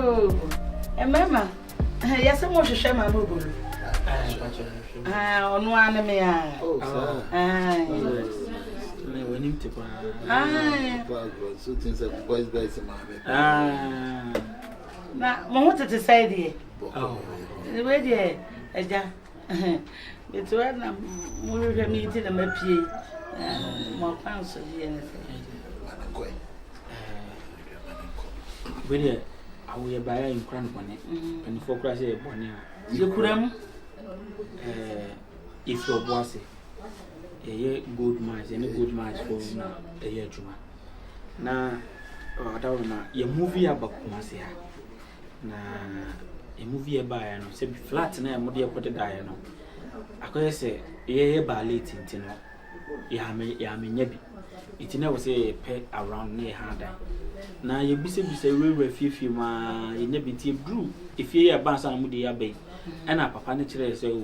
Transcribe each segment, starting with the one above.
Oh, mama. Yes, I'm going to share my mobile. On one me. Oh, when him to so things like boys by some now, what to say, dear? Oh, the way, dear, it's when I'm meeting a map, more counsel, When I will buy in Crown Bonnet and for Crashy Bonnet. You could If your boss a year good match and a good match for a year Juma. Now, your movie about Masia. Now, a movie about and say flat and I'm dear put a diano. I could say, ye by late in Tino. Yami Yabi. It never say a pet around near Handa. Now, you be say, we were few ma, you never tea brew. If ye are bounce on Moody Abbey, and our papa nature say,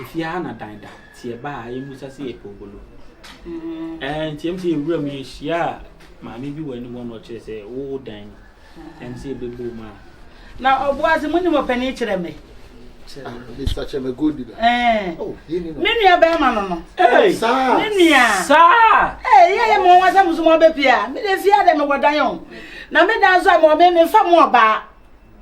if you are not dined, see a bar, you must see a pogolo. And TMT room is ya, mammy be when one watches say, oh, dang, and see a big boomer. Now, was the minimum penny to me. It's such a good. Oh, Many a bear, hey, sir, sir. Hey, yeah, more was more baby. If you had them, what I own. Now, me dance more, maybe some more bar.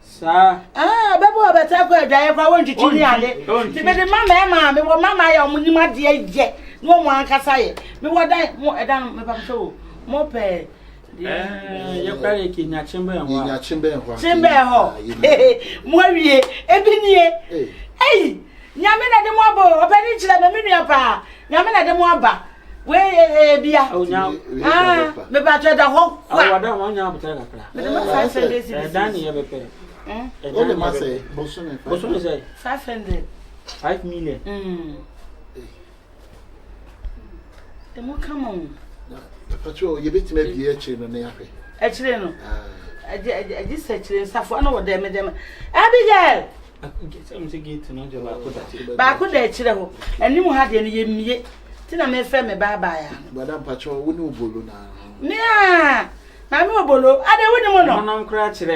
Sir, Bebo better go die if I want to chill it. The mamma, me what mamma, your money, dear, yet. No one can say it. Me what die more than me so. More pay. You're very keen at chamber and your chamber. More ye, Ebony. Hey, Yamina de Mobo, a penny to the Miniapa, Yamina de Moba. Where be a now? Me better the whole. I don't want you to tell her. Danny ever pay. Only must say, Bosun say 500. 5 million. The more come on. Patrol, you beat me a chain on the happy. Actually, no. I just said to Safwan or them. Abigail! Get some to get to know about Back with that chill, and you had any me. Tina may fair me bye bye. Madame Patrol, we know Bolo now. Yeah. I'm OBOLO. I don't want to crash it.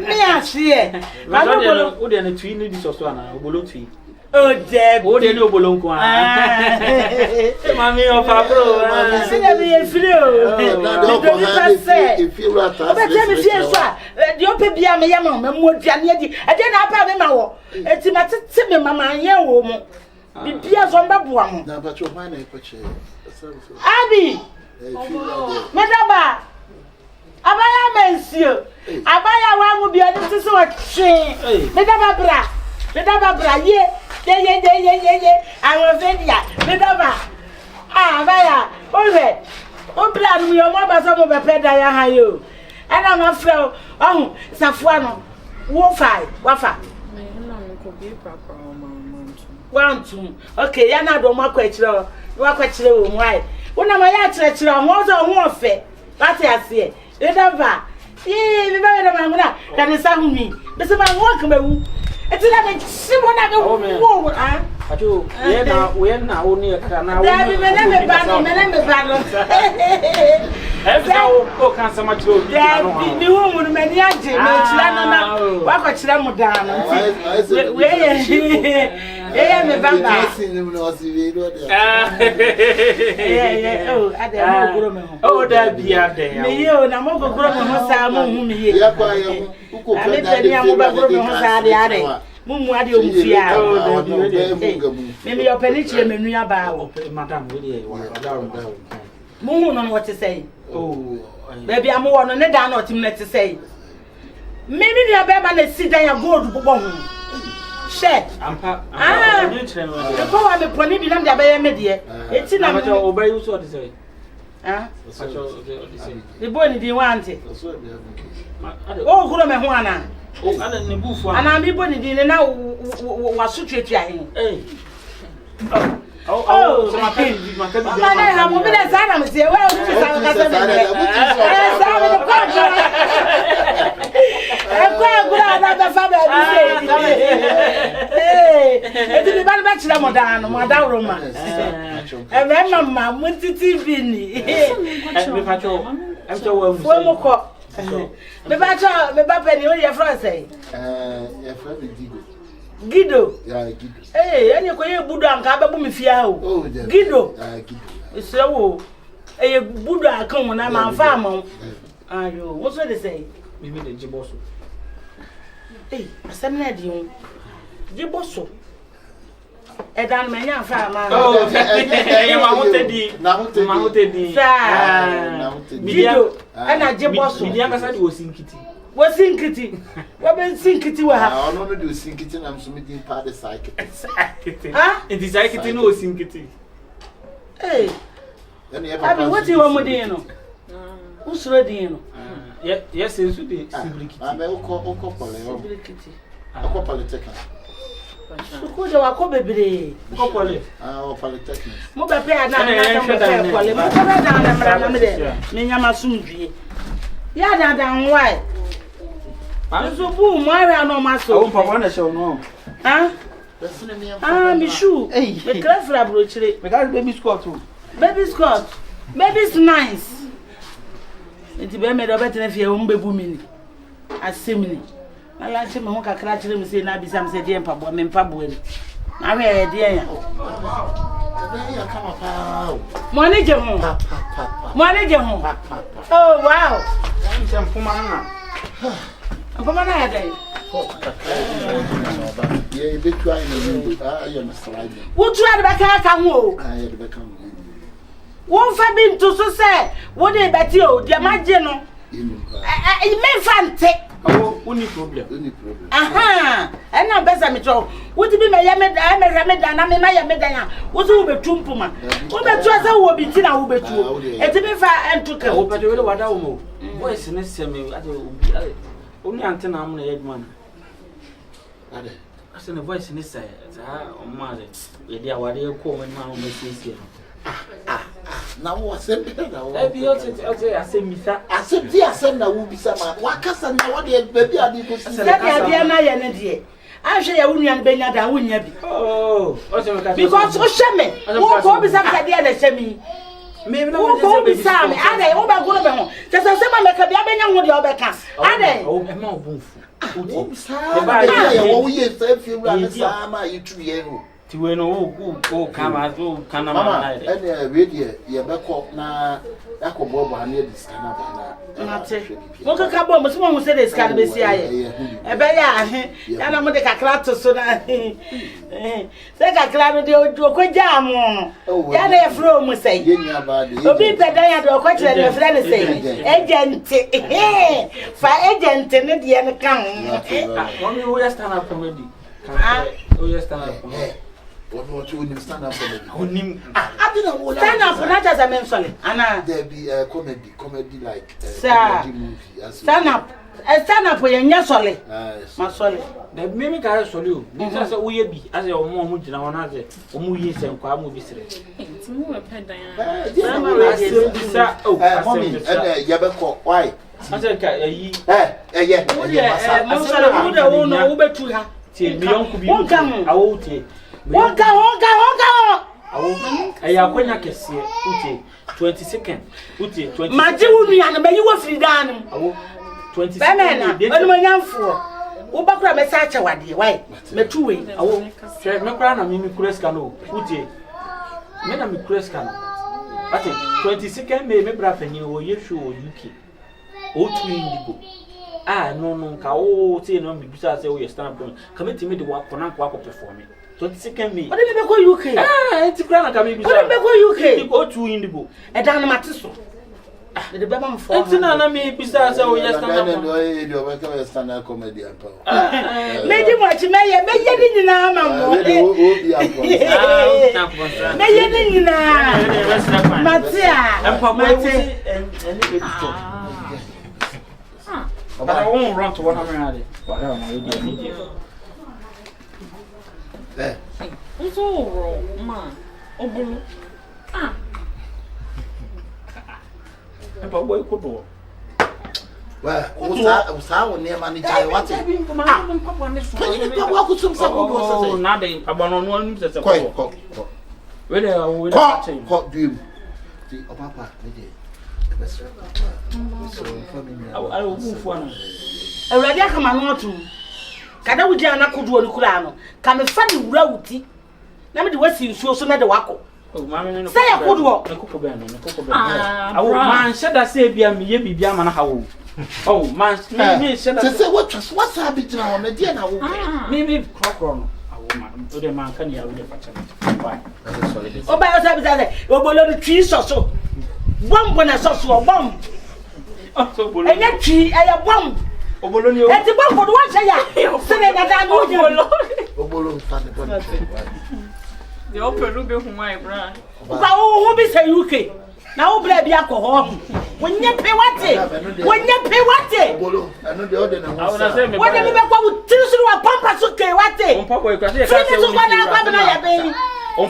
Me, see it. OBOLO, would any tree need this or so? OBOLO tree. Oh, Deb, what do you know, OBOLO? Mammy of Pablo, I said, be a flu. If you were to tell me, yes, the open beer, my young man, more Janity. I didn't have a memo. It's a matter to mamma, young woman. The beers on Babuam. Now, but your mind, Abby. Medaba Abaya Monsieur Abaya one will be a little chain. Medaba bra, ye. I will send ya. Medaba. Abaya, Ole. Oh, blood, we are more about some of a pet I you. And I'm a fellow. Oh, Safuano. Wafa. 1, 2. Okay, you're not on my question. You are quite slow. Why? When I'm a church, I'm also warfare. That's I say. You never. We better than that is some me. This is my work. It's like Simon. I go. I do. We're now only a canal. Oh, can't so much. The woman, many auntie, what got them down? Yeah, me oh, that be out there. Me, you, and I'm going to grow my salmon. Maybe your peninsula, Madame, Moon on what to say. Oh, maybe I'm more on a down or to say. Maybe the Abema sit there and go to Bobon. Share. The power of the pony beyond the Abaya. It's in our obey you so to say. The boy didn't want it. Oh, Gruma Juana. And I'm even in now was suited. Oh, so my baby, my baby. I'm moving as I am. Say, well, this is how I'm it's the bad bachelor, Madame Roma. And then, Mamma, went to TV. I'm so well. Me ba penny o ye friend say. Your friend Gido. Gido. Yeah, Gido. Eh, any ko ye budo anka abebu me fia o. Oh, Gido. Gido. Ise wo. Eh, budo aka mo na ma fa mo. Ayo, what so they say? Me the jiboso. Eh, asem na di o. Jiboso. Edan me nya fa ma. Oh, ma hotedi. Ma hotedi. Sa. Gido. Ana jiboso. Me anga sa di osinkiti. Wosinkiti. Wa ben sinkiti wa ha. Ah, no do osinkiti na so me din pa de psychic. Ha? Enti psychic no osinkiti. Eh. Abi what you want me no? Usuro din no. Yes, so the simplicity. Abe uko pole. Simplicity. Uko polytechnic. Uko de wa ko bebre. Uko pole. O polytechnic. Mo be pe ana na mo pe pole. Mo be da na mra na me de. Me nyama sumdue. Ya da why? So bu mo ara no ma so. Awu papa na show no. Ah? Me shoe. Me crafra brochire. Me got baby skirt too. Baby skirt. Baby's nice. Enti be me do betre fie wo mbebu mini. Asemini. Na la che me ho kakra kire me se na bisa me se de empabo me mpabo ni. Na we e de ya. Ya kama pa. Money je ho. Money je ho. Oh wow. I'm puma na. Mpoma na ya dai. Yeah, be try me. Ah, you must slide. Wo tu ade be ka ho. Ah, you be come. Won fa bi nto so se wo de beti o de maje no me fante Oh, only problem. aha e na beza me tro wo ti bi me ya me da na me ma ya me da ya wo so wo betu mpuma wo betu asa wo bi ti na wo betu e ti bi fa entuka wo pede we wada wo mo voice ne se me ade only antena am na yedman Ade ase ne voice ne se za o ma de ye dia wade ko me ma o mesiesie na wo asem na wo e bi o te asem misa asem ti asem na wo bisa ma wakasa na wo de baby ade ko si se dia na ye ne de ahwe ya wunuan benya da wunya bi oh o se me ka because o sheme wo ko bi sa ka dia na shemi me na wo ko bi sa me ade wo ba goro be ho je se ma me ka bia benya ho de obeka ade o e ma obunfu wo bisa ya wo ye se fi wura na sa ma yitu ye no ti we no o kama so kana ma na ide ene we de ye be ko na yakobo bo ane de scanner ba na te mo ka bo mo so mo se de scanner be si aye e be ya ya na mo de kakra to so na se kakra no de o ko jam ya na e fro mo sei yenya ba de obi pedan ya de o ko kire de fre ne sei agent fa agent ne de ne kan mo mi wo ya stand up comedy o ya stand up comedy what you stand up for me onim adina wo stand up na just a mention ana there be comedy like comedy movie stand up ye nya sole ma sole da me ka sole o bi say wo ye bi ase o mo gina wona ase o mo yi se nkwa mo bi sire ti mo we pedan ya ase bisa o mommy ene ye be ko why ase ka yi ye mo sole wo de wo no wo betu ha ti mi yonku bi awo tie Wonka awo eya kwanya kese utie 20 second utie 20 maji wunu ya na bayi wo firi dan awo 20 second onu manyamfo wo bakura me sa acha wade why metu we awo hwe me kura na mi kura ska no utie me na mi kura ska no ate 20 second me bra fanyi wo yehwe o UK o tu indigo no ka o tie no mi bisa say wo stand up committee me de wa kona kwa ko perform 20 second me what did me go UK enti kura na ka mi bisa what did me go UK o tu indigo e dan na matiso de be mam for enti na mi bisa say wo stand up no stand up comedy and power me di mo chi me ye ni nyina ma mo me ye ni nyina matia empa mo wusi eni editor but I won't run to 100. Whatever my idea. Nso ro ma obolo Empa boy ko do. Well, usa wo ne ma ni chai wati. Papa ne so. Papa ku sum sa ko do so say. Na dey papa no no nim se Ko. We dey we dey chain. Ko do. Ti o papa me dey. I will move one. A radiac man to Kada would ya not could do a curano. Come a funny rowty. Never the West you so not the wacko. Say I could walk. I will man, said I say, be a me, be a man. How? Oh, man, said I say, what's happening on the dinner? Maybe clock on. To the man can you with the oh, by yourself, Obolo trees or so. Bomb when I saw so bomb. And that tree, I a bomb. Obolo, that's the bomb for one say, saying that I know Obolo. The OPOKU who my brand. Who be say UK? Now, blab alcohol. When you pay what it? When you pay what it? I know the other. What do you make to a pampas? Okay, what it? On Papa, on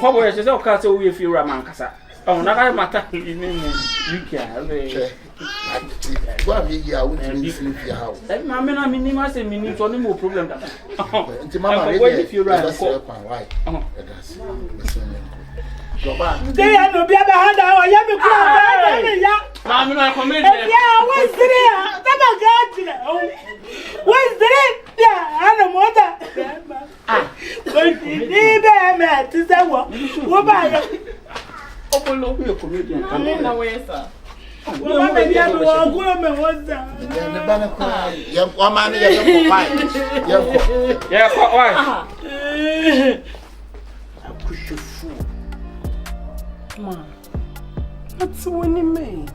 Papa, says, oh, Castle, if you're a man, Cassa. Oh, now I'm attacking you can. What be here? I wouldn't be in your house. Mamma, I mean, you must say, meaning for no problem. If you're right, why? They are no be behind our young I'm not committed. Yeah, what's there? What's there? Yeah, I don't want that. But you met to say what about OBOLO, you're a comedian. I'm in the way, sir. What made you woman was that? The banner, young woman, yeah, why? I push you fool. Ma, what's winning me?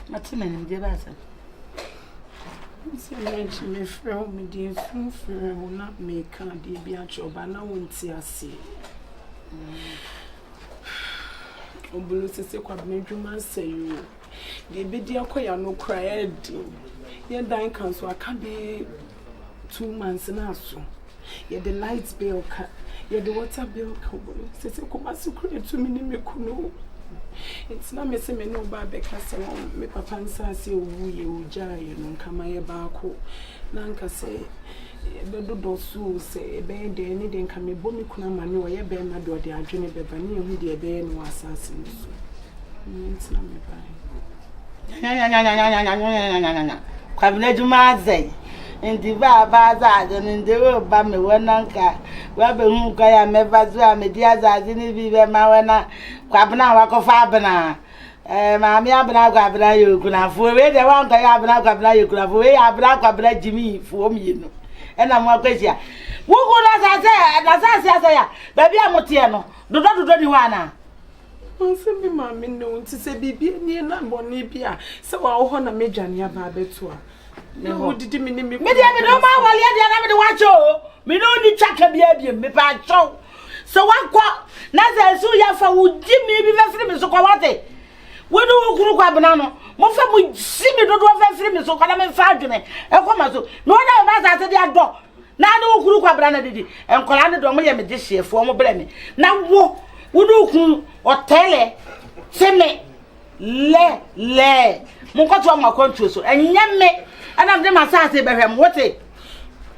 What's in the basin? It's a mention me from me, dear fool, will not make a dear Biancho, but now won't see us see. Obolo says, "What made you man say you? The video quite no cried. Your dying council, I can't be 2 months now. So, yet the lights bill cut. Yet the water bill cobble says, "Come as you create 2 minutes, no. It's not missing me no bad because me papa and say, you jay, and come my barco. Nanka say, the do so say, bed, anything can be bommy kuna manu, or your bear, my daughter, the Adrian Bevani, who the bear no assassin. It's not me by. Cabinet in the bazaar and in the road by me one anchor. Wabbe who I am ever to me, dear, I didn't be my wana. Quabana, walk of Abena. Mammy Abena, Gabana, you could have for the one Gabana, Gabana, you could have way Abra Jimmy for me. And I'm more crazy. Who could as I say, baby, I'm Motiano. Do not do anyone. Send me, mammy, no, to say, be near number, Nibia, so I'll honor me, Jania Barbetua. No, did you mean me? Me, I don't know why you watch. Oh, me don't need check a baby, me bad show. So one quack, Nasa, so ya for would Jimmy be very so quality. We do Guru banana. More from see me don't have very so come and find me. And come as no one of us at the door. Now no Guru banana did it, and Colana don't make me this year for more blame. Now, wo, do or tele, say me, le, Moncoto, my country, so and young me. And I'm the massage by him. What it?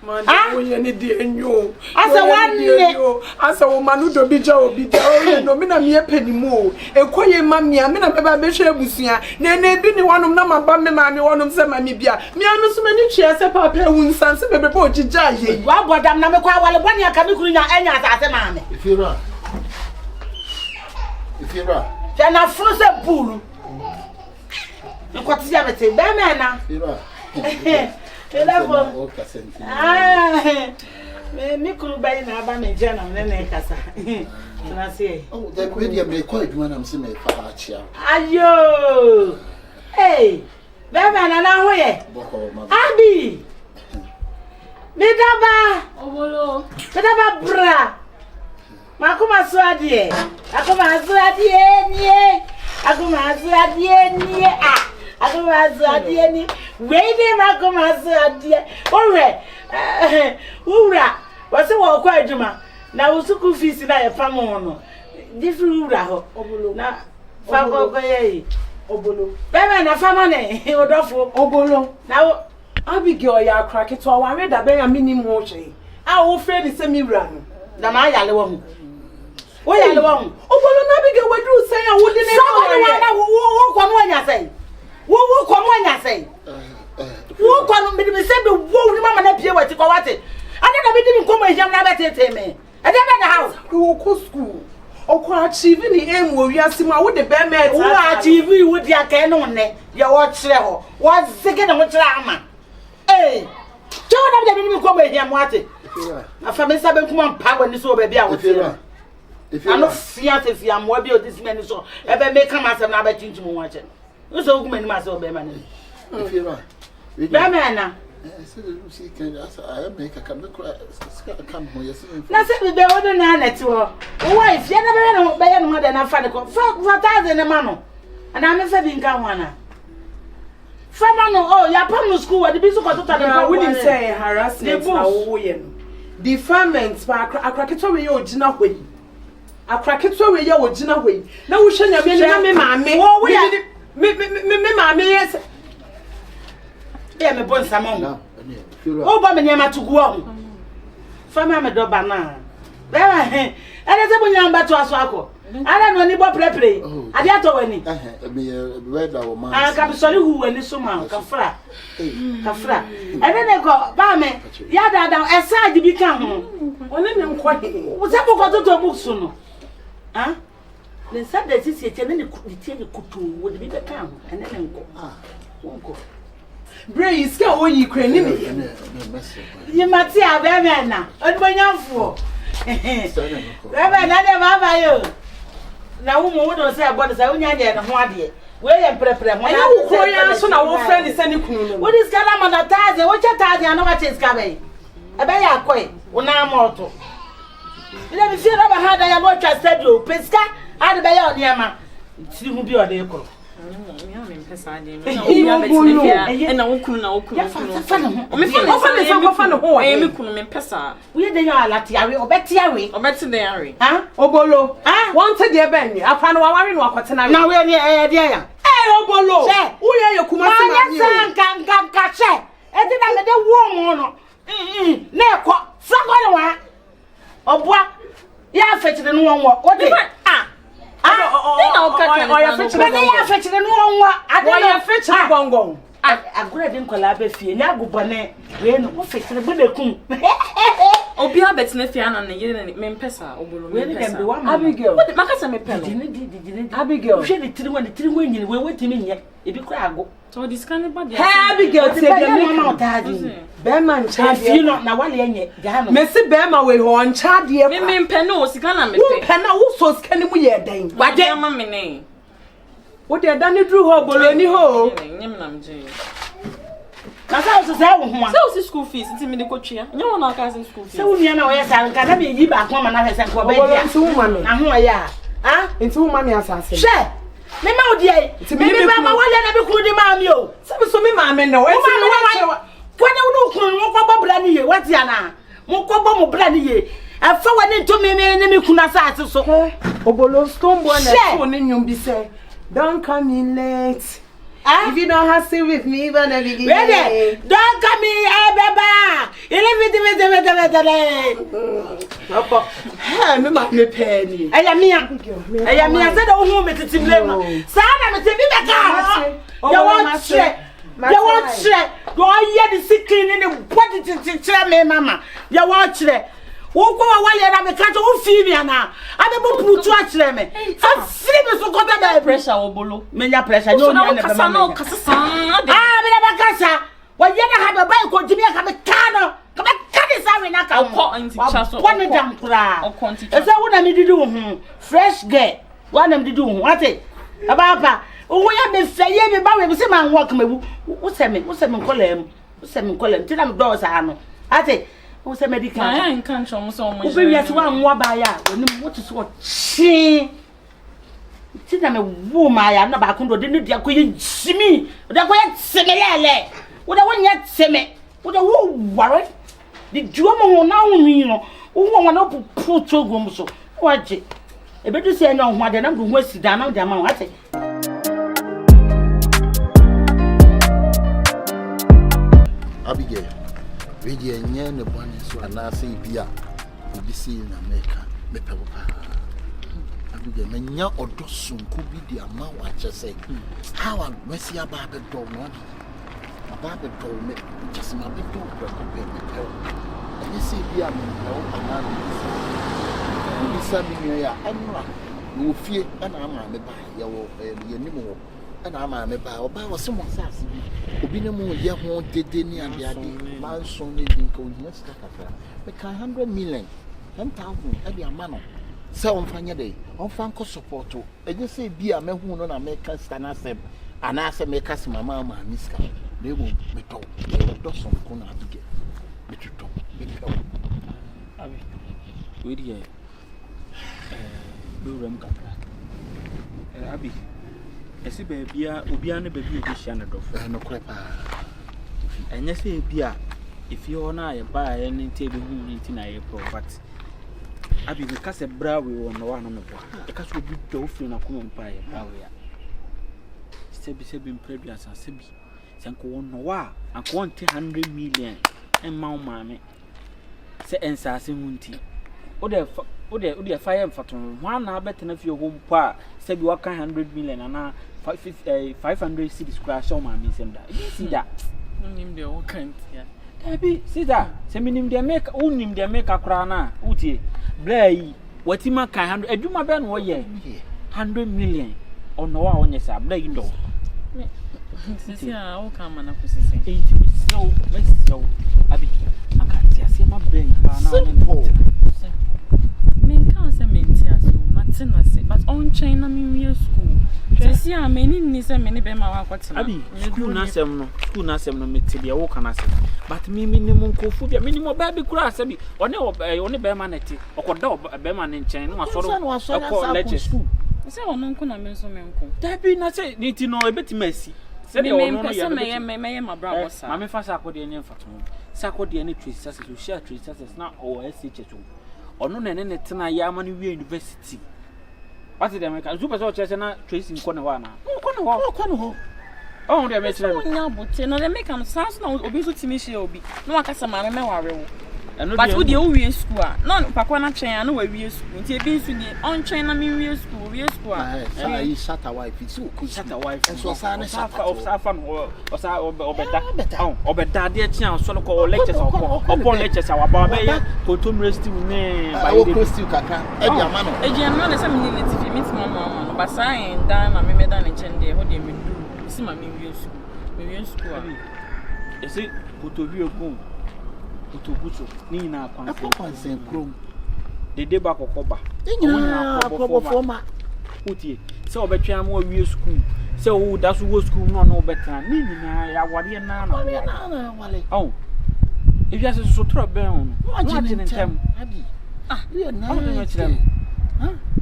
Ah, we need you. As a one year, as a woman who don't be Joe, be there, no, me, a penny more. A quiet mammy, I mean, I'm a bishop, Nene, been one of Nama Bammy, one of them, Namibia. Me, I'm so many chairs, a papa, who sons, a baby, boy, Jay. What about them? Never quite well, 1 year coming to any other man. If you're right, then I froze a pool. What's the other thing? Bamana. Me could buy an Abana journal, then I casa. Can I say? oh, that video may quite when I'm seeing a Palacia. Ayo! Hey, Bamana, now where? Abby! Medaba! OBOLO. Medaba bra! Makuma Swadi, Akuma Swadi, Akuma Swadi, ah! Akumazadi, waiting, Makumazadi. Alright, Ura, what's a walk, Juma? Now, Suku feast in a family. Different Ura, now, Fago, Obolo. Baby, a family, he would offer Obolo. now. Abigail, ya crack it to our red, I bear a mini motion. I will afraid it's a mirror. The Maya woman. Wo ya le won. Obolo na Abigail we do say and wo di ne. Somebody na wo kwa no anya say. Wo kwa no anya say. Wo kwa no me say be wo ni mama na pie wati kwa wati. Ade na be di mi komo ehia na be tete me. Ade be the house. Wo ko school. Okwa achieve ni aim wo wiase ma wo de be me wo achieve wo dia kan no ne. Ye wo kire ho. Wo zige na wo kire ama. Eh. Cho na be di mi komo ehia mo wati. Afa me sabe kuma mpa wani so be bia wo tire. If you if you am what be this man so e be make am asem na be chinchim wo ache. Wo so kuma ni ma so be ma ni. If you right. Be na. I said Lucy can I make a come home yesterday. Na se be wo do na na ti wo. Wo wife ya na be no de na fa de ko. Fa 1000 ma no. Ana me fa bi nka ho ana. Fa ma no oh ya pam no school we de bi so ko tota de we didn't say harassment na wo ye no. Deferment ba akraketo we ye ogina hwe. Akraketo we ye ogina hwe. Na wo hwe nyame na me maame. Wo ya me maame yes. Yeah, me bon samon. Oh, ba me nyama tugu o. Fa ma me do ba na. Be wa he. Ade se bo nyamba to aso akọ. Ada no ni bo prepare. Ade ato wani. Me weda wo man. Ah, ka sori hu wani so ma ka fra. Ka fra. Ade ne ko ba me. Ya da esa adi bi ka ho. One ne nkwa he. Wo se bo ko to book so no. Ah? Le sa de sisi eche ne ni tie ni kutu wo de bi be ka ho. Ene ne nko. Ah. Wonko. Bray is can wo yi kra ni me. Yi mati ABENA. Odbonyamfo. Baba na de baba yo. Na wo mo do say abode say unya de ho ade. We ye prepare ho. Na wo kro ya so na wo friend say ni kunu no. Wo dis kala ma na taze, wo che taze na wa che ska be. Ebe ya koi, wo na moto. Ile bi fira ba ha da ya no twa studio, peska ade be ya oniema. Tiri hu bi ode ekoro. Na wokunu na wokunu. Me fa no ho. Me kunu me pesa. We dey ya alati awe, obeti awe. Obeti dey awe. Ha? Obolo. Want to dey ben ni. Afa no waware no akwatena. Na we ni dey ya. Obolo. Wo ye kumasi ma ni. Ma ka che. E ti na me dey wo mo no. Na e ko. Sago ni wa. Oboa. Ya fetire no won wo. Wo dey. Ya fetire no won. Ade fetire gongon. Agora de nkola ba fie. Nya agubone. We no wo fetire bo de kum. Obi abetina fie ana na yire me mpesa obolo me mpesa. Abigail. Makasa me pelo. Abigail. Hwe de tiri won nyine we wetimi nye. Ebi kura ago. So this kind of body. Abigail say dem mama otadi. Be man cha Fie no na wale enye. Ga no. Me se be ma we ho ncha de. Me mpe no sika na me pe. Wo mpe na wo so sika ni mu ye den. Wade ma me ne. Wo de da ne dru ho obolo ni ho. Nyem na mje. Kasa o se wo ho a. Se o si school fees nti me de kotwea. Nya wona aka se school fees. Se wo nua na o ye sa nka na be yi ba ko ma na hwese nko ba dia. Nti wo ma me. Na ho ya. Ah? Nti wo ma me asase. She. Me ma odi ai. Me ba ma wale na be kunu di ma mi o. Se me so me ma me na we ti me wa. Kwani wo kunu mo kwa bobra ni ye. Wati ana. Mo kwa bo mo bra ni ye. Afa wani to me kunu asase so. Obolo stone boy na so ni nyum bi say. Don't come in late. If you don't hustle with me, but the beginning. Ready? Don't come in, Baba. Papa. Hey, me penny. I am here. Said the woman to Timlema. Sana, me take me you want share. You want share. You are here the sick in the body to tell me, Mama. You want share. Wo ko wa wale na me ka to wo fi mi ana abe bo putu a kire me fa free me so ko be pressure obolo me nya pressure no nya na be ma me na ba kasa wa ye na ha be ba ko jibi ka me ka no ka be ka ni sa we na ka ko anti chaso ko ni dam kura o konti e se wo na me didi wo hu fresh girl wa na me didi wo hu ate aba wo ya me fe ye me ba we se man work me wo se me nkolam ti na me do sa no ate wo se medical ya nkan chom so mo wo be wiase wa nwa ba ya oni mo to so chi ti na me wo ma ya na ba kun do de ne dia ko ye jimi de ko ye semelele wo da wonya seme wo da wo ware di juo mo na wo nwi no wo na pu to gum so wo je e be du se na ho ade na do ho asida na de ma wo ate Abigail we dey nye ne bone so anase bia obi si na meka me pe wo pa Abigail, menya odo sunku bi di ama wa chese. How am Messi aba be do no? Aba be do me just ma be do ko be me pe. And you see bi am me o ana ni. Ni sabi ya anura. Wo fie ana ama me ba ya wo ye ni mo. Ana ama me ba oba wo se mo asase bi. Obi ne mo ye ho dede ni ade ade. Man so ne din ko nya sta kafra. Me kan 100 million. 10,000 at the amano. So on Fanya Day, on Franco support. And you say, be a man who know American stand them, and I say, make us my mamma, Miss Cow. They won't be told. They will do some corner to get. But you talk, be told. Abi, wait here. Blue Ram Capra. Abi, I see baby, Ubiana baby, Shanadov. No crap. And you say, Bia, if you and I buy any table in April, but Abi, because a brow we won one on the board. Because we be dolphin a common pie, Bawia. Sebi sebi previous and Sebi. Sanko won no wa, and 100 million and Mount Mammy. Say, and Sassy Munti. Ode fire faton, 1 hour better if your home pa, said you 100 million and 500 cities crash on my miss and that. You see that? Name the all kind, yeah. Abi, see that? Seminim de make, unim de make a crana, uti. Blay, what him a kind, a Juma Ben war ye 100 million or no one, yes, I blay no. Yeah, all come and I say, 80 so, let's go. Abi, I can't see my brain, Simple. Men can't say, Martin, but on China, me school. See, I many needs a many bema what's Abi, school nasem no metelia wo kana se. But me minimum kofu minimum baby kura se bi one be ma neti okoda be ma ne nchen no asoro ekọ lecture school. Say ono nko na me so me nko. Dabi na say niti no ebeti masi. Se de ono no ya me ma bra bossa. Ma me fa sa akode enye mfato. Sa akode ene trace success so share trace success na o SHH. Ono na ne tena ya ma ne wi university. What did I make? I super so chesena tracing corner one. Oh, they make it. No, they make them sounds no obiso timishi obi. No akasa ma me ware. But who the we school? No, pakwana chen no we school. Nti bi su di on chen na me we school. Ah, you shut a wife. It's you could shut a wife. And so sana shut of safan or obeda. Obeda dey chen so ko lectures upon lectures our baba to Rasty Nene by the Rasty kaka. Ejiano say me need to meet mama. But say dan na me dan chen dey ho dey me do. See ma me we school. Me we school. You see, put to be a boom. Utubucho ni na kwansen krom de deba kokoba nya kobo forma utie se obetwa am wi school se o da so school no no betan ni na ya wade na wale oh if you are so tro ben on no agene ntem abi we na no chirem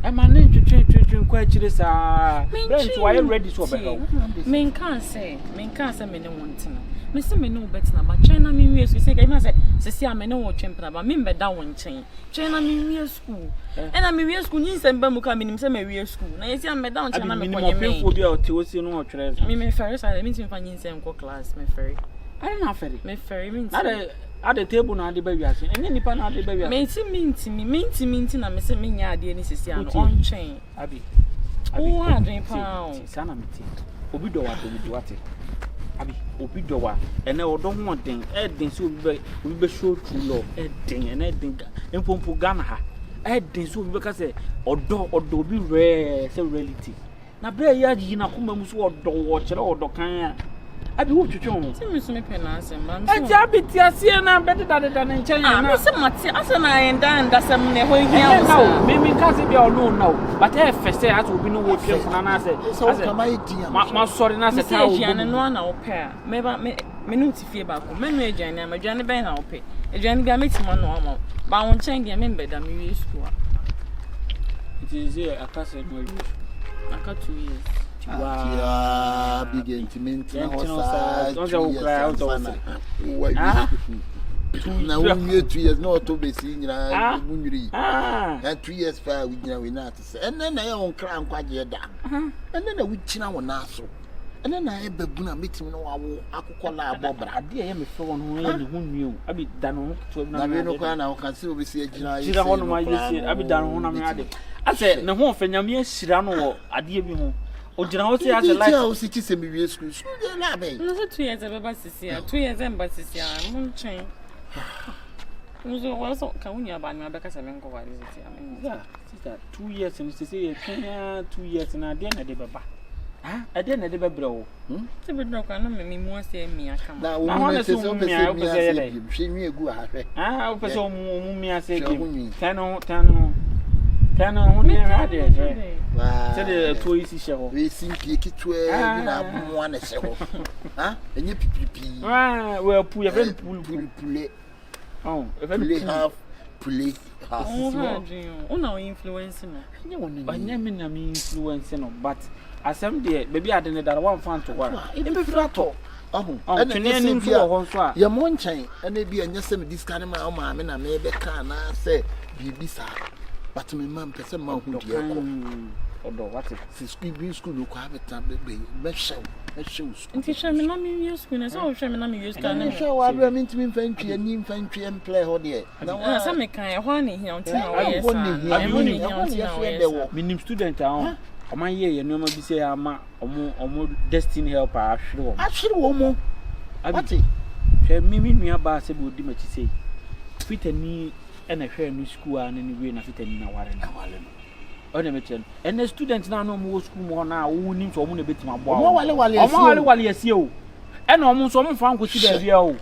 e ma ne twetwe kwa chire sa brent why ready so be go men can say me ne wontina me se me no betina ba China me wi school say ka say sisi a me ne wo twempena ba me be da won chen China me wi school e na me wi school ni se mba mu ka me nim se me wi school na yesi a me da won chen na me konye me me bi a o te o si no o twere me ferry say me tin fa nyin se nko class me ferry I na ferry me ferry me at the table na ade ba wiase ene nipa na ade ba wiase me ntimi na me se me nya ade ni sisi a no on chen abi o adwen pa sana me ti obi do wate abi obi do wa ene odo ho den e den so obi be show true love e den ene den empompo Ghana ha e den so obi be ka say odo obi rare say reality na bre ya ji na kuma mu so odo wo kire odo kan abi wo twetwe ho se me so me pena asem ba me ja biti asie na bede da ne nchen na me se mate asa na enda ndasem ne ho hia wo me ka se bia no no but e fese asa obi no wo twe funa na se ma sorry na se ta obi no na wo pe a me ba me no tifie ba ko me no aduane ma aduane ben na wo pe aduane bia metima no ama ba won chen dia me mbeda me wi school it is here akase no aka 2 years. Wow, big intimate. Now, 2 years, no, to be seen. 2 years, fire, we not to say. And then I own crown quite yet. And then I would chin our naso. And then I have a guna meeting. No, I could call our Bob. I did him for one who knew. I be done to no crown. I can see we see a general. I be done on my I be done on my I said, no more for Yamia Shirano, a dear be home. Or did I say, as a light house, it is a movie school. No, 2 years of embassy, 2 years embassy, I won't change. Also, can we about my because I don't go what is it? I mean, yeah, 2 years and to say 2 years and I didn't have a I didn't have a bro. To be broke, I know me more say me. I come now. I want to say me a good. I hope so. Me, I say, 10 on here. Said the 2 easy show. We seem to get one show. Ah, and you pee. Well, pull your friend, pull. Oh, if I have police house. Oh, no influencing. But Yamina means influencing, but as some day, maybe I didn't that one fan to work. It be flat. Oh, and then your monchain, and maybe and just this kind of my mamma, and I maybe can say, be sad. But my mum, person, my although what if school look have it, baby, show. And teach me not use school, as all shaman use can show. I mean to infantry and infantry and play all day. Now, some kind of honey here until I'm winning student. My year, you know, maybe say I'm a destiny helper. I should more. I bet it. Me about Sebo Dimity say, fit and me and a fair new school and anyway, and I fit in our and the students now no more school more now, who need to a bit more. While yes, you and almost some found could see the real.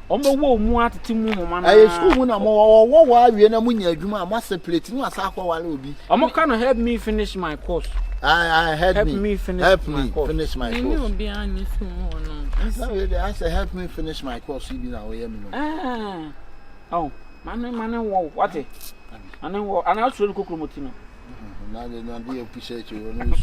Almost more at Timu, I school no more. What we are not winning a Juma master plate. No, as I will be. I'm kind of help me finish my course. I help me finish my course. I said, help me finish my course. You know, ah, oh, man, what it? And I'll show you Kukumotino. Now they don't appreciate you. No,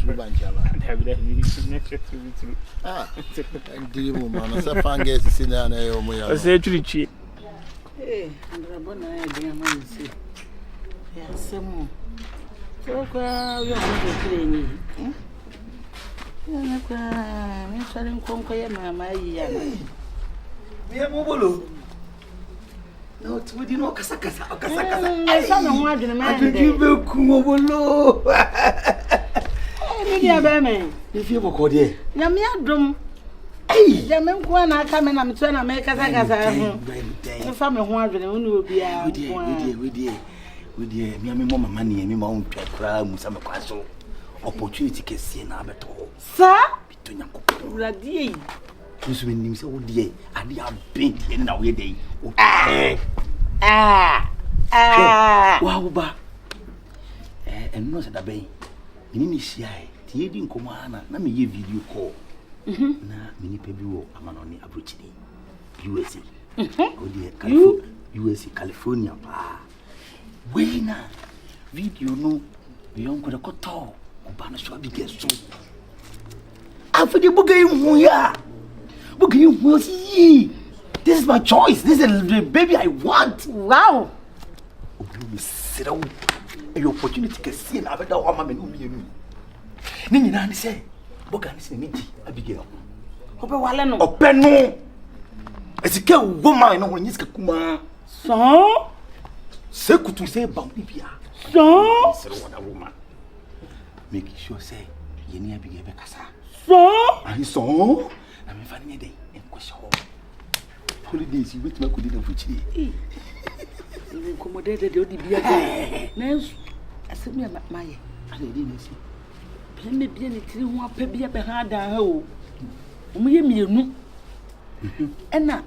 ah, and the woman, as a fan gets to sit down there. I say, Trichy. Eh, and Rabona, dear man, see. Yes, some more. So, you're going to play me. I'm trying to conquer my young. We are OBOLO. No, we did not Casacasa. I saw no one in a man. Did you go OBOLO? If you were called here, Yamia drum. Hey, Yaman, I come and I'm trying to make Casacasa. If I'm a 100, will be out. We dear, me and my money and me mount to cry, some castle. Opportunity can see an abbot. Sir, between your Radi. This when you say, oh dear, and they are big in our day. Wow, ba. And no said a bay. In shy, Tiadin Comana, let me give video call. Na mini pebu, a man on the Abuchini, USA. Oh dear, USA, California. Wena video no beyond the koto obana so big so after the boogie this is my choice, this is the baby I want. Wow, sit down a opportunity can see and abeda o mama no mi ni nyina ni say boga ni say meji Abigail obe wale no obe no esike woman no won yiska kuma so say kutu say bambibia so say one woman make sure say ye ni Abigail be kasa so and so na me fani dey en kwese ho holidays you wait me could dey fuchi even accommodate dey odi bia dey na asemi maye ale dey na si plan me bia ni tiri ho apa bia be ha dan ha o mo ye mienu ena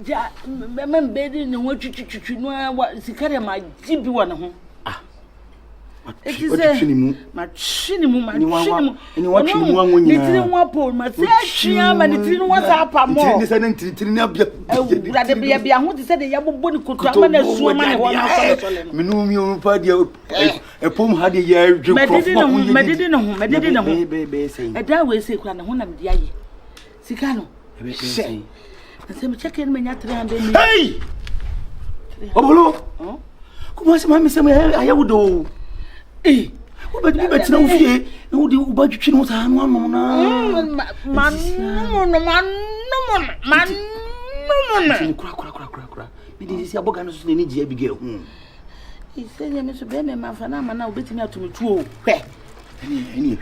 ja men bedi ne ho twitwitwi no sikare ma jibi wona ho ah it is ma chini mu ni watchi mu anwo nyina ni tiri ho apo ma se hia ma ni tiri no wasa apa mo ni se na tiri na bia ura de bia ho ti se de yabobo ni kotu ama na suo ma ne ho na so le no menu mi o pa dia epom ha de ya dwe krofo medidi ne ho be sei e da we sei kura ne ho na me dia ye sika no e sei I'm checking my 300 million. Hey! OBOLO! Come on, some say I would do. Eh, but you better know fear. No, the budget was a man. Crack. This is a book and need Abigail. He said, "I'm Mr. Benny, my fan, I'm now beating out to me too." Any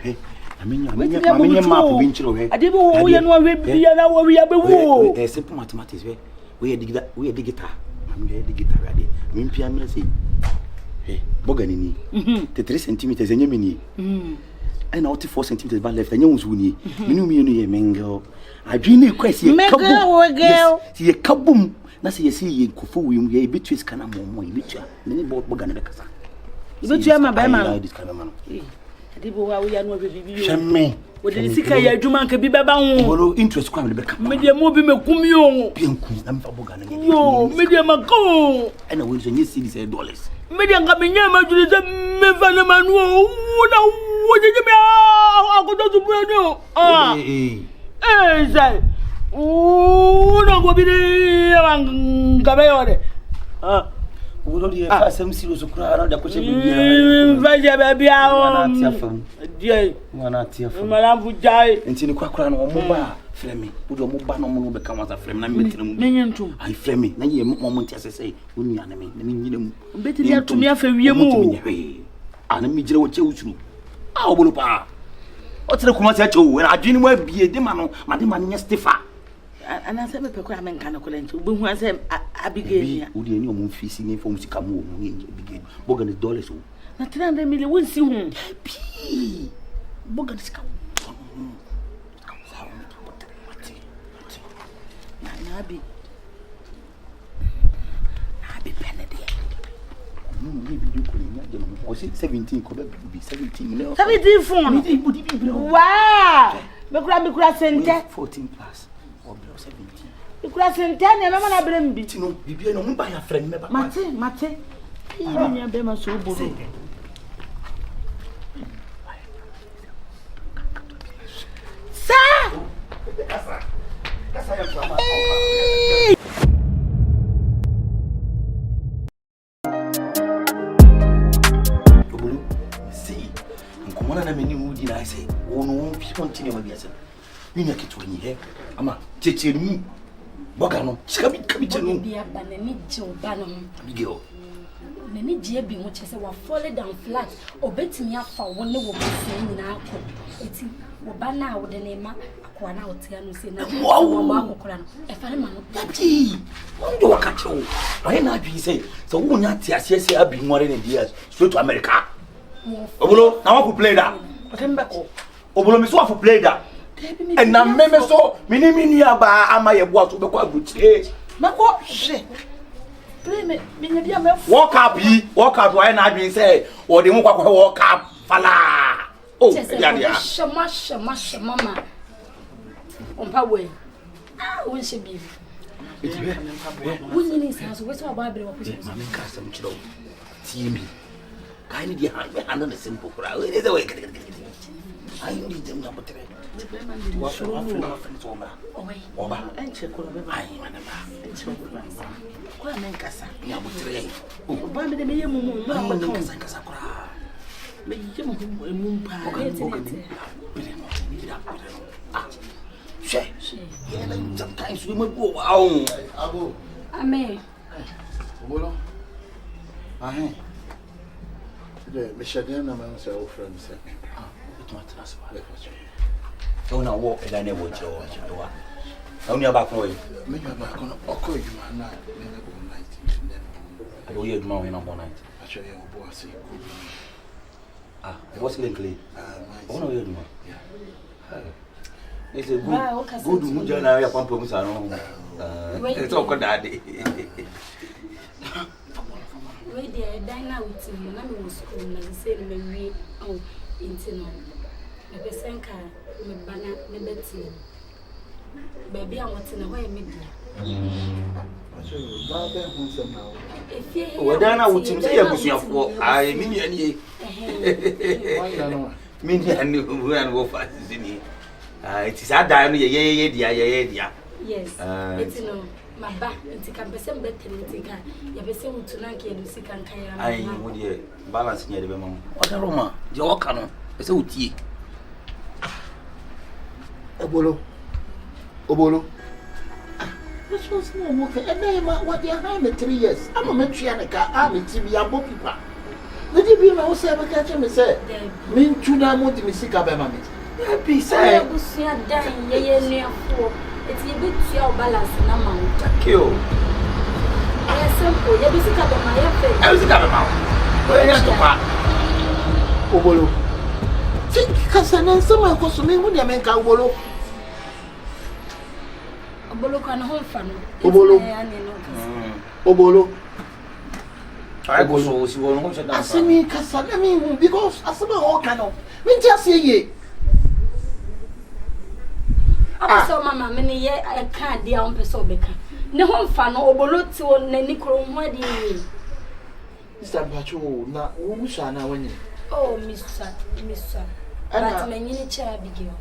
I mean, map winch. I didn't know we are no way, and we are a simple mathematics. We are the guitar. I'm the guitar ready. Mean piano say, hey, Boganini, the 3 centimeters and Yemini. And out 4 centimeters by left, and you wuni. You me, Mango. I dream a question. Girl, see a kaboom. Na se yesi ye kufu wi mu ye betwes kana momo ye betwa ne boga ne bekasa ye betwa ma ba ma this kana man ade bo wa ya no bibi shemme wo de sika ya adwuma nka bi beba ho bolo interest kwa me beka me de mo bi me kumi o bienku na me fa boga ne yo me de ma ko ana we so nyesi di $. me de nga me nya ma jure se me fa na manu o na wo je me akodo tu bu no sai no go be the gabe Ulo di fa sem serious kura na da ko che bi va je be bia o die wana tia fa mala bu jai enti ni kwakura na mo ba frame udo mo ba no mo be ka wasa frame na me tire mu menyentum ai frame na ye mo mo ntia sese wonu ana me na me nyina mu beti dia tumi afa wie mu ana me jire wo che usuru obolo pa o tire kuma se che wo na adwini mu abie de ma no ma de ma nya stefa ana se me pekwa men kana kolenti obehu ase abigeni ya udi eni omo fisi ni fo musika mu omo ni abigeni boga ni $. na 300 million won si hu pi boga ni sika na abi penede ni video ko ni nya o si 17 ko be 17 million 17 phone ni budi bi wow me kura sente 14 plus or 17 ikura sente ne mama na brem bi tino bibia no mba ya frame me ba mate ni nya be ma so buru sa kasa ya mama obulu see nkomona na meni wudi na say wono continue ma biasa ni nya kitu ni he ama checheri mu boga no sika bi chenu bia ba na ni je oba no bigio na ni je bi ho chese wa fall down flat obetimi afa wo ne wo bisi nyina akọ eti wo ba na wo de ne ma akọ na otia no se na wo ma akọkora no e fa ne ma no ti ndo wakacho why na bi say so wo nya ti asese abi nware ne dia straight to America obolo na wa play that otembeko obolo mi so wa play that and na meme so mini aba ama YEBOAH so be kwa butre mako hwe play me nya dia me walk up why na adwin say o de mu kwakwa walk up fala oh dia shama mama ompa we won she bi etibe won ni sa so we so ba bere wa ko ma me ka sam chiro timi kai ni dia hand na simple kura we dey way ayi ni dem na botre wa so ma oba enche ko be ba ayi mana ba enche ko ba kwa men kasa ya botre ba me de me yemu mu ma ba kasa kura me yemu mu pa bere no ah she yeah like sometimes we might go abo amen obolo ahe de me shade na ma say o friend say it ma transfer so na wo e da ne wo che o wa na uni aba ko me ba ko no oko ejuma na me go night I do ye ejuma we na bo night acho ye obo ase it was clean oh no ye ejuma it's a good mujana ya pampa musa no it's all good daddy we dey dine out na me wo school na say me wi oh intino me pesenka me bana me beti baby awoti na ho e me dia ba be hu sem na wo dana wutim say abusuafo ai me ni ani me ni ani wo an wo fa sini it is ada no ye dia yes intino maba nti kan pese mbetele nti kan ya pese mutu na nke elusi kan kan ya ai wo die balance nya de be mam oda roma je oka no pese utie obolo which was no mo ke e dey ma what dey high me 3 years am me twa ne ka am ti bi abo pipa Nadi bi na wo say be ka che me say. Me ntu na mo di me sika be ma me. Be say. Busia dan ye nuafo. It's a bit your balance na ma. Kill. Yes, simple. Ye bi sika be ma ye fe. I was sika be ma. Where you to pa? Obolo. Think kasana sama ko so me hu dia men ka obolo. Obolo kan ho fa no. Obolo. Obolo. I go so si won ho chedan. Asemi kasana me hu because asema ho kano. Me ntia se ye. So mama me ne ye ka dia on pese obeka. Ne ho fa no obolo ti won nani kro ho ade ni. Mr. Bacho na wo musha na wani. Oh, Mr. But me nyini cha Abigail.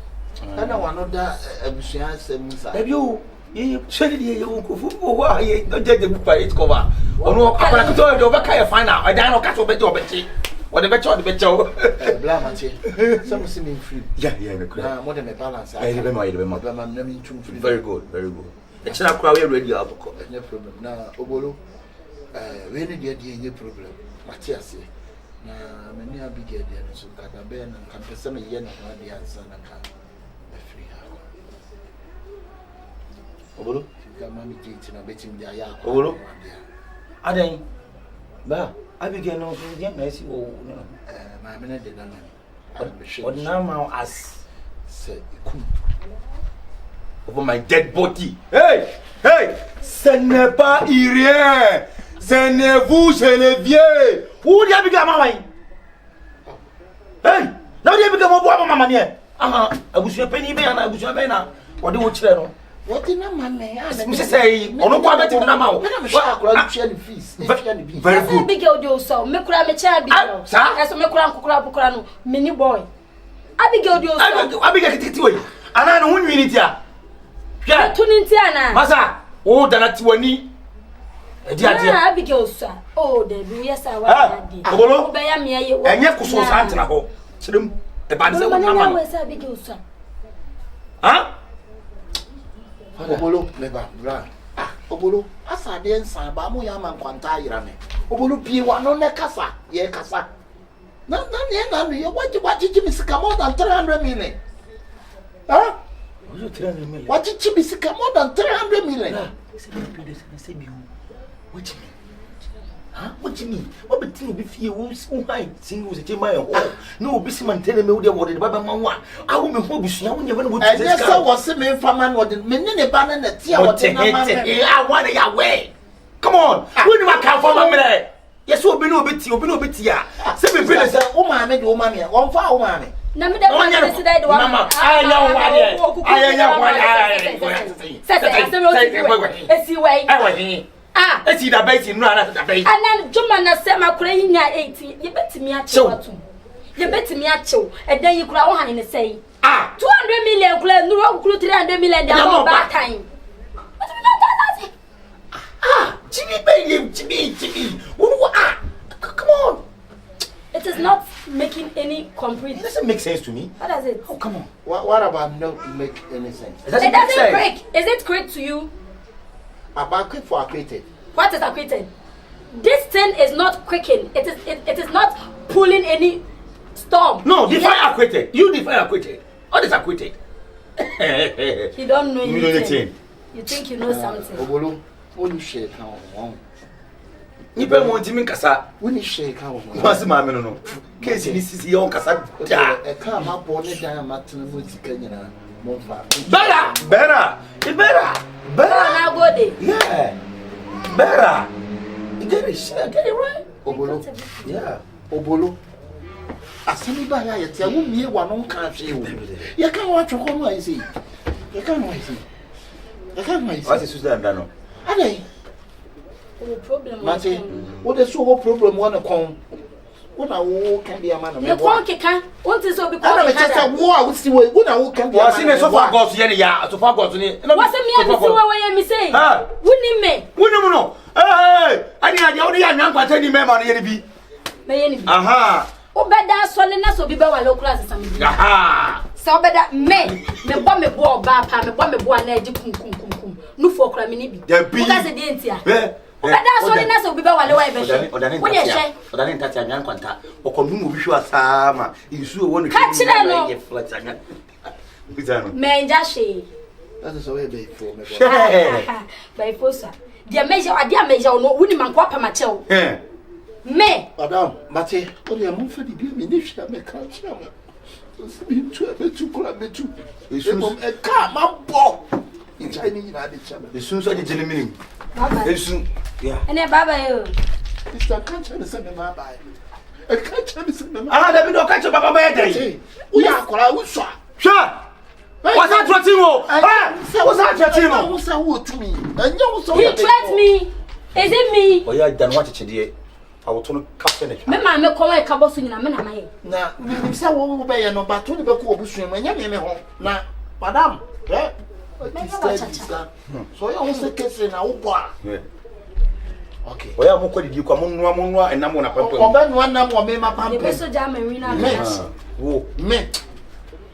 Ana wano da abusuan semusa. Ebi o, ye shedi ye o kofu o wa ye no jeje bu pa it cover. Ono akara ko to de obeka ye final. E dan no ka so be je obechi. O de bechi o de bechi o. Bla manche. Some see me free. Yeah, me kura. Na more than me balance. Eh, be ma. Be ma na me ntum free. Very good. E chira kura we ready aboko. No problem. Na obolo we need the problem. Matias. Na many Abigail there so kaka be na kan pese me ye na na dia ansa na kan be free ha. Obolo, ka mami titi na betim dia ya. Obolo. Adan. Ba, Abigail no so dia na si o no. Ma me na de na na. What now ma as say ikum over my dead body. Hey! Ce n'est pas rien. Ce n'est vous, je le vieux. Où dia biga mama yi? Hey! Na dia biga mo bo mama ne. Aha, abusu pani be na abusu be na. Wo de wo kire no. What in a man me ya. Me say, ono kwa beti na ma wo. Me sha akura share the fees. Very good. Abigail do so. Me kura me cha Abigail. Eso me kura nkukura no. Mini boy. Abigail do so. Abigail kititi we. Ana no hunwi ni tia. Hwa. Tuni ntia na. Masa, o dana ti wani. Dia Abigail so. Oh, the yes I wa dia. Obolo. Be ya me ye. Enye kuso santina ho. Chirem. E ba de se wo na ma. Na we Abigail so. Ha? Obolo meba bra. Obolo asa de nsan ba mo ya man kwanta ayira me. Obolo pie wa no ne kasa, ye kasa. Na ye waji mi sika more than 300 million. Huh? What you 300 million? Waji mi sika more than 300 million. Say bi what you mean? Huh? What you mean? What be thing be fie wo so high single se my ho. No obi si man tell me wo de wo de baba manwa. A wo me ho busua wo nye we no wo tese. Yes so was me fama no de me ne ba na na tia wo de na ma. I want ya we. Come on. We no can for me. Yes obi no beti a. Se be pele se o ma me de o ma me. Won fa o ma me. Na me de ma me se dai de wa. Mama, aya wa esi da bai si nu ana da bai anan juma na se makura nya 18 ye betimi a chew atu ye betimi a chew edan yi kura wo han ne sei 200 million kura nu wo kura 300 million dia mo ba time Jimmy come on, it is not making any complete. It doesn't make sense to me. What does it? Oh, come on. What about not make any sense? It doesn't break. Is it correct to you? About quick for acquainted. What is acquainted? This thing is not quicking. It is not pulling any storm. No, define acquainted. You define acquainted. What is acquainted? You don't know anything. You think you know something. Obolo, only share count. Nipa mo ntimi nkasa woni share ka wo no wase ma me no case ni sisi yon kasa da e ka ma bo ne dan ma tena mo tika nyina mo fa better na go dey better you get it right obolo obolo asemi ba ya yete wo mie wa no nka hwe wo ye ka wa twoko no ai sei ye ka no ai sei what is that no adai problem Mate, what the so problem wanna come? What I will can be a man of the Kika. What is so because I war with the way when I can be a so far got ya so far got to me. What's a me say? Wouldn't me? Wouldn't know. Hey, I need the only young any member here be. Aha. Oh, better solidness will be better low class. Aha. So better me bomb me boa, me bomb me boa, kum. No for cramini be. That's a dainty. Obeda so na so bibe wale wa be hwe. Wo ye hwe. Odane ntati anyan kwanta. Okonu mu bi hwe asama. Insu wo no ka kire no. Flat anya. Bizano. Menja hwe. That is why they for me. By fosa. Dia meja no wuni manko apa ma chew. Me. Madam, Mate, only a month for the baby, if I make a channel. It's a car, my ball. In Chinese, United Channel. The soon so the gentleman. Yeah. And a baba, you. Mr. Catcher is sending my bye. A catcher is sending my Ah, let me not catch a baba day. We are called Usha. Sure. What's that, Tratimo? What's that, Tratimo? What's that word to me? And you so he threatened me. Is it me? Oh, yeah, done what it. I will turn a captain. Me ma me come ka bosu nyina me na ma ye. Na we say wo wo be ye no ba to ni be ko obusu me nya me ho. Na madam, eh? So you want to kese na wo bo a. Okay. Oya mo ko didi kwa mo nua enam na pampa. Oba nua nam o me ma pampa. Be so ja ma wi na me. Wo me.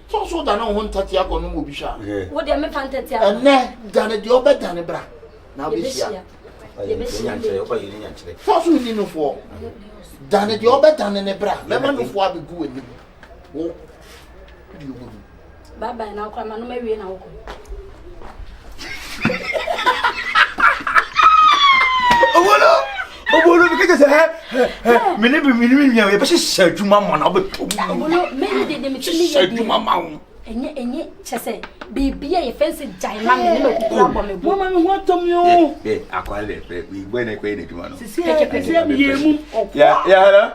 So da na ho ntati akọ no mo bi sha. Wo de me pantati a. Ene da ne de oba da ne bra. Na be sia. First we need no for. Dane the obe dane ne bra. Me ma no for abegu ani. Wo. Bye bye na kwa ma no me wie na wo. Obolo because me ne be ya be se adwuma ma na obeto. Obolo me de me timi ye adwuma ma wo. Enye chese bibia ye fence jai ma me ne me kura bo me bo. Mama me ho tom yo. Akwale we gbe na kwa ne adwuma no. Sisi e ye mu. Yeah, hello.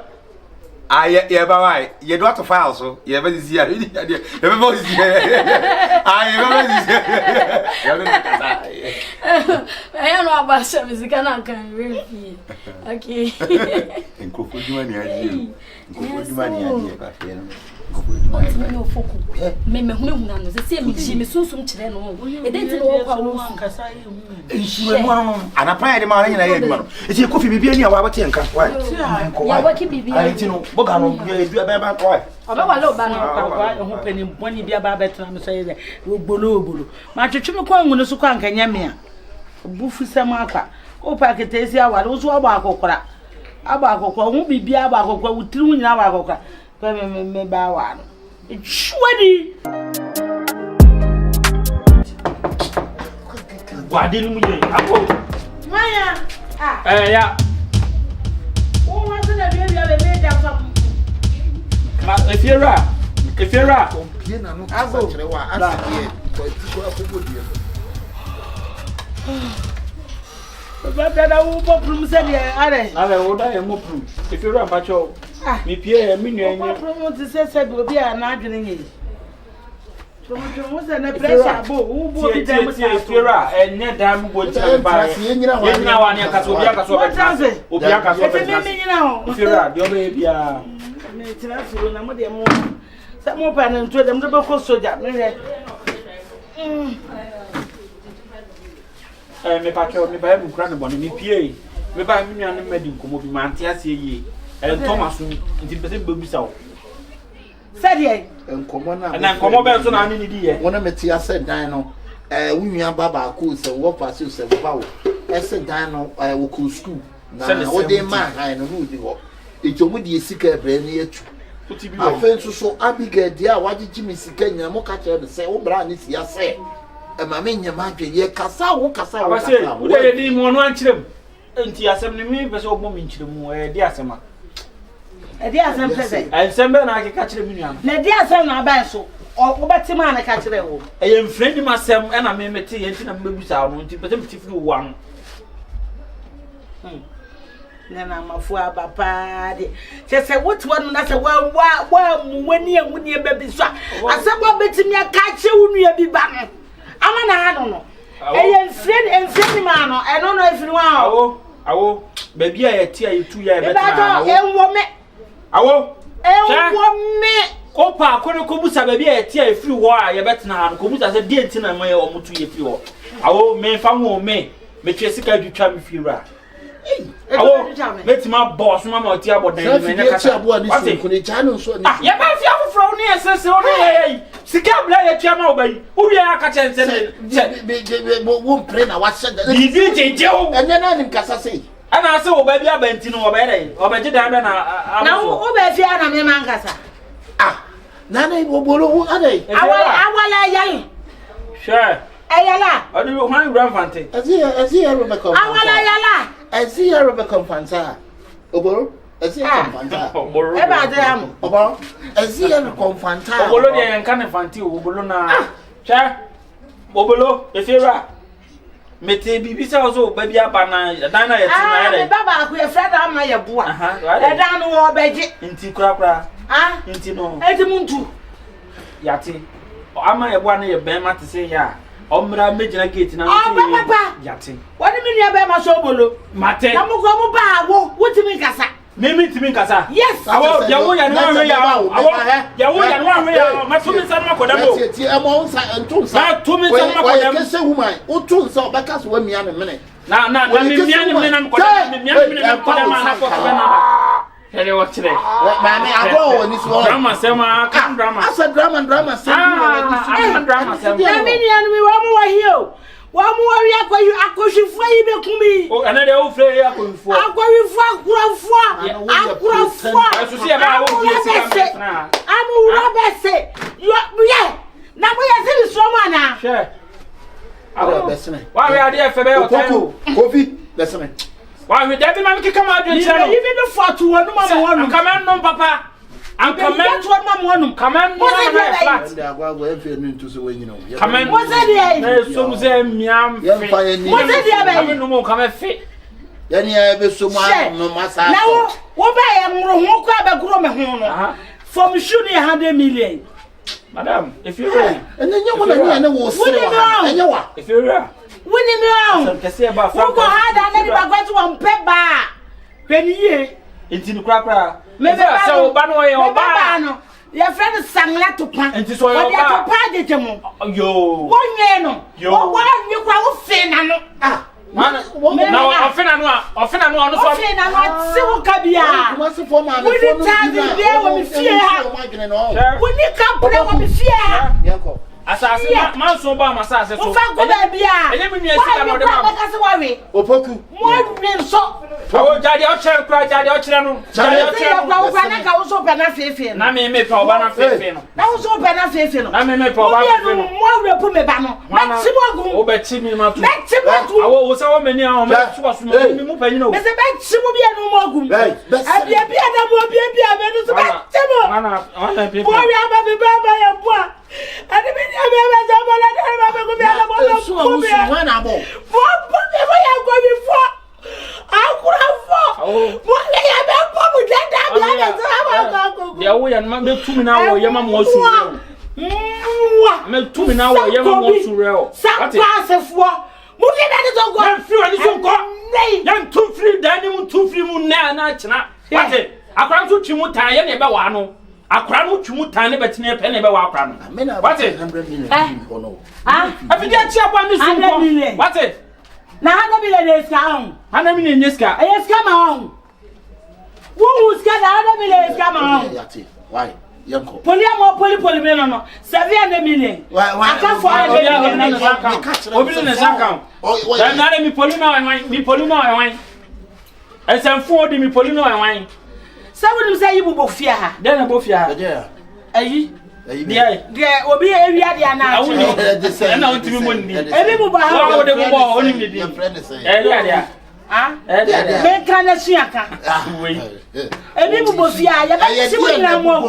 Yeah, bye. You do to file so. Yeah, but this year. You be both here. I know about some music and can really. Okay. And cook money idea. Cook money idea. No foku. Me hunu no se me ji me sunsum kire no. E denti no wo kwa wo nkasa ye hu. Ensu mu no. Ana pan de ma na nyina ye aduma no. E ti kofi bibia ni a wa bate nka. Ya wa ki bibia. Ai ti no boga no bia ba kwa. Oba wa lo ba no kwa ho pani boni bia ba betra me so ye ogbolo. Ma twetwe me kwa ngunu so kwa nkanya me a. Bufu sam akwa. O pa ketesi awale wo so aba akokora. Aba akokora hu bibia aba akokora wutiri hu nyina aba akokora. Me ba wa no. Chwadi. Gwade no mu ye. Apo. Maya. Ya. O wa se na bia be da fa. Ma efiera. Ye na no asa kire wa asike to ti ko akoko die. Ba da wo poprum se dia are. Na wo da ye mo pru. Efiera pa cho. Mi pie mi nua nye. Poprum ti se do bi a na adwene nye. Mo se na pressure bo, wo bo bi da mo ta. Efiera enye da mo bo ti ba. Ye nyina wa ne akaso obi akaso ba. Obi akaso ba. Me nyina ho. Efiera de obe bia. Me tira suru na mo de mo. Sa mo pa na nto de mo be ko soja me re. Me pa cho me ba mu kra ne boni mi pie. Me ba mi nua ne madi nkomo bi ma ante ase ye. Thomas nti pese be bisa wo. Sadia Enkomo na. Na nkomo be so na ani ni di ye. Wona meti ase dan no. Wunua baba ko se wo pass se ba wo. Ese dan no wo ko school. Na wo de ma han no no di ho. Ejomu di esika ebre na yetu. Afenso so Abigail dia wagigi mi sika nyina mo ka kire se wo bra ni sia se. Ma me nyama dwe ye kasa wo kasa wo kasa. Wo de di mo no ankyerem. Enti asem ni mi pese obo mi nkyerem mo di asema. e di asem pese. Ensem be na akeka kire mi nua. Na di asem na ba so. Wo beti ma na ka kire wo. Ye mfrendi masem e na me meti ye nti na mbebusa no nti pese mti firi wo an. Na mafu abapa de se what one na se wa mu wani ehuni e bebi so asebo betimi aka che wunu bi ba no ama na ha no eye enfreni ma no e no efiri wa awo baby a yeti a yetu ya e betra enwo me awo enwo me ko pa ko ne ko busa baby a yeti a efiri wo a ye betra no ko busa se die nti na ma ye omutu ye firi wo awo me fa wo me twesika dwetwa me fiira awo betima boss mama oti abodan me ne kasa abo ni so ko ne chanu so ni ya ba fi afofro ni esese o ne sika bla ya tua ma obayi wo wi aka chense ne wo mpre na wa se bibi jeje o enye na nim kasa sei ana se obayi abanti no obayi dai obaji da be na wo be fi ana me man kasa na obolo wo adai awala yai sure ayala odi wo han grandfante ezi Rebecca awala yala ezi Rebecca Fanta obolo ezi Fanta e ba de am obolo ezi Rebecca Fanta obolo de yan kan fanti obolo na sure obolo efira mete bibi sa so ba bia ba na dan na yeti na yele baba ku e freda am na ye boa e dan no wo beje nti kura nti no eti muntu yati ama ye boa na ye ben ma te se ya omra mejina gate na papa yati wani mi ne be ma so obolo mate na mo ko mo ba wo wutimi kasa mimi timi kasa yes awo ya wo ya no anwe ya awo ya wo ya no anwe ya ma tumi san ma koda no ti e mo nsa ntun sa ma tumi san ma koda ke se human utun sa ba ka so wa mia ne mene na mi mia ne mene na koda mi mia ne mene na koda ma na ko ba na hele wo tire ma me ago woni so drama sema kan drama asa drama sema drama sema ya mi ni anu mi wa mo wa hio wa mo wa wi akohwifo yi be kumi o ana de o fre ya akohwifo akurafo aso se ba wo bi esi na amu ura bese yo ye na mo ye se so mo na she awo besene wa we ade efe be o opoku kofi besene wa we de ma mi kama adwe chero you be the fort wonu ma mo wonu kama no papa an kama to ma mo wonu kama no na flat nda agwa efe nu ntu so wenyino kama mo se de na so mu se miam ye mfa ye ni mo se de ba kama no mo kama fe ye ni e be so mu no masa na wo ba ye mro ho ko abegro me ho no from shuni 100 million madam if you ready enye wona ni na wo sere wa enye wa if you ready wini mi o so kese ba fra ko ha da na ni ba kwatu won pe ba hweni ye enti ni kura me be se o ba no ye o ba no ye friend sangla to pa enti so yo ba to pa de temu yo wonye no wo ni kwa wo fe na no mana na ofina no no so ofina no se wo kabia kuma se fo ma me fo no bi wo mi fie ha woni ka pre wo mi fie ha yanko asase man so ba ma asase so fa go ba bia enye mi nua sika no de ma ka se wa we opoku mo ni so awo jadi o chere kura jadi o chere no jadi o chere no kwa na ka wo so pe na fefe na me pa oba na fefe no na wo so pe na fefe no na me pa oba fefe no mo we pu me ba no na ti mo gun o be ti mi ma tu na ti mo tu awo wo se wo me ni a o me so so mi mu pa ni no me se be ti mo bia no mo gun abia bia da mo bia me no so be ti mo ana pe bo wi aba be ba ya bo ani bi ya be ba ja bo la de ba be go bia la bo so wo su wa na bo bo be bo ya go bi fo akurafo mo le ya be bo mu de da bia me so ba go ya wo ya ma be tu mi na wo ye ma mo su me tu mi na wo ye ma mo su re o sa pasefo mo de da de so go ya fi wa ni so ko ya tu free da ni mu tu free mu na china wate akran so twi mu tan ye na be wa no akran no twi mu tan ne betene pe na be wa akran no wate 100 million no afidi a chi aba ni so ko wate na 100 million eska on 100 million eska eska ma on wo uska da 100 million eska ma on yati why yanko poli me no 700 million aka 400 million obi ne saka dan na mi poli na wan esanfo odi mi poli na wan sabu say yibu bofia ha den na bofia ayi de obi ewia de ana awu na ontimi mo ni ebi bu ba ha wo de bo oni mi di me kana suaka ebi bu bofia ya ba si mo na mo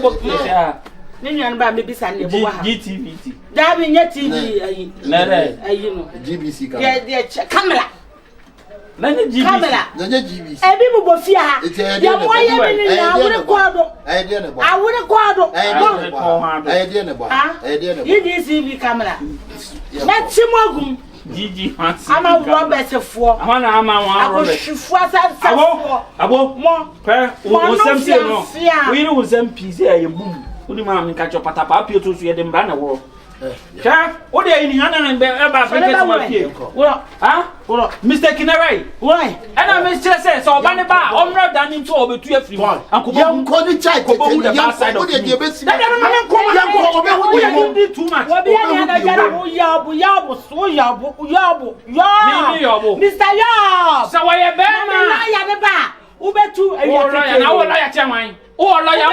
bofia ni nyan ba me bisa ne bo ha GTV da bi nya TV ayi nere ayi no GBC camera nani GBC camera nani GBC ebi bu bofia ha ya mo ye mi ni na awure kwado de ne bo awure kwado de ne bo yi TV camera na timogum Gigi fancy ama Robert fo ama Robert shifo asasa abo mo pe o semse no we ni o sem pise e bum uni ma mi ka cho patapa pio to so ye de mbra na wo Chef, what are you in Hannah and Baba? Mr. Kinneray, why? And I Mr. says, so Banaba, Omra done into over 2 or 3 months. Uncle Young Connie Chai, the outside of the best. Too much. Mr. Yob, so I am better. Ubetu, and our lawyer, Chamine. Oh, lawyer,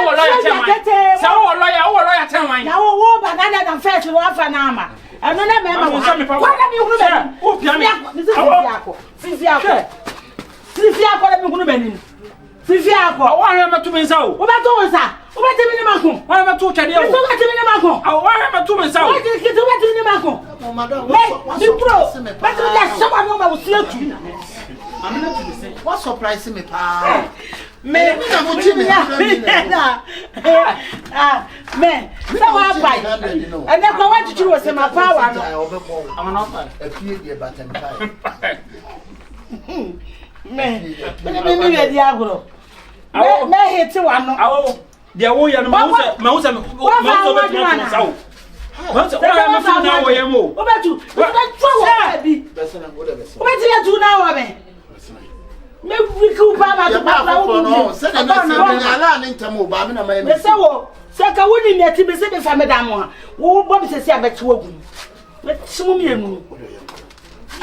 Chamine. Now, what banana and fetch you off an armor. I don't remember what I'm What's surprising me, pa? Man, so I fight. And then I want to do was in my power. I'm not a few years, but I'm tired. Man, maybe the agro. May hit you. I'm not. There were young most of the What's the now? I am more. What you? What do you do now? Maybe we could buy my said I'm not into move. I'm in a so. Saka woni me ati be se be fa medam ha. Wo bo be se se abete wagu. But sum me anu.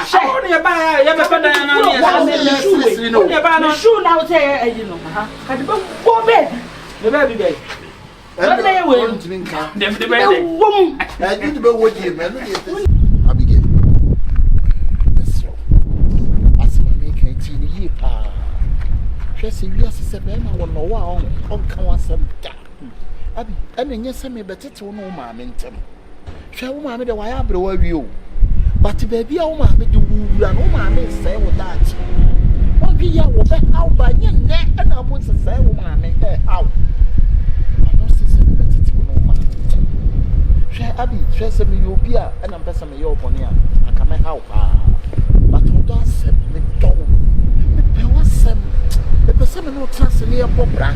She woni e ba ya be fa dan na ya. Woni e ba na shoe na wo say ayi no. Ka de go bed. The baby bed. What dey we? Dem de bed. Wom. I did be wo die me no dey. Abige. Mesro. Asma me kan ti ni yi pa. Hwe se wi asese be na wo no wa on kan wasam da. Abi ene nye se me betete wo no ma me ntem hwe wo ma me de wa ya bre wa wi o but baby a wo ma me de wura no ma me se wo dachi wo bi ya wo be how ba nye ne na mo se wo ma me how no se me betete wo no ma hwe abi hwe se me yo bi a na mpesa me yo bone a aka me how pa but wo do se me do me pe wo se me pe se me no trust me e popra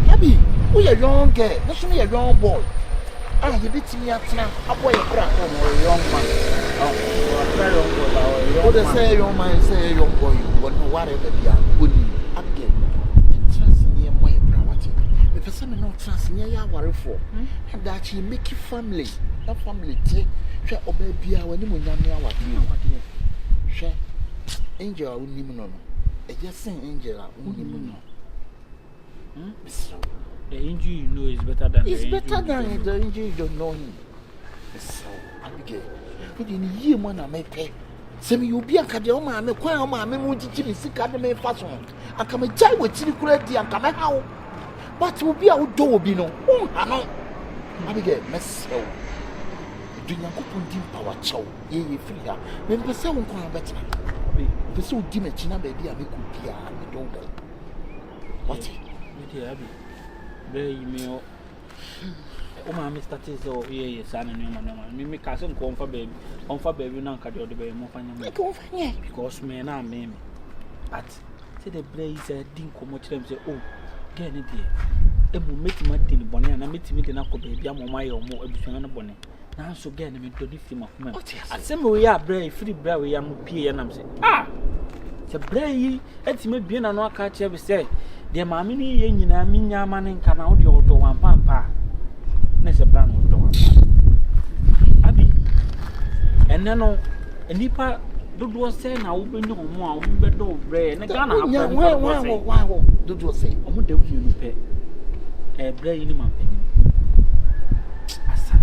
abi we are young girl, not me a young boy. Ah, you beat me at now. A boy, a crack, or a young man. Oh, very young boy. What they say, young man, say, young boy, you want whatever they are, wouldn't again. Trust me, my property. If some no trust me, I worry for. And that she make you family. A family, take, share or baby, when you know me, our dear. Share angel, wouldn't even know. I just say angel, wouldn't even know. The injury you know is better than it's better than the injury you don't know him. So, Abigail, you didn't hear one I make pay. Send me you be a cadioma, I'm a quail, my memory teaching is sick at the main fashion. I come a child with security and come out. But will be our door, be no. Oh, I know. Abigail, mess so. Do you put deep power chow? Ye, free her. Remember, someone come better. The so dimmed, baby, I make good dear, I don't go. What? Abi very me o ma me started so ye san no man me ka se nko onfa baby na nka de o de be mo fanya me ko fanya because me na me but say the blaze din ko mo kire me say oh get ni de e mo meti ma din bone na meti me de na ko baby am mo aye o mo abusuan na bone na so get ni me do di fi ma kuma asem we ya bra free bra we ya mo pie ya na me say ah se bra yi eti me bie na no aka che be say de maami ni ye nyina mi nyama ne nka na wo de odo wan pampa na se bra no odo wan abi enne no enipa dodo se na wo benyo mo a wo be do bre ne ga na wa dodo se o mo de wu ni pe e bre yi ni ma panyi asa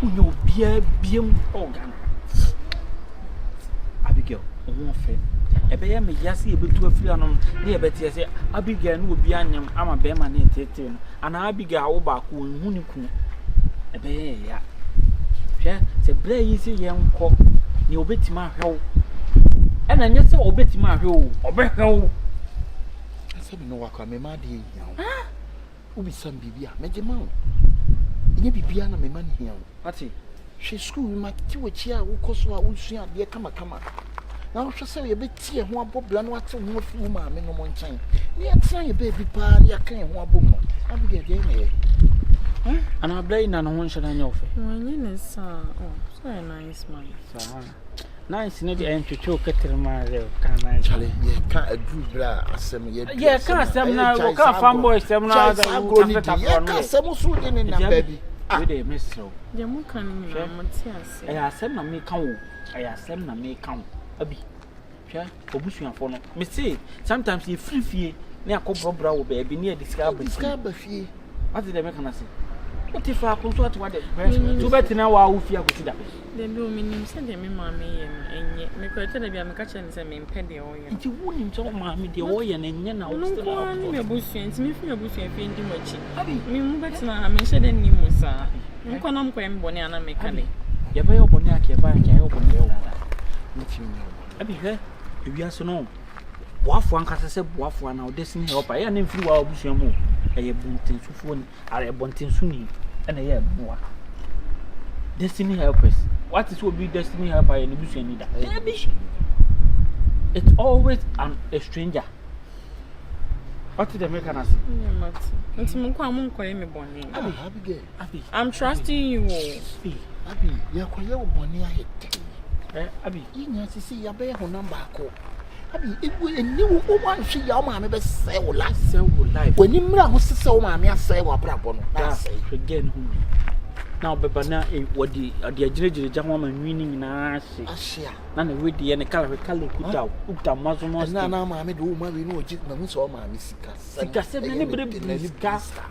unyo bia biem organ Abigail o mo fe ebe ya me yase ebetu afiri anom na ebeti ese Abigail no obi anyam ama be ma na etete no ana Abigail wo ba ko hu ni ku ebe ya hwe se bre yi se ye nko ni obetima hwew ena nye se obetima hwew obehwew ase bi no wakwa me ma de ya ubi sam bibia meje ma o nye bibia na me ma ni ya ati she school ma ti wo chi a wo koso a wo sua de kama now she say you be tie ho abobla no ate ho afu ma me no mo nchan ni ate ye baby pa ni aka ho abom no Abigail de na ye And I blame no one should I know. When you so nice man. Nice, no, the entry choke at the mother. Can I tell you? Can't do bra, assembly. Yeah, can't seminar, can't fanboy seminar. Can't some food in a baby. I did miss so. The more can I assemble na me count. I assemble na me count. Abi. Sure, Obusian for no. Me say, sometimes you free fee, near Cobra will be near discovery. Fee. What did they make an say? What if I consult what the best? Too bad now, I will fear with that. The blue meaning send them in mammy and yet make her tell you catching some penny oil. You wouldn't tell mammy the oil and then now. No one, your bush and me from your bush and painting much. Abi, me move now, I mentioned any musa. You can not quite bonana make a day. You buy your bonaki, buy a open the other. Abi, if you are so no. Waf one can say waf one now, destiny help. I am in few hours, bush and more. A bunting soon, a bunting soon, and a year more. Destiny helpers. What is will be destiny helper in the bush and neither? It's always a stranger. What did the American say? It's Munkwam calling me Bonnie. Abby, I'm trusting you. Abby, you're quite your Bonnie. Abby, you know to see your bear number. Abby, it will a new woman. She your mammy best sell life. When you must sell mammy, I say what problem. That's again. Now, Bebana, what the gentleman winning in our share. None of the and the color put out, hooked out muzzle. Now, mammy, do my no gentleman saw my Missika. Said anybody is gaster.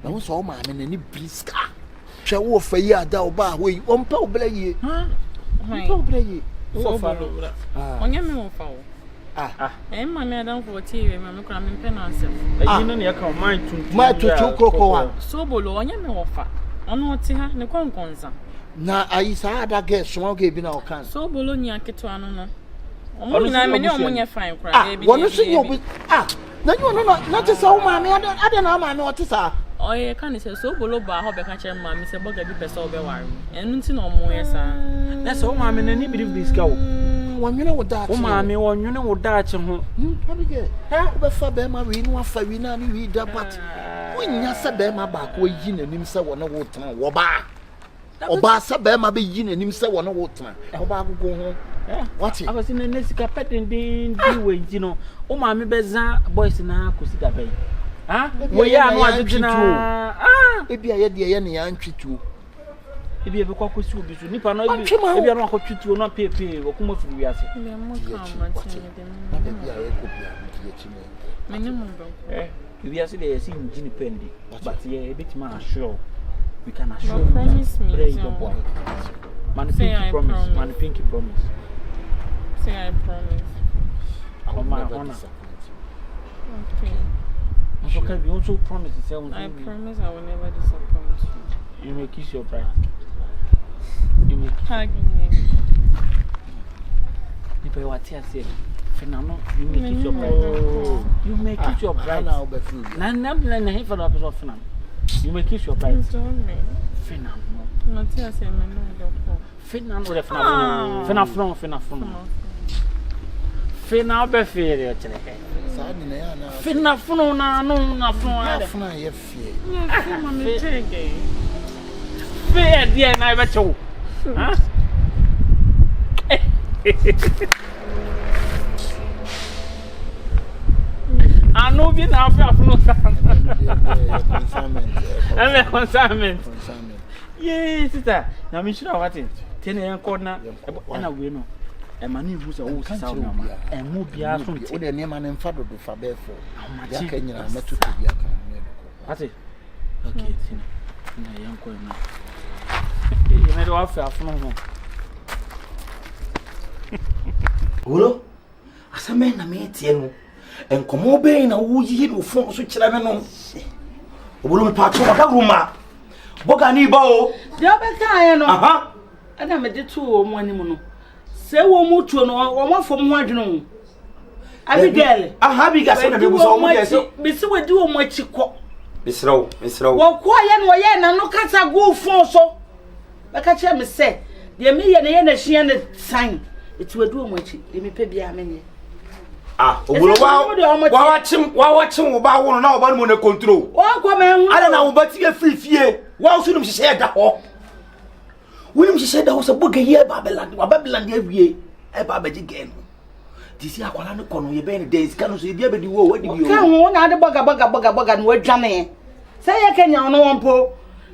No saw my man any bliska. Shall walk for ya down bar way on Poblay. Poblay. On your mill fowl. And my madam for tea, Mamma Cram and Penance. You know, you come mind to my 2 cocoa. Sobolo on your mill offer. On what her, the conconsa. Now, I saw that get small gave in our can. So Bologna Ketuano. Only I may know when you find cry. One of you with no, not just so, mammy. I don't know my notice. Oh, you can't say so below by how catch a mammy, Mr. Bugger be best over one. And no more, sir. That's all, mammy, and any bit of this go. One you know what that, mammy, one you know what that. How for Bema, we know for we now read that, but when you said Bema back, we yin and himself on a water, Waba. Or Bassa Bema be yin and himself on a water. Oba go home. What I was in the next carpet and then you know, oh, mammy Beza, boys in our Cusida Bay. Ah, we are not to ah, maybe I had the any entry too. If you have a caucus, you be to nip and not be not hot to not pay or come off from Yassi. If you are seeing Ginny Pendy, but yeah, a bit more sure. We can assure promise me. Man, promise, man, pinky promise. Say I promise. On my honor. Okay. Okay, you also promise to say I promise I will never disappoint you. You may kiss your bride. You may hug me. If you are tears, Fernando, you may kiss your bride. You may kiss your bride now, but you may kiss your bride. Fernando. Not tears, Fernando, Fernando, Befair, Finna phone, no, fair, dear, and I bet you. I know you now for consignment. Yes, sister. Now, me sure what it 10 a.m. corner, and I will know. And my name was a sound and move beyond the name and father to Faber for. How much can you have met to be a What's it? Okay, young corner. You made offer from home. Olo, as a man, I made you and come obeying a woo ye who forms which I know. Obolo Pacho, GRUMA. Bogani Bow, the other kind, and I made 2 or 1 mono. Say one more to one from 1 no. Abigail, I have you got some people so much. Miss, we do much. Miss Row, well, quiet, and no cats are go for so. Like I tell me, say, the me and the she and the sign. It will do much. Let me pay be a minute. Ah, watch him about one about control. Oh, come on, I don't know, but you free fear. Wow, so she said that ho. William she said that was a book here Babylon every Babaji game. This year akwala no kono ye be days kan so e bia be di wo wadi bi o. Ka ho na de boga no wadwane. Say ye kenya no wonpo.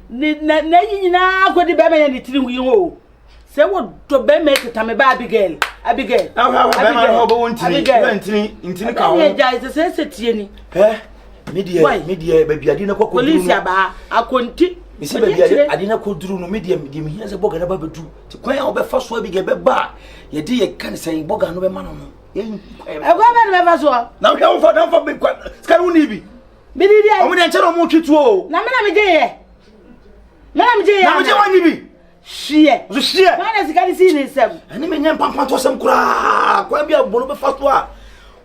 Na nyina akodi be me ni tiri wi ho. Say wo to be me teta ba Abigail. Now be man ho bo wontini. Ntini ka ho. Ya jai se tie ni. Media baby adina kwa police aba akonti. Isi baby adina ko duru no media me hia se boga na ba bedu. Ti kwan a obefa so Abigail be ba. Ye di ye kan say boga no be ma no. E gwa be na be so. Na hwe for dan for be kwa. Ska no ni bi. Bi di dia. O me nche no mo twitu o. Na me na me je ye. Na me je ye. Na me je wani bi. Shie. So shie. Na na sika di si ni sem. Ani me nyam pampa to sem kura. Kwa bia bolo be fa so a.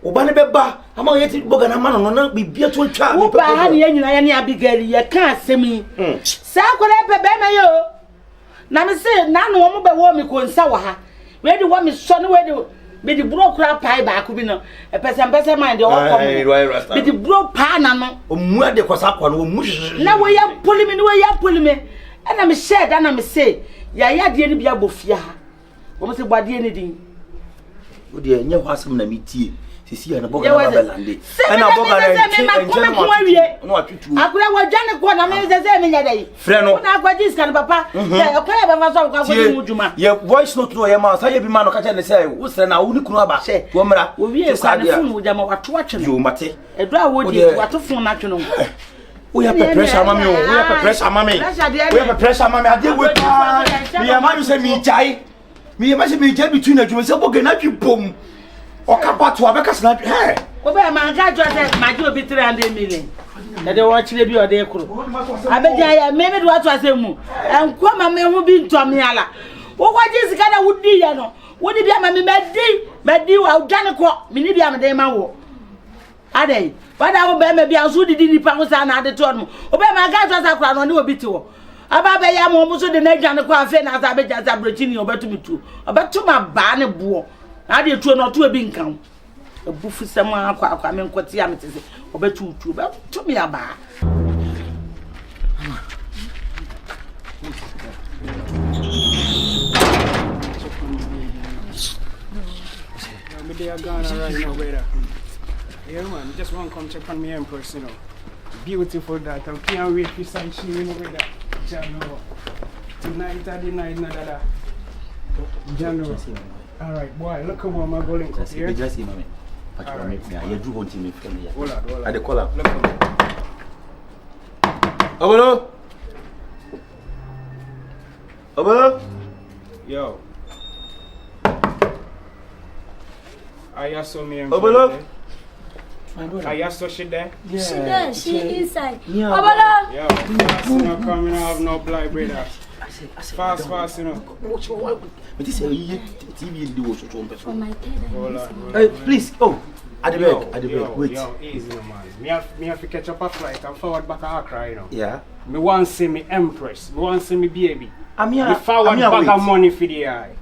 Oba ne beba ama yeti boga na ma no na bibia to twa me pepe. Oba ha ne nyina ye ne Abigail ye ka asem yi. Sa kwara pepe me yo. Na me se na no mo be wo me ko nsa wa ha. We di wo me so ne we di me di bro kura pai ba ko bi no. E pese mind de o ko. Me di bro pa na no. Omu ade kwasa kwa no omu. Na we ya polimi. E na me share da na me se ya de ni bia bofia ha. Wo me se bade ni din. O de nye ho asem na metie. Sisi ya na boga na Babelande. Ana boga na enche no atutu. Akura wajane ko na me ze me nya dai. Frɛ no. Na agwaji scan papa. Ya ko ya be fa so ko agwaji mu djuma. Ye voice note no ye ma sa ye bi ma no ka che ne say wo sre na wo ni kunu aba. To mra. Wo wie kwa na phone wo jama wato atwe. Yo mate. Edo a wo di wato phone na atwe no. We have pressure mami o. We have pressure mami. We have pressure mami. Ade we pa. Me ya ma you say me chai. Me ya ma say me chai between adwuma say boga na twi bom. Okapa to abeka sna he obe ma ga jo say ma ji obi 300 million e de wo chire bi o de kuro abeja ya me me do ato asemu enko ma me hu bi ntomi ala wo kwa ji sika na wudi ya no wodi bia ma me medi wa dwane ko me ni bia me de ma wo adai wada wo be me bia so didi ni pa ko sa na ade to no obe ma ga jo sa kura no ne obi ti wo aba be ya mo so de na dwane ko afa na sa abeja sa brochi ni obetu mitu obetu ma ba ne buo ade tuo no to ebi nkan ebufu sem akwa me nkoti am tese obetu tuo be to me aba They are gone right now, brother. Yeah, man, just want to come check on me Empress, you know. Beautiful that. I can't wait to sign she, you know, brother. January. Tonight, the night, nada. January. All right, boy, look at what my going to here. Just see, mommy. You do want to me from here. Hold on. At the collar. Obolo? Obolo? Yo. I saw me and Obolo? I saw she there? Yeah. She there, she inside. Yeah. Obolo! Yo, fast, you know, coming out, no blind, brother. Fast, you know. But this is TV in the watch for my head. Please, at the back, wait. Yo, easy, man. Me have to catch up a flight and forward back to Accra, you know. Yeah. Me want to see me Empress. Me want to see me baby. I'm here. Me forward back of money for the eye.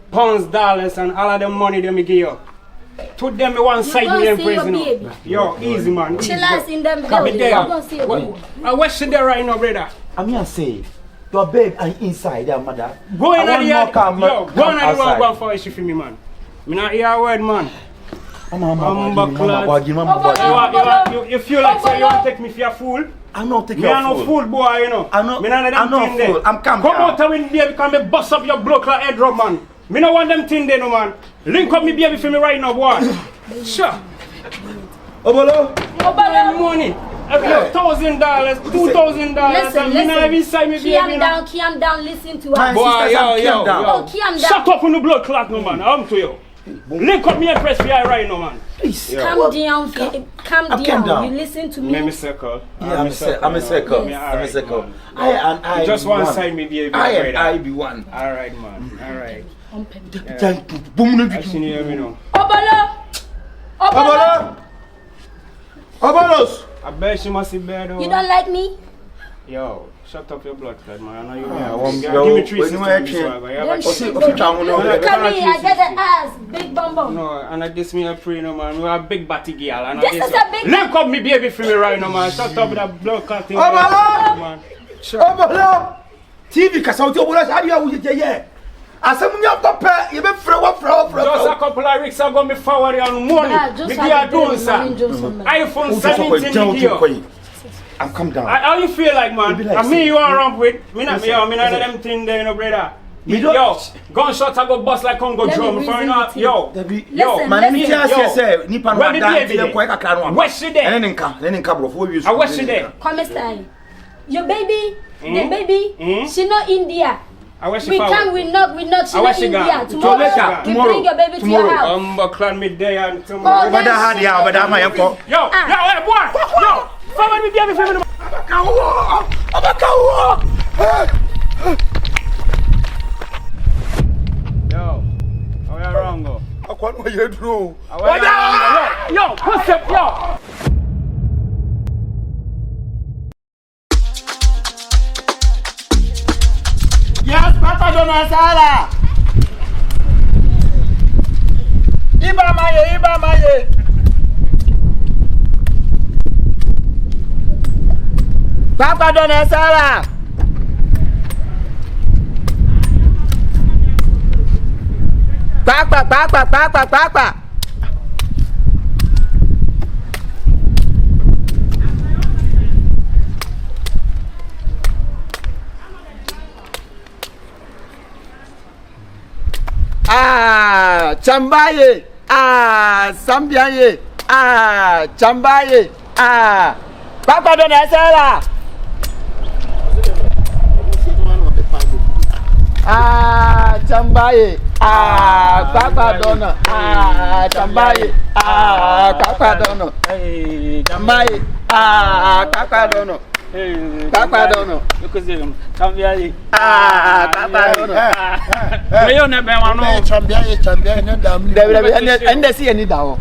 Pounds, dollars, and all of the money they me give you. To them, me one side me Empress, you know. Yo, easy, man. Chill us in them buildings. Where she there right now, brother? I'm here say. Your babe and inside there, mother. Go in the yard. Yo, go in the yard. Go for issue for me, man. Me not hear a word, man. You feel like say you want to take me for a fool? I'm not taking you for a fool. Me no fool, boy, you know. I'm not a fool. I'm calm. Come out and baby, come and bust up your block like head rub, man. Me no want them thing there, no, man. Link up me baby for me right now, boy. Sure. Obolo? Obolo money. $1,000, $2,000. Listen, calm down, listen to us. Boy, yo. Oh, calm down. Shut up on the blood clot, no, man. I'm to you. Link up me and press me right now, man. Please. Calm down. You listen to me. I'm a circle. I'm a circle. I just one side, me baby. I be one. All right, man. All right. I see you, you know. Obolos. I bet she must be better. You don't like me? Yo, shut up your blood clot, man. I know you give me 3 sisters. Look at me, I get an ass, big bum bum. No, and I guess me a pre, no, man. We are a big batty girl. This is a big link up me baby for me right now, man. Shut up with that blood clot thing. Obolo! Man. Obolo. TV kasa o ti obolo sa dia wo ye. Asem nya papa ye be frɛ wo. Just a couple of weeks ago me forward on money. Me dia doing sir. iPhone 17 here. I'm come down. How you feel like, man? I mean you are around with me not them thing there, you know, brother. Yo, gunshot I go bust like Congo drum. Yo, man, me just say nipa no da ti ko e kakra no. Where she there? Enen ka bro fo wi I where she there? Come style. Your baby, the baby, she not India. We not she not India. Tomorrow, you bring your baby to your house. Clan me there and tomorrow. Obada had ya, obada ma yako. Yo, hey boy, yo, follow me there for me. Abakawo. Yo, how you wrong go? Akwan wo ye duro. Yo, what's up, yo? Yes, Papa Donasala. Iba maye. Papa Donasala. Papa. Chambaye, Sambiaye, Chambaye, Papa Donasela. Chambaye, Papa Dona, Chambaye, Papa Dono, Chambaye, Papa Dono. Papa Dono. Chambiaye. Papa Dono. Yo na be wano. Chambiaye na dam. Ende si yani dawo.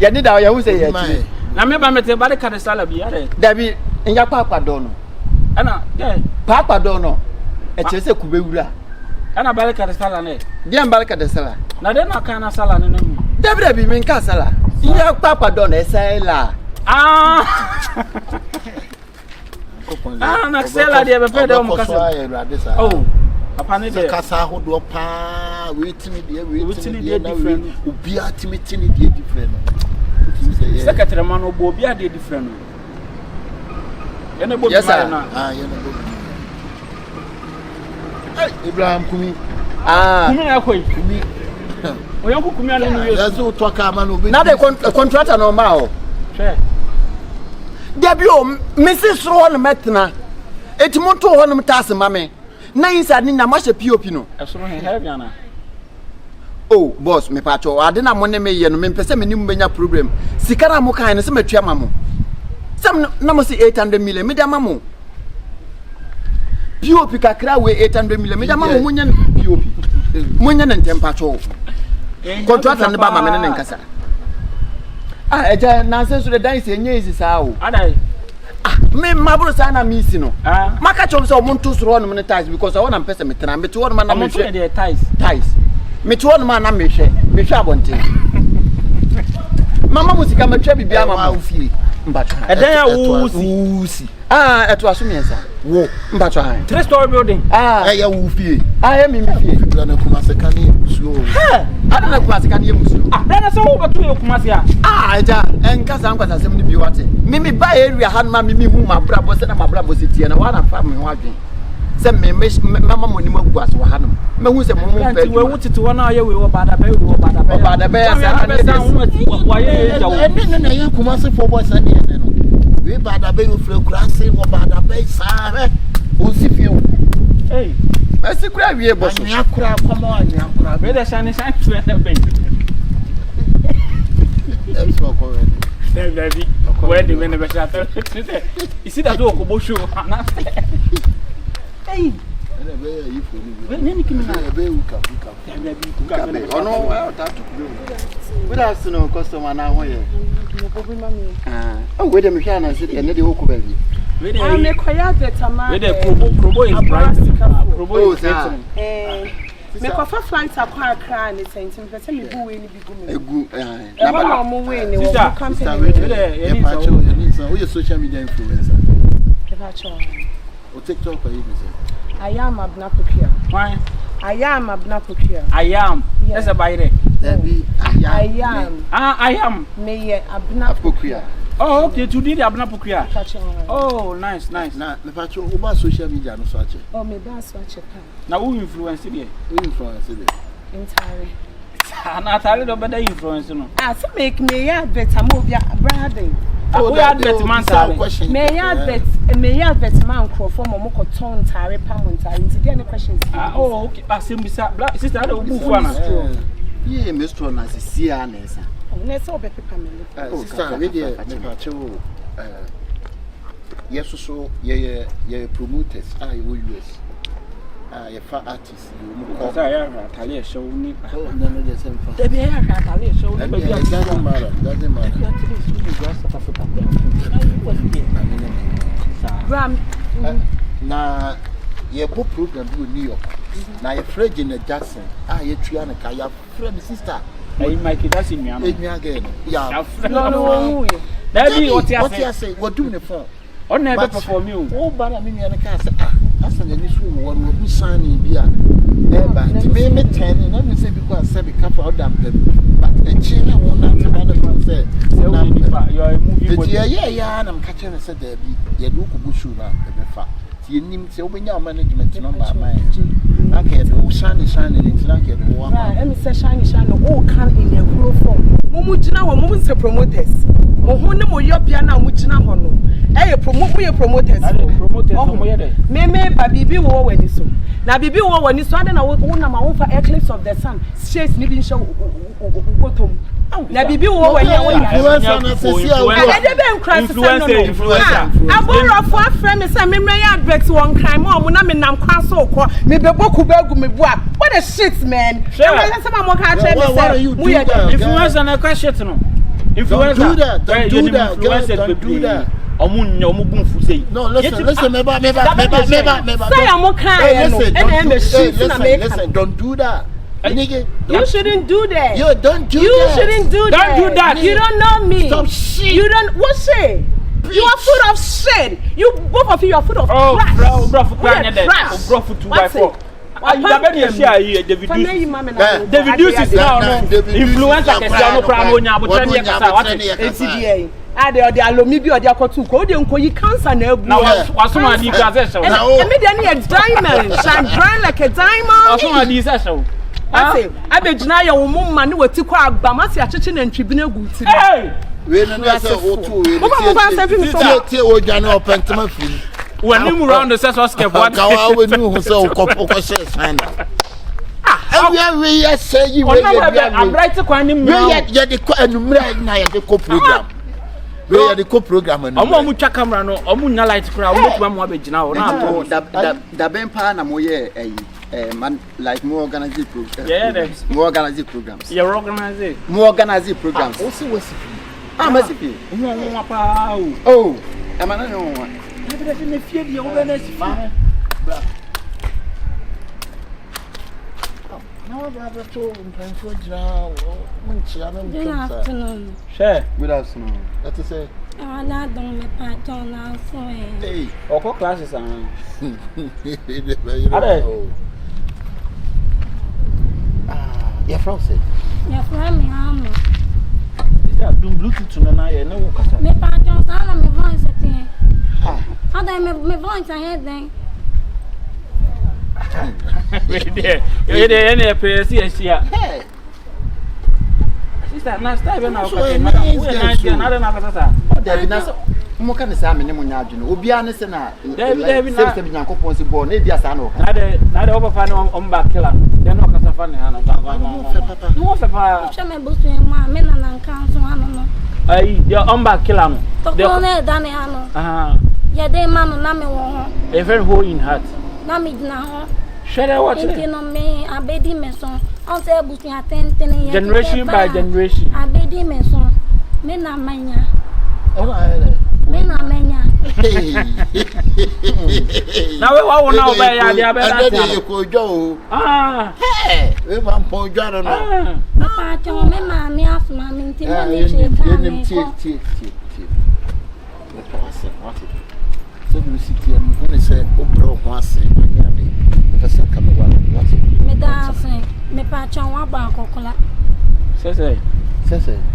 Yani dawo ya use ye ti. Na me ba mete ba de ka de sala bi are. Dabi nya Papa Dono. Ana, yeah. Papa Dono. E che se kube wura. Ana ba de ka de sala ne. Dia mbalka de sala. Na de na ka na sala ne mu. Dabi min ka sala. Nya Papa Dono e sala. Na sela dia be pede o mukasa. Oh. Papa ne de kasa hodo pa wetimi dia na we obi atimiti dia different. Secretary man obo obi ade different. Yana bobi na. Yana bobi. Ibrahim Kumi. Kumi na koi. Kumi. Oyanku Kumi ala no yesu. Yazo to ka ma no obi. Na de contractor no ma o. Sure. Debi o Mrs. Ron metna. Etimonto ho no mtase mame. Na inside ni na ma POP no. Esoro he heavy ana. Oh, boss, me pacho. Ade na mo ne me ye no me pese me ni mu benya problem. Sika na mo kan ne se matua mamo. Sam na mo si 800 million me da mamo. POP kakra we 800 million me da mamo munya POP. Munya na ntem pacho. Contractor ne ba ma me ne nkasa. Eja na se so the dance enye isi sa o. Adai. Me mabro sa na mi isi no. Maka chom so mo nto soro no me ties because I want am person me tena me to one man na me hwe. Dey ties. Me to one man na me hwe. Me hwe abonte. Mama musika matwa bibia mama ofie. Mbacho. Edan ya wusi. Eto aso miensa. Wo. Mbacho han. 3-story building. Ya wufie. Ya mi fie. Fibla na kuma sekani musuo. Ada na kuma sekani musuo. Na so wo batu yo kuma sia. Eja enkasa nkwasa sem ni bi wate. Mimi ba area han ma mimi hu mabrabo se na mabrabo se tie na wa na fa me ho adwen. Se me mama moni magu aso wa hanom. Me hu se mo mo pe. We wuti wo na ye we wo bada ba ya sa na de wa ye ja wo. Eni na ye kuma se for boys ani ene no. We bada ba yo fre kura se wo bada ba sare. O si fie wo. Hey. Esi kura wie boso. Ani akura kwama ani akura. We de shine twe na ben. That's what correct. Baby, where the men be shot. You see that do ko show. Hey. We nani kimi na Be uka. Ono ta to be. We da sino customer na ho ye. Oh, we dem hia na se ene de hoku ba bi. We me koya de tama. We de probo is bright. Probo is me kofa flight akwa akra ni sentim pese me bu we ni bi gu me. Egu na ba mo we ni wo company. We de ye pacho, we need some social media influencer. Pacho. O TikTok or you say? I am ABENA POKUA. Why? I am ABENA POKUA. I am. That's a by There be I am. I am. Me ABENA POKUA. Oh, okay. Today the ABENA POKUA. Oh, nice. Now, me pacho over social media no swatch. Oh, me ba swatch pa. Now who influence there? Who influence there? Entirely. Na tare do better influence no. So make me advert am obi brother. We advert man tare. Me advert man crofo mo ko ton tare pa mo tare. Nti dey any questions? Oh, okay. Asimbisa sister ada obu fu ana. Yeah, Mr. na see anesa. Oh, na so be paper me. Sister, we dey me pacho yes so ye promoters you US. Your fat artists, you call Talia show me. Oh, no, the same for the Talia show me. Doesn't matter. Now, your book program in New York. Now, your friend in Jackson, you're Triana, your friend sister. Hey, Mikey, that's in me again. Yeah, no. That's what you say. What doing the phone? On never perform you. Oh, but I mean, I can't say, that's an initial one who signing beer. Never, me 10, and let me say, because I said, become out damn them. But a chain, I won't answer another say, you are moving. Yeah, and I'm catching a said, there be your look of bushu now, the fat. You need to open your management number. Okay, the shining, it's like it. Let me say, shiny, all can in a grow form. Mumujina, women's promoters. Mohuna, Moyopiana, Muchina Hono. Hey, promote me a promoters. Meme, Baby, war when so. Now, Bibi, when you saw then I would own my own for eclipse of the sun. Shades needing show bottom. Now, Bibi, when you influencer. I borrow for a friend, and some may advert one crime or when I'm in Namquaso, maybe Boku Belgu me. What a shit, man. What are you doing? Influencer and a question. Don't do that. Don't do that. No, listen, listen, don't do that. You shouldn't do that. You don't do that. You shouldn't do that. Don't do that. You don't know me. Stop shit. You don't. What shit? You are full of shit. You both of you are full of trash. David is now influencer. They are Lomibi or they are Kotuko. They don't you cancer now. What's one of these guys? A diamond shine bright like a diamond. What's one of these? I bet Janaya woman who will take a Bamasi a chicken and tribunal good. Hey! When I say, when you round the sessions, what I will do so every say you I'm right to find him. Yet the co-program. We are the co-program. I'm on camera, no, I'm not light crowd. One more page now. The Bempa and man like more organized programs. Yeah, more organized programs. You're organizing more organized programs. Also, was I'm oh, am I no one? Never fear the awareness. Good afternoon. Share. Good afternoon. What to say? I don't make part on our phone. Hey, what classes are? Your friend said. Your friend, me, I'm doing Bluetooth to Nana. No, me part on all my voice. How do I make voice ahead then? You're there, any appearance here. Sister, now stay now. Mo kan say amene mo nyaadwe no obi ane se na David se bi nyankopon se bo na bia sa na na de obafa no omba killer de no kasa fa ne ha no no fe pa che me busu ma me na nkan so ha no ai de omba killer no de ko na da ne ha no ya de ma no na me wo ho a very hole in heart na me dina ho share what you know me abedi me so on say busu atenten generation by generation abedi me so me na manya Mena menya. Now we want now by ya better ko jo. Hey, we want po jo no. Papa cho me ma me afuna me nti na me che ka me. So you sit here and when say obro ho ase anyade. Person come one what? Me dance me pa chon wa ba kokola. Say.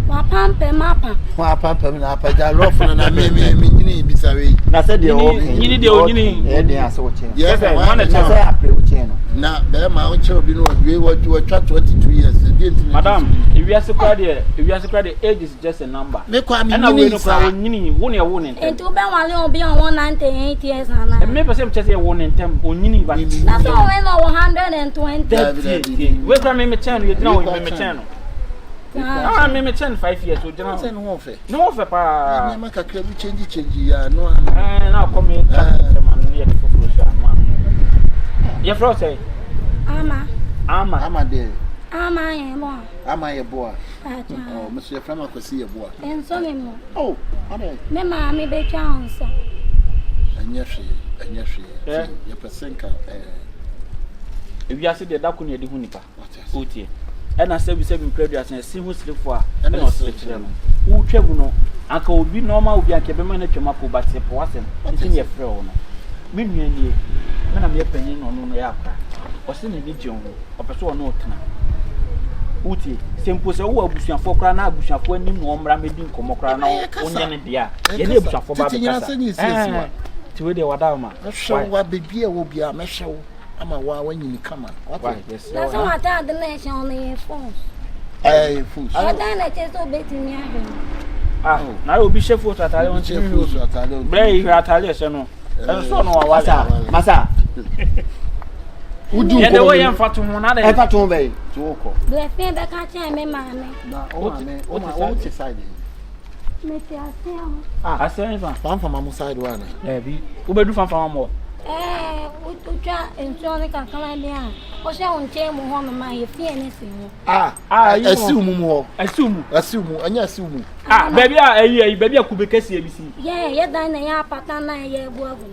Wa pampe mapa. Wa pampa na apaja rough na me nyini bisawe. Na say dey o. Nyini dey o nyini. Eh dey ase wo che. Yes, man Na say apre wo che no. na be ma o che obi no we what 22 years. Madam, if you are secret, age is just a number. Me kwa me and we nyini no sa. kwa nyini won e won ntem. Enti be wale obi on 198 years ana. E me person chese won ntem onyini ba. Na so we no 120. We kwa me chen you know me chen no. Ah, me chen 5 years o jena. Say no fe. No fe pa. Na ma kakra bi change ya no. Na come me man here for sure man. Your friend say Ama de. Ama yeboah. Ama YEBOAH. Acha. Oh, Mr. your friend akosi YEBOAH. Enso me mo. Oh, ade. Me ma me be twa onso. Anya hwe. Ye person ka if you are say the da ko ne de hu nipa. What Otie. And I say we previous and see who sleep for and not sleep them. Who travel no aka obi normal obi anke be man atwa mapo but se po asem. Ntin ye frɛ wo no. Me nua nie. Me na me panyin no no ya akra. O se ne ni jon ho. O pɛ so wo no tena. Uti sempo se wo abusuafo kra na abusuafo anim no mmra medi nkomo kra na onye ne dia ye na abusuafo ba be kasa ti we de wada ma hwe wa bebia wo bia me hwe wo ama wa wanyini kama what yes That's what I the nation on the phone. Fools I don't just obey me na obi chefo tatale won ti bre atale se no so no wa Masa. Udu ko. Ye de mfato ho na de. Mfato be. To woko. Ble fe be ka chen me ma me. Na o ti side. Me ti ase o. Ase fa. Fanfama mo side wa na. Bi. Wo bedu fanfama mo. O twa enso ne ka kala dia. O se won che mo ho ma ye fie ne se mo. Asiumu mo ho. Asiumu, anya asiumu. Baby baby akube kesi ebisi. Ye dan na ya pata na ye bu agu.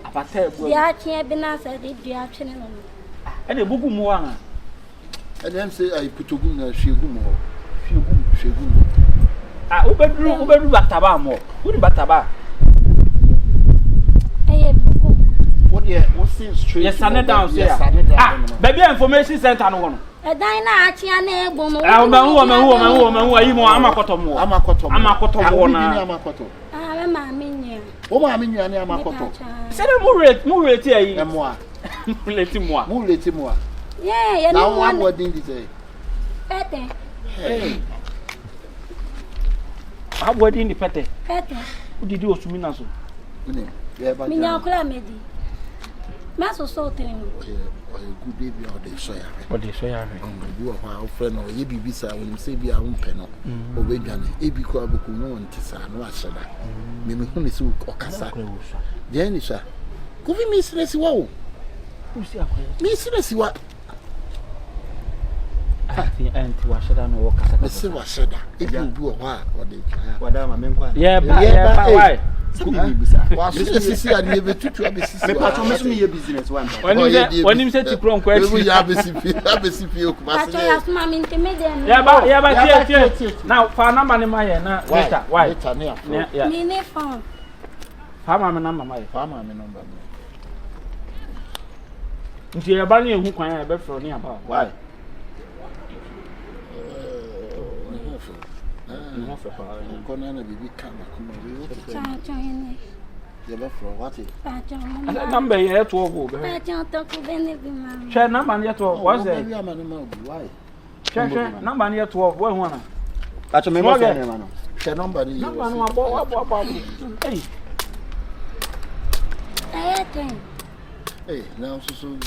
Apata ebu. Ya che bi na se di dia twene no. E na bugu mo wan. E dem say ai putogu na hwegu mo ho. Hwegu. Ubedu bataba mo. Uni bataba. Bugu. What ye what see straight. Yes, stand down here. Baby information center no wono. E dan na achi na egbo mo. Omenwu ayi mo amakoto mo. Amakoto mo na. Amakoto. Me ma me nya. O ma me nya ne amakoto. Se de mu rate ayi. E mo a. Mu rate mo a. Yeah, now one word in this say. Pete. Hey. How word in the pete? Pete. Who did you osumi na so? Uni. Yeah, but. Me nya kula medi. Ma so so tren. Good baby or they soya. Or they soya. You are our friend or ye be sa when say be a umpeno. Obedane. Ebi ko abuku no ntisa no asada. Me hu ne so okasa. Dey ni sha. Ko vi mi stress wa o. Usi akoya. Mi stress wa. Anti wa shada no okasa. Me se wa shada. Ebi obi o ho a o dey twa. Wada ma menkwa. Yeah, why? Wa sisi ani ebe tutu abesisi. Me patron me so me business one. When him say to prom kwet. We ya abesipi okuma se. Pacho ya suma mi intermediate. Yeah, but here. Now, for number ni my na. Why? Later ne afro. Yeah. Me ne phone. Fama me number my. Fama me number. Nti ya ba ni ehu kwan ya be fro ni aba. Why? No for power. Kona na bibi kama kuma we. Pacho ene. Ye be fro what? Pacho mo. Number here 12 o be. Pacho to ku bene bi ma. Share number here 12. What's that? Why? Share number here 12. Where one? Patron me mo say na no. Share number ni. Number no abo. Hey. Hey, now so sure.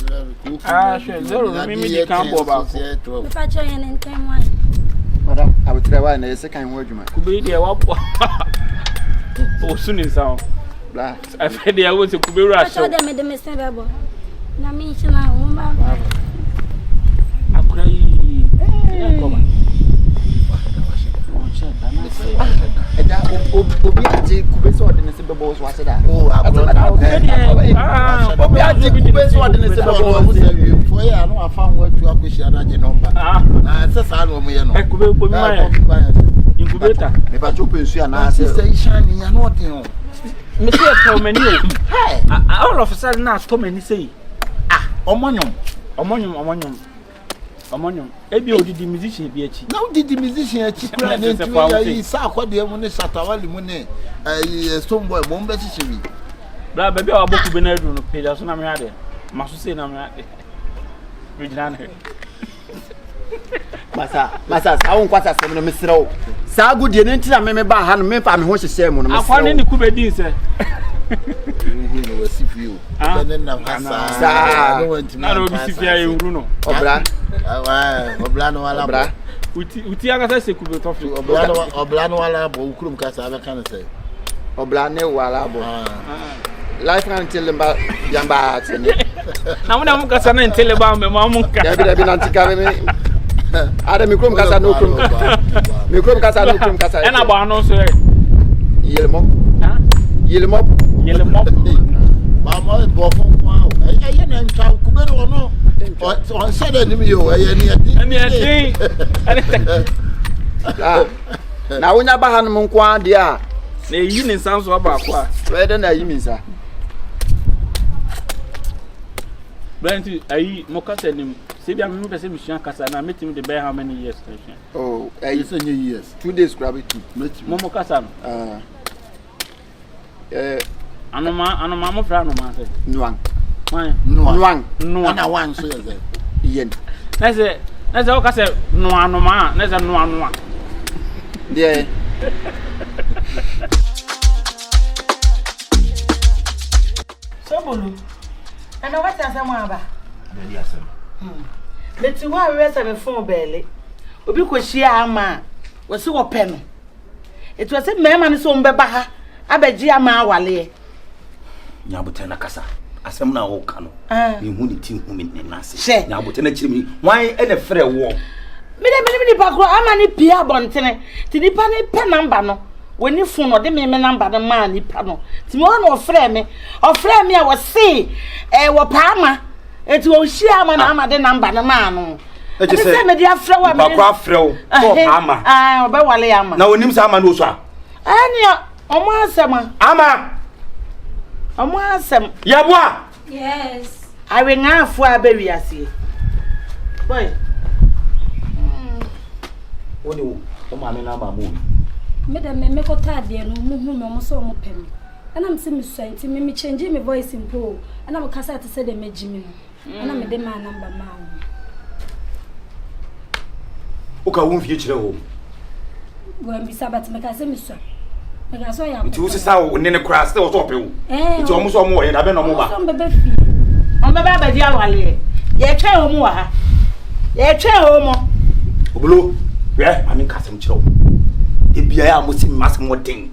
Zero. Me can go back. Pacho ene ntem one. Madam, I will try one second word man. Kube dia wapo. O suni sound. Blah. I feel dia wo se kube ra show. Pacho de me sen bebo. Na me nchina wo ma. Akura yi. Eh, come on. Eja obi ati kube so de ne se bebo so ase da. Oh, obi ati kube so de ne se bebo so ase. For ya no afa ho atu akoshi adaje number. Se sa no mo ye no. Kube bo mi ma ye. Incubator. Me pa chope nsu ya na ase. Se ishani ya no den o. me say tell me you. Hey, all of a sudden now to me say, Omonyom. Ebi odidi musician bi achi. Na odidi musician achi kura na ntu ya isa akwade mu ne satawali mu ne Stonebwoy bombe chichiwi. Bra baby aboku be na edu no page so na me ade. Maso say na me ade. Regional he. Masa awon kwasa sem no mesere o. Sa agudie ne ntina me ba ha no me fa me ho hyehye mu no mesere. Akwa ne ni kubedi se. No wasifio. Bene na hasa. No wanti na ro bisifia e wuru no. Obla no wala bra. Uti aka se kube tofi. Obla no wala bo ukurum kasa aba kan se. Obla ne wala bo. Life kan telemba jamba tene. Na mo kasa na telemba me mo nka. Dabi na ntika me. Ada mikrom kasa no krom. Mikrom kasa no krom kasa. E na bo anu so e. Yelemo. Yelemo. Mama bo fun kwa. Eye na nta kubero no. On said enemy yo eye ni adi. Na wonya ba hanum nko ade a. Na yi ni sanso aba akwa. Wede na yi minsa. Blanty ayi mo kasa nim. Se bia me pese mission kasa na metim de be how many years station. Oh, You say years. 2 days grab it. Mo kasa no. Anoma mo fra no ma se. Nuang. Wan. Nuang. Na wan so ye. Yen. Na se o kasa no anoma, na se no anoma. There. Sobolo. Ana wati asem aba. Beli asem. Beti wa we se me phone bele. Obi ko hia ama. Wo se wo pe no. Etu ase mema ne so mbeba ha. Abeji ama awale. Nyabote na kasa. Asem na wo ka no. Me hu ni tin hu me nase. Na abote na chiri mi. Wan ene frɛ wo. Me pa kro ama ni pia bontene. Ti nipa ne pe number no. Woni phone no de me number no ma nipa no. Ti me no ofrɛ me a wo se wo pa ama. Eti wo hia ama na ama de number no ma no. E je se me de afrɛ wa me. Pa kro afrɛ wo. So pa ama. Obe wale ama. Na wonim sa ama no so a. Ania omo asema. Ama. Omo asem. YEBOAH. Yes. Awe nga afu abewi ase. Boy. Woni wo ma me na ba mo. Me da me ko tade no mu hu me mo so mo pem. Ana me se me so anti me change me voice impo. Ana me kasa te se de magimi no. Ana me de ma number ma wo. O ka won fie kire wo. Go am bisa bat me kasa me so. Me kasa ya. Nti wo sesa wo ne kra se wo so pe wo. Nti o mo so mo ye da be no mo ba. So bebe fi. On baba ba di awale. Ye twa ho mu wa ha. Ye twa ho mo. Obolo. We ami kasem kire wo. Ebia ya mo si mas mo den.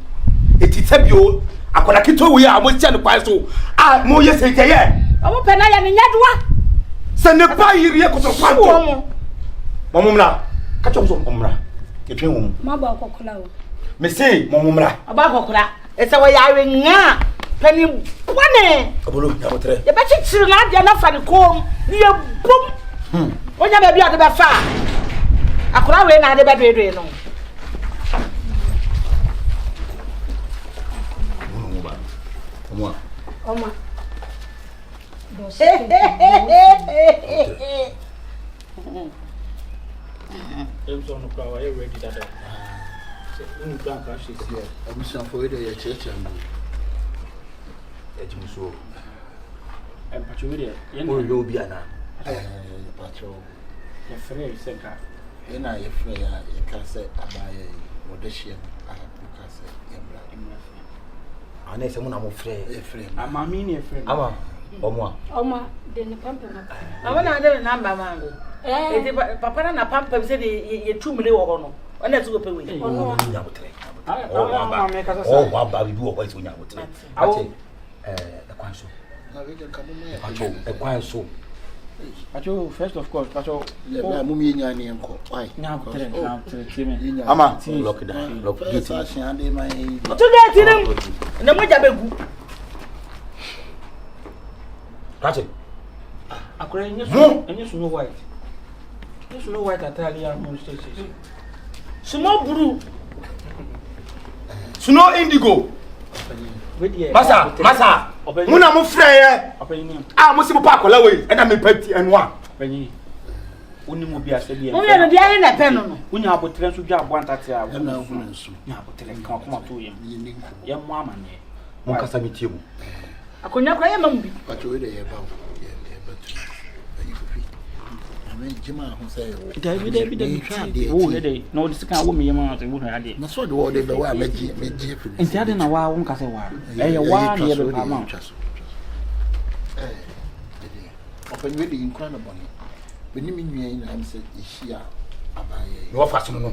Eti tabio akola kito we ya mo tia ne kwai so. Mo ye se je ye. Omo pe na ya ne nyadoa. Se ne pa yiri ye ko so kwanto. Momumra. Ka chom so momumra. Ke twen wo. Ma ba kokola wo. Me say momumra. Aba kokora. E se wo ya we nga. Pani bone. Obolo ya botre. Ye ba chichiri na dia na fa ne kom. Ni ye bum. Onya ba bia de ba fa. Akora we na de ba dwe no. Oma. Emso no kwa you ready that. So unu plan ka shi si. Abusan for we ye church am. Ejimuso. Pacho we dey. Mo lo bi ana. Pacho. Ya frere se ka. Ena ye frere ya ye ka se abaye wo de hie a ka se yembra. Ana se mo na mo frere. Ye frere. Ama mi ni e frere. Ama. Oma de ne pampa na. Aba na de number man go. Eti papa na pampa bi se de ye tumle wo ho no. Ona tu go pe we. Ono Nya botre. Oh, wa ba bi wo ko isi nya botre. Ati ekwan so. Na we de kamo me. Pacho ekwan so. Pacho first of course Pacho. Le ba mu mi nya ni enko. Why? Nya botre kimi. Ama lock down. Lock gate. Sa ande mai. Tu gate ni. Na mo ja begu. Pacho. Akure enye Snow White. Snow White Italia mo station. Sumo blue. Snow indigo. Masa. Muna mo freye. Ah, mo si mo pa kola we. E na me pati enwa. Panyi. Uni mo bia se bia. Mo ye no dia ye na pe no. Unya abotre nso dwa abo antate a. Na hu nso. Nya abotre kan kuma to yem. Ye mo amane. Mo kasa mi tie mu. Akonya kwa ye mambi. But we dey eba o. Jima ho say David wo he dey no dis kan wo me yema to wo na ade na so de wo dey be wa meji fi enti ade na wa wo nka se wa ye wa na ye be pa ma open we dey inkwa na boni beni mi nua yi na am say ihia abaye No fa so no.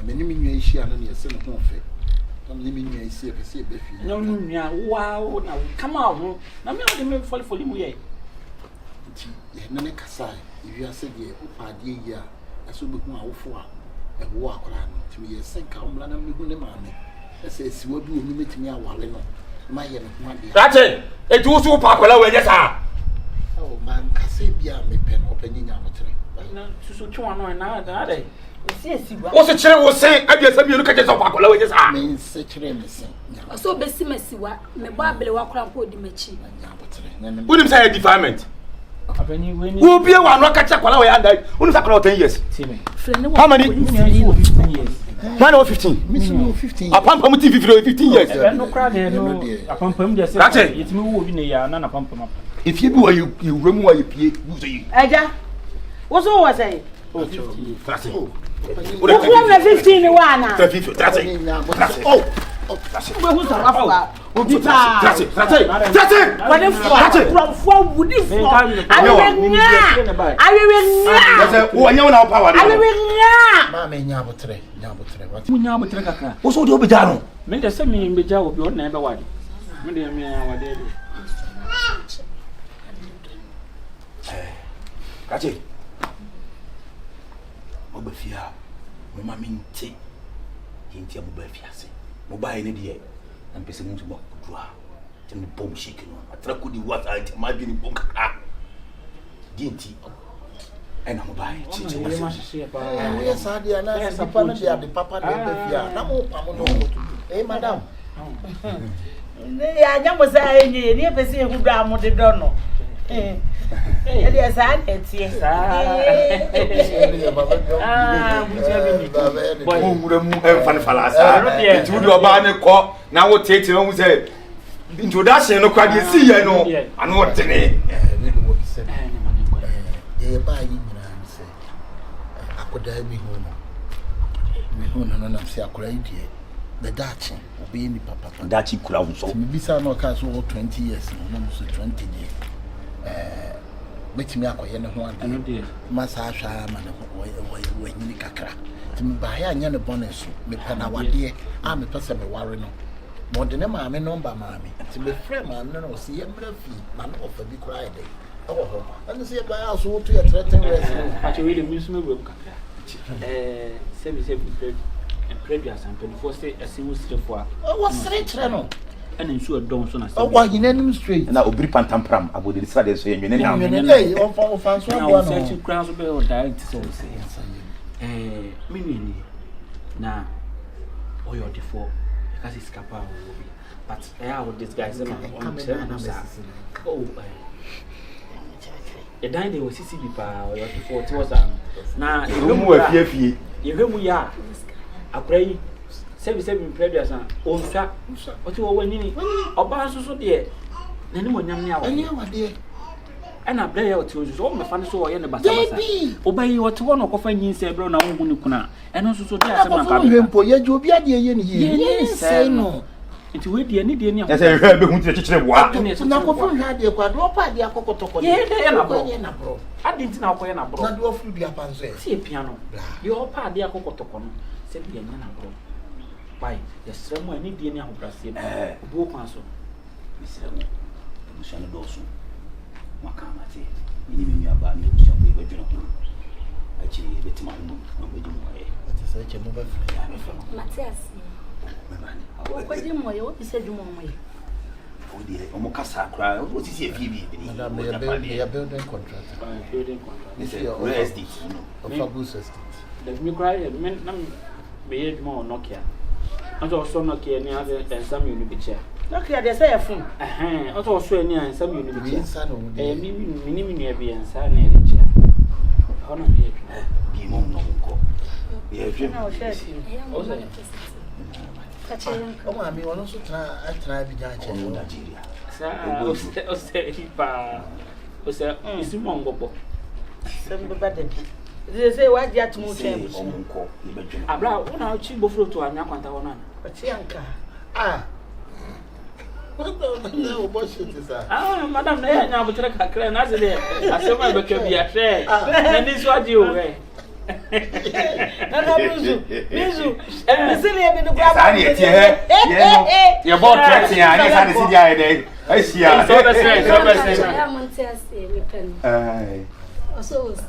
beni mi nua ihia na ne se no ho fe tam ni mi nua isi e be se be fi no nua wa na kama ho na me ode me foli mu ye nti na ne kasa if you are saying you are dear, I should be more for a walk around to me. Yes, I come and I'm going to mammy. I say, you will do meet me a while. My young one. That's it. It was so popular when you are. Oh, man, Casabia, me pen opening our tree. So, two are not that. What's the chair was saying? I guess you look at yourself popular when you are. Means such a missing. So, Bessimessiwa, me Babel walk around for the machi. Wouldn't say a defilement. Who be a one rocket while I died? Who's about 10 years? How many? 15 years. Man over 15. 15. A pump 15 years. No crowd there, no. A pump him just that's it. It's me who in a year, none a pump him up. If you do, you remove you pay. Aja. What's all was I? That's it. What's 15 one? That's it. That's it. Oh. That's it. Who's a raffle? That's it. That's it. That's it. What if from 4 would this? I will not power. Mammy, Yabotre. Munyamutre kaka. What's all the Obijano? Me the same in Beja will be your neighbor one. Me our day. Catch it. Obafia. Mamma mean tea. Hintia Mobafiase. Mobile in the air. And Pessimum to walk. Tell me bomb shaking on. I track the water. I tell my guinea book. Dinty. And I'm buying. Yes, I did. And I said, the papa, eh, madam. I never say any, never see who down with the donor. Yes, I it's yes. Now what take you say introduction no kwadi see you know and what tene buy you say akoda mi ho no na say akoda idie the dachi obi ni papa dachi kura unso me bisa no ka so 20 years no so 20 years metimi akoye ne ho ade masa ahwa ma ne wo nyini kakra timi ba ya anya ne bonus me pena wade a me pese me ware no mo de ne ma me number ma me timi frame ma no si ye mra fi ma no ofa bi kura ide ho and see ba ya so to your threaten rest actually really miss me web kakra se previous and 24 say a single straight for what's straight no and ensure don't so na why you name straight na obiri pantampram abodi side so ye nwene am hey on fanso no searching crowds be o direct so me na oyo defo because it's capable but I would this guy say on oh the dine they was CCB pa oyo defo it was na mu afie yehwemu ya akrai service previous and onsa oti wo wani oba so de na ni monyam ne awo ani awade ana bla ya oti so me fa ne so wo ye ne basa oba yi oti wo no kofa nyinse bro na wo ni kuna eno so de asema ka be mpo ye jo bi ade ye ne ye say no nti we de ni ya say hwe be hu ti kekere boa na ko fun hwa de kwa do pa de akokotoko ye de na bro adi nti na akoye na bro na do fru bi apanzo e ti piano ye o pa de akokotoko no se bi nya na bro pai yes remo ani die ni ahobrase bo kwa so misremo mushana dosu makama te ni mi aba ni mushana bo ibadwuna ko achi betima no abodi mo e ati sai che mo ba ya me fa Matias o ko di mo yo ise dwuma mo ye o di o mo kasa kra o ti se fie bi madam me building contract ni se USD no of Fabus estate the me cry me na me ye dwuma Nokia anto so Nokia ni ave ensam you ni bi che Look here, they say a phone. Also, so any and some you know, Me son on the me be and son near the chair. How not here? Be mom no go. Yeah, You know, share. Oh, I mean, also try to be judged in Nigeria. Sir, say, is mom go. Some better. They say, why you have to move him? Abra, one out cheap buffalo to a Naquanta one. But Yanka. Ah. No, bullshit is that. Ah, Madame, I now but I can as it is. I said, my book can be a share. And this what you wear. Mizu, Brazilian in the ground. You're both tracking, I see the idea. I see.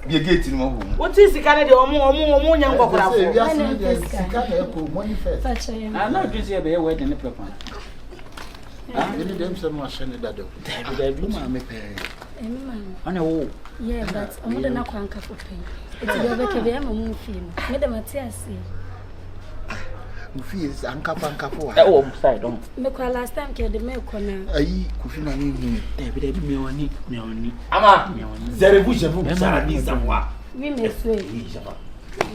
You get in more. What is the Canada or more young couple? I'm not just here, but waiting the proper. Any them some machine that do. David, mamma pay. I know. Yeah, but I'm not going to pay. It's the other career, I'm film. Madam Matthias. Fees and Capo. Oh, side on. Make last time killed the milk corner. Aye, Kufina, David, me only. Ama, Zerebuja, We may say,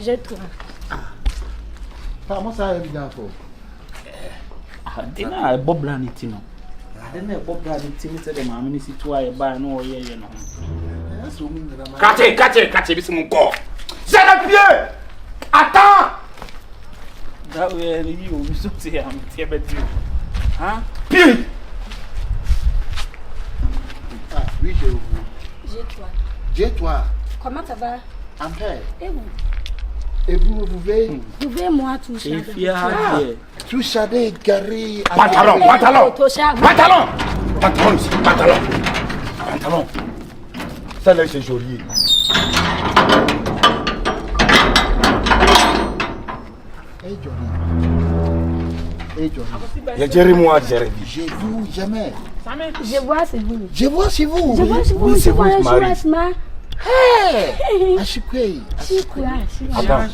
Jetua. How much I have done for? I Bob Lanitino. I didn't know Bob Lanitino said the mammy is to I buy no year, you know. Catch it, this one go. Set up here! Attends! That way, you so say I'm here, huh? Pied! Oui, Jetua. Comment ça va? En paix. Et vous pouvez. Pouvez-moi toucher? Toucher des garés. Pantalon. Ça là, c'est joli. Hey Johnny. Jérémy. Je vous jamais. Je vois c'est vous. Je vois c'est vous. Oui, c'est vous, Marie. Hey! Ashikwe. Attends.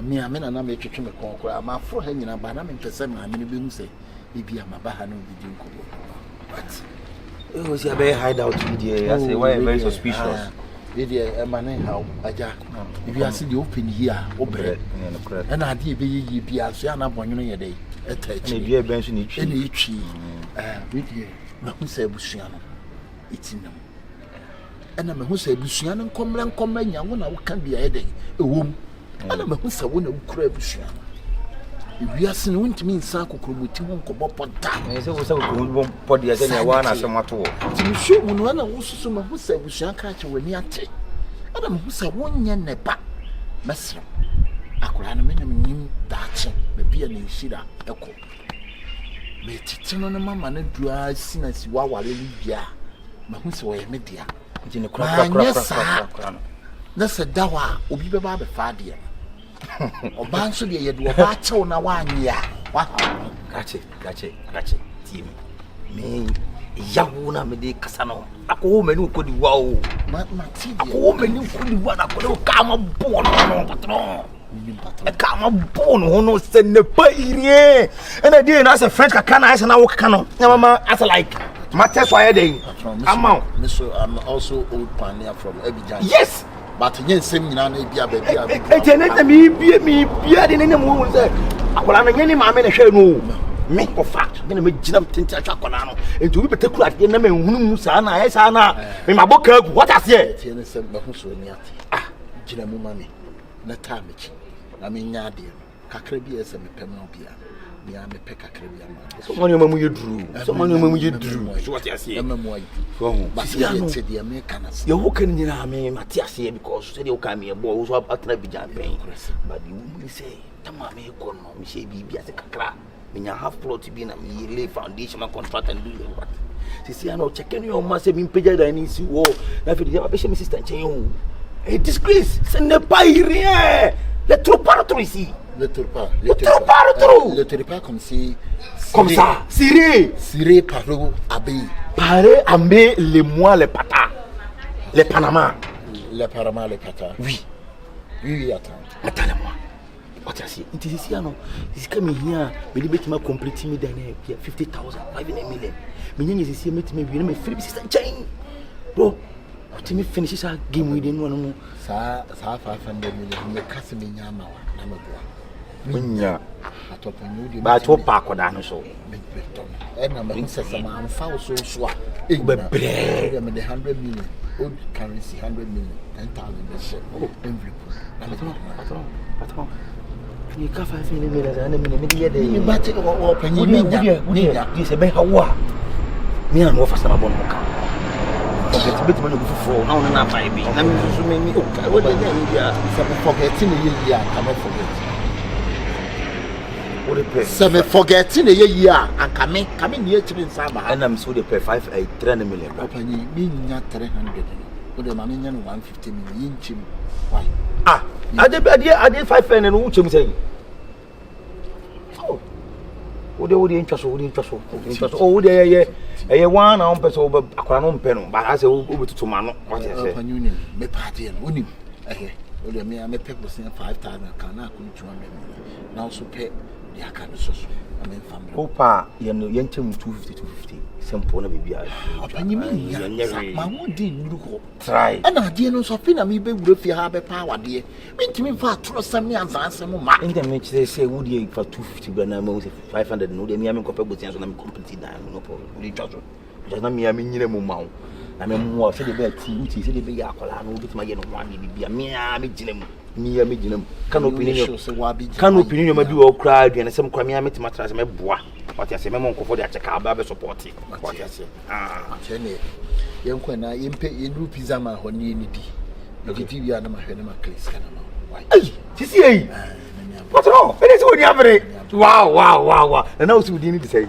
Me amena na me twetwe me konkora ama fro ha nyina ba na me pese ma me be hu se bibia ma ba ha no bi di nkobo. But it was a very hideout video. I say, why very suspicious? Video, man, how Aja. If you see the open here, open, and I did be as you are not born in a day. A touch, maybe a bench in each tree. Video, who say Busiano, it's in them. And I'm who say Busiano, come, young one, can be a day, a womb. And I'm who say one who crave Busiano. If you are seeing to me, Sanko Kumuti won't come up on time. I said, was a good body as anyone as a matter. To show one also who said we shall catch when you are take. Adam who said 1 year never. Master, I could have a minimum that maybe an insider echo. May it turn on a mamma and dry sin as you are Libya. Mahus way media. In the crowd, that's a dawa, or be about the father. Obanso de ye do bacho na wanya wa gache team me yawo na me de kasa no akwo menu kodi wa o ma ti de akwo menu kodi wa na ko ka ma bo no patron e ka ma bo no no se ne pa irie e na dey na say French kaka na na wo kaka no na mama as like matters why dey I'm also old pioneer from Abidjan. Yes. But yen sem nyina na bia ba bia. E tenete mi bia de ne mu won say akola na nyeni ma me na hwe no me for fact me na me ginam tenti atwa akola no enti obi betakura de na me hunu mu sa na e sa na me maboka agu what as here tiene sem ba hu so ni ate gina mu ma me na ta me chi na me nya de kakra bi ese me pem no bia me pe kakra bi ama so money mamu yedru so what as here mamu ayi so but ya no te de me kana ye wo kan nyina me Matias here because say de wo kan me bo wo so atna bi jan pen but the woman say tama me ko no me she bi ase kakra me nya half plot bi na me lay foundation my contract and do what see no checking your ma say me page da ni si wo na fi de ba be she me sister nchen yo a disgrace ce n'est pas rien le trop paraître ici Le Tourpa comme ça. Siré paro abe. Paré amé les mois les patas. Les Panama. Les Panama les patas. Oui. Attends-moi. What you see? It is here no. This coming here. Me dey make me complete me than 50,000, 5 million. Me nyen is here make me we me free sister chain. Bro, what me finish this game we dey no no. Sa 500 million me kase me nyama wa na me boa. Munya. Atopanyu dey. Ba to pa koda no so. E na me sesa ma amfa so so a. E bebre. Me dey 100 million. Old currency 100 million. 10,000 be share. Oh, envelope. Na me patron. You can't find any million and a minute. You might open your media. You say, Ben, how are me and what for some abon? Forget a bit money before now and after I be. I mean, so many. What the name? Forgetting a year, cannot forget. What the pay? 7 forgetting a year and coming here to in Saba. And I'm so they pay 300 million. Open you mean not 300. What the money 150 million. Why? Ah, I did 5 and who chim say. Oh, would they interest? Oh, there, one on person over a crown pen, but I say over to Mano. What is it? Union, me party and winning. Eh, would they me? I may pay 5,000 can I couldn't 200 million. Now so pay the account of social. I mean, family. Opa, you know, young 250. Some pona be a my one day you try. And I didn't know something. I mean, if you have a power, dear. Mean to me for trust some years answer more. In the match, they say, would you for 250 but now 500? No, they may have compatible and I'm completely down. No problem. We just not me. I mean, you know, I mean, more said the bed, see, said the big alcohol, no, get my young one, be a mere medium. Me, can opinion may be all cried and some crime matters. My boy. What you say, my uncle for the Akababa support it. What you say? Ah, Jenny, young when I impay in rupees, I'm a honey. The TV and my head, my place. Why? See, what's wrong? It is what you have. Wow. And now, we need to say,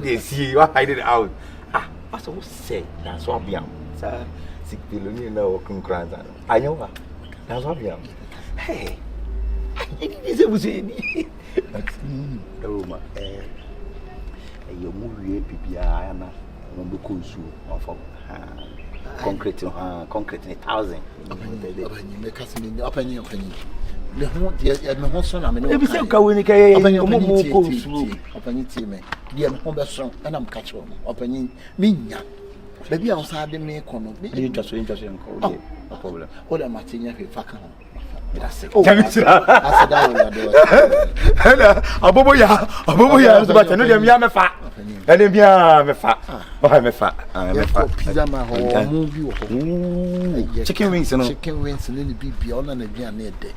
they see you hide it out. Ah, what's all say? That's what I'm sir. 6 billion now, concurrent. I know what. That's what I'm. Hey. It was in Roma. You move PPI and of concrete 1,000. Make us in the opinion. The whole son, I mean, if you say, go in a and I'm catching opening me. Maybe outside the main corner. Interesting. No problem. What am I saying? If you fuck that's it. Oh, Aboboya, but I know them yam fat. And them yam fat. Oh, I'm fat. Pizza man, movie. Chicken wings, and little bit beyond and a giant day.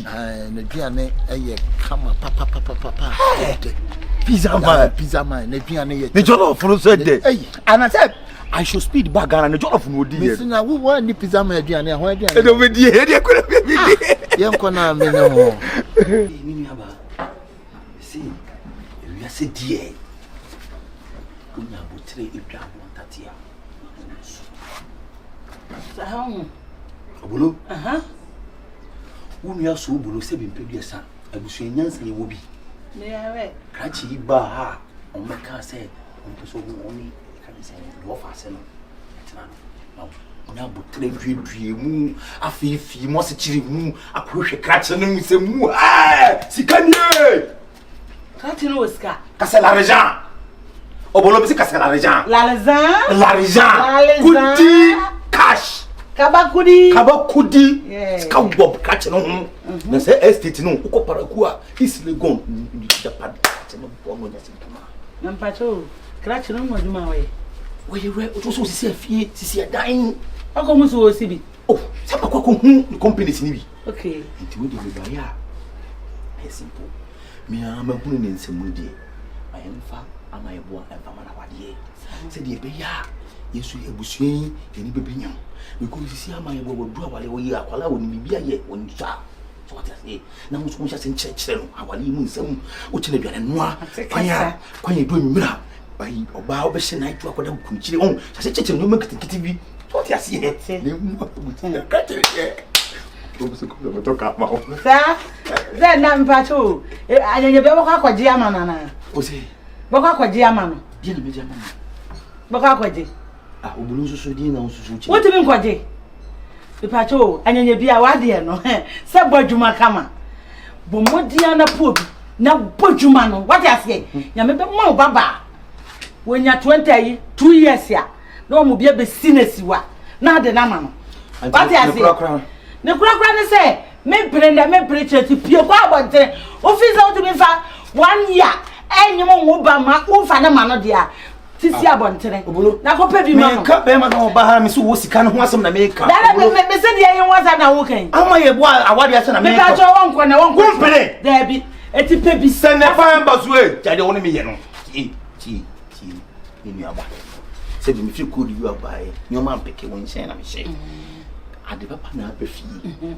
And a giant, come papa. Pizza man, the giant. The job of said day. And I said, I should speed back and the job of no dear. Now, who want the pizza man? Young corner, me no. See, we are said, dear. We are betray if you want that here. Obolo? We are so Obolo 7 previous. I was saying, yes, you will be. May I read? Cratchy bar on my car said, on so only can say, no fasten. Now, but 3 mu, a fee, must achieve mu, a crucial catch and we say, mu, ah, si can you? Catching was cat. Casalarejan. Obolo is Casalarejan. Larizan. Kudi cash. Kabakudi. Yes. Come Bob catching on. They say, estate no, Uko Paracua, is Legon. Japan catching on Bono. Nampacho, catching on my way. Where you were also see a dying. I come to see. Oh, some companies in me. Okay. Until we buy a simple. Me, I'm a woman in some moody. I am far, and I want a family. Said the baby, yes, we have swing in the baby. Because you see how my boy will draw while we are allowing me yet when you start. So what I say, now was much as in church, I will even some which may be a noir. When you do me. By Oba Beshan, I talk with them. I said, you make it TV. What you see, Sir, then I'm patrol. I didn't ever walk with Giamana. Boka Giamano. Boka Ah, Obulu so di na so. What do you mean kwaje? The patrol and you be a wadia no. Sabo Juma kama. Bo modia na pobi. Na bojuma no. What you say? Ya me be mo baba. When you 2 years ya. No mo be sinesiwa. Na de na ma no. What you say? Ne kura ne say me preacher ti pie kwa abonte. Office out to me fa 1 year. Enyimo wo ba ma wo fa na ma no dia. Sisi abontere. Na ko pe bi ma no. Ka be ma no ba ha me so wo sika no ho asem na me ka. Dala me se dia yen wasa na wo kan. Ama YEBOAH awade ase na me ka. Me ka jo won ko na won ko. Kumpele. There be eti pe bi se ne fa mba so e. Jade woni me ye no. Ti. Ni aba. Se bi me fi ko yu aba e. Nyo ma mpeke won hye na me hye. Ade papa na abafi